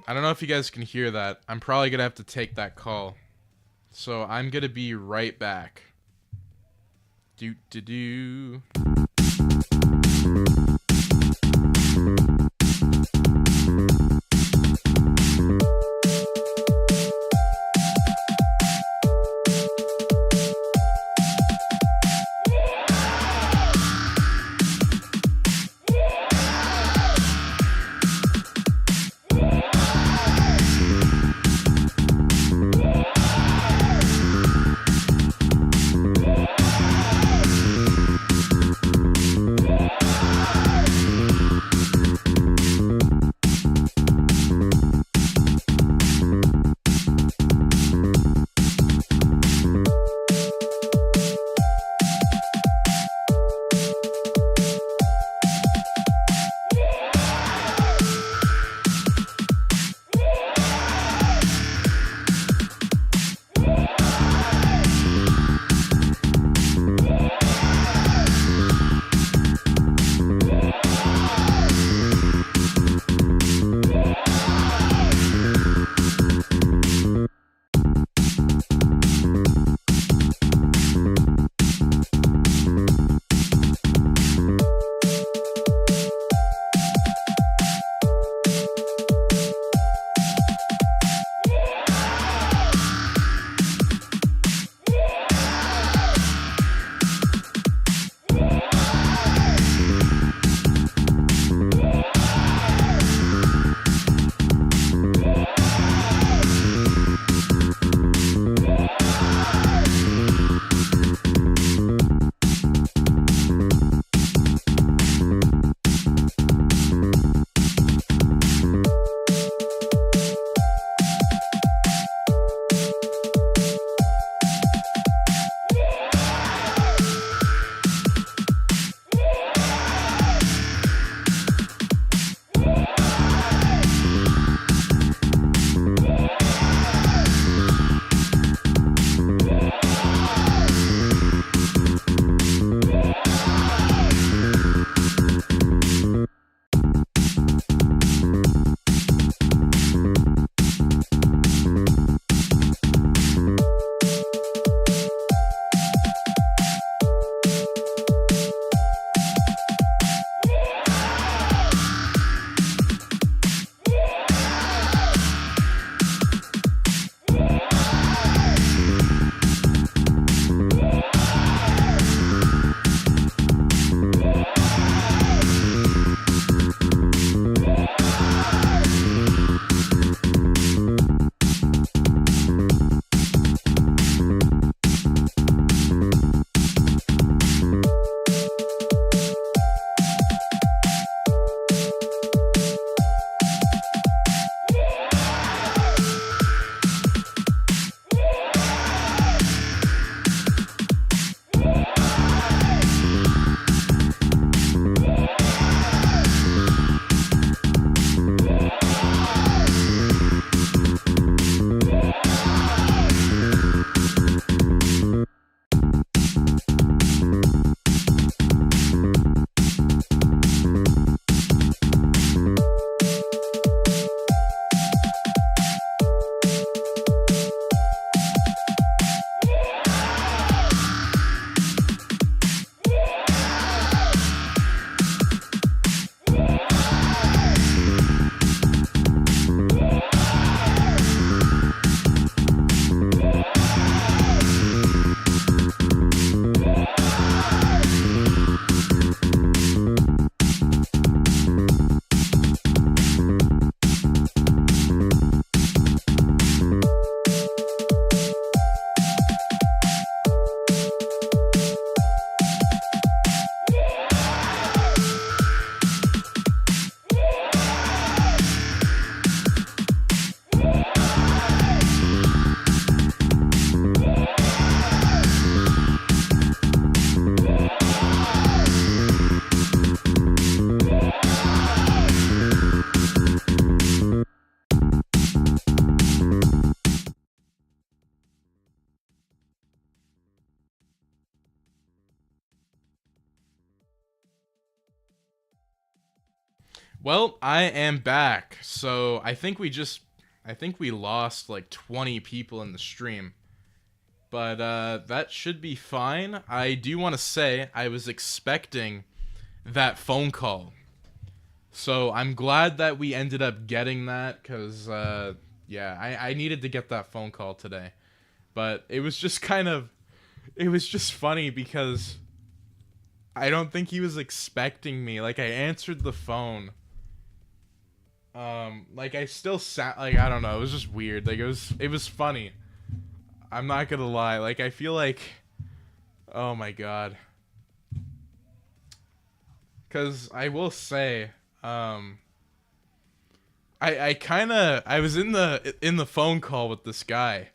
I don't know if you guys can hear that. I'm probably going to have to take that call. So I'm going to be right back. Well, I am back. So I think we lost like 20 people in the stream. But that should be fine. I do want to say I was expecting that phone call. So I'm glad that we ended up getting that, because yeah, I needed to get that phone call today. But it was just funny because I don't think he was expecting me. Like, I answered the phone. Like, I still sat, like, I don't know, it was just weird. Like, it was funny. I'm not gonna lie. Like, I feel like, oh my god. Because I will say, I was in the phone call with this guy.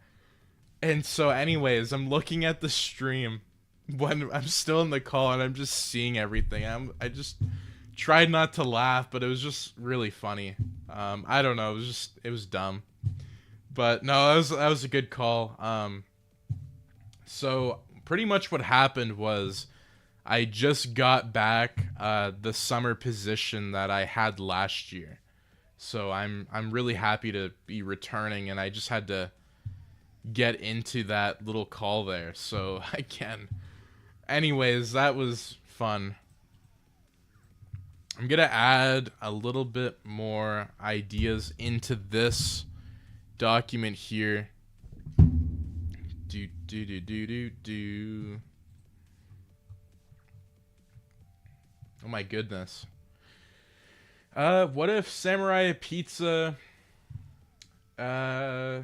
And so anyways, I'm looking at the stream when I'm still in the call and I'm just seeing everything. I just tried not to laugh, but it was just really funny. I don't know, it was dumb. But no, that was a good call. So pretty much what happened was I just got back the summer position that I had last year. So I'm really happy to be returning, and I just had to get into that little call there. So again, anyways, that was fun. I'm gonna add a little bit more ideas into this document here. Oh my goodness. What if Samurai Pizza, I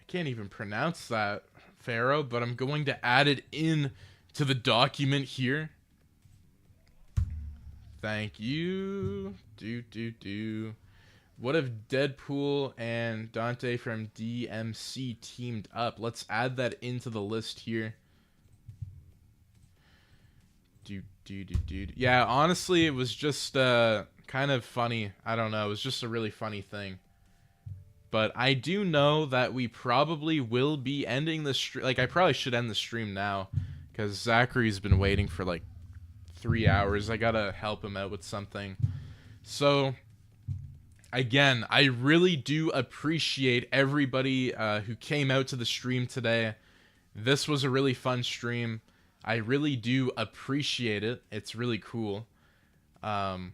can't even pronounce that, Pharaoh, but I'm going to add it in to the document here. Thank you. What if Deadpool and Dante from DMC teamed up? Let's add that into the list here. Yeah, honestly, it was just kind of funny. I don't know. It was just a really funny thing. But I do know that we probably will be ending the stream. Like, I probably should end the stream now, because Zachary's been waiting for like 3 hours. I gotta help him out with something. So again, I really do appreciate everybody who came out to the stream today. This was a really fun stream. I really do appreciate it. It's really cool. And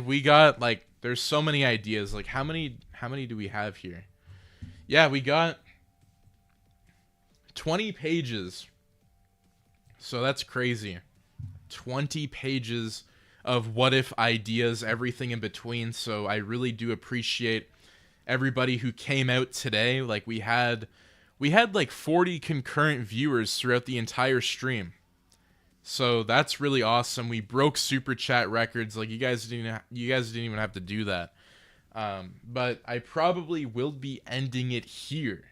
we got, like, there's so many ideas. Like, how many do we have here? Yeah, we got 20 pages. So that's crazy. 20 pages of what if ideas, everything in between. So I really do appreciate everybody who came out today. Like, we had like 40 concurrent viewers throughout the entire stream. So that's really awesome. We broke super chat records. Like, you guys didn't even have to do that. But I probably will be ending it here.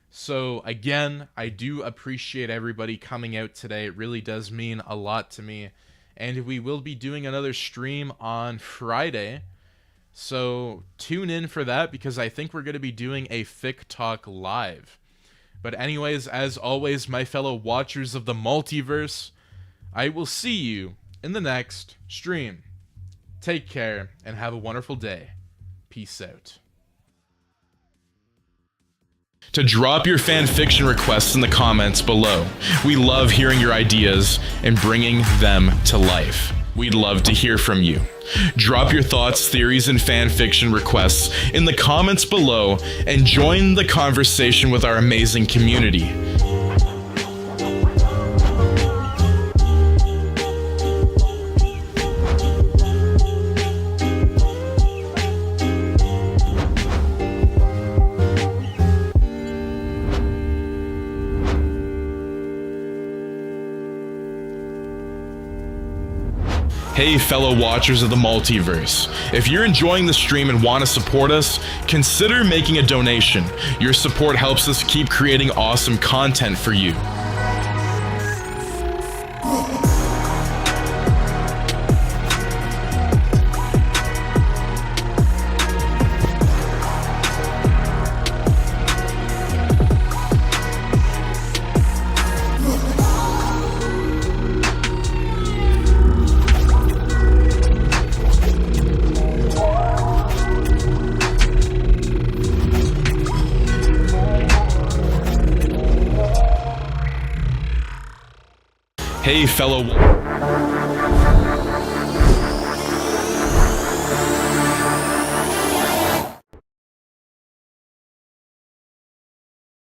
So again, I do appreciate everybody coming out today. It really does mean a lot to me. And we will be doing another stream on Friday. So tune in for that, because I think we're going to be doing a Fic Talk live. But anyways, as always, my fellow watchers of the multiverse, I will see you in the next stream. Take care and have a wonderful day. Peace out. To drop your fan fiction requests in the comments below. We love hearing your ideas and bringing them to life. We'd love to hear from you. Drop your thoughts, theories, and fan fiction requests in the comments below and join the conversation with our amazing community. Hey fellow watchers of the multiverse, if you're enjoying the stream and want to support us, consider making a donation. Your support helps us keep creating awesome content for you. fellow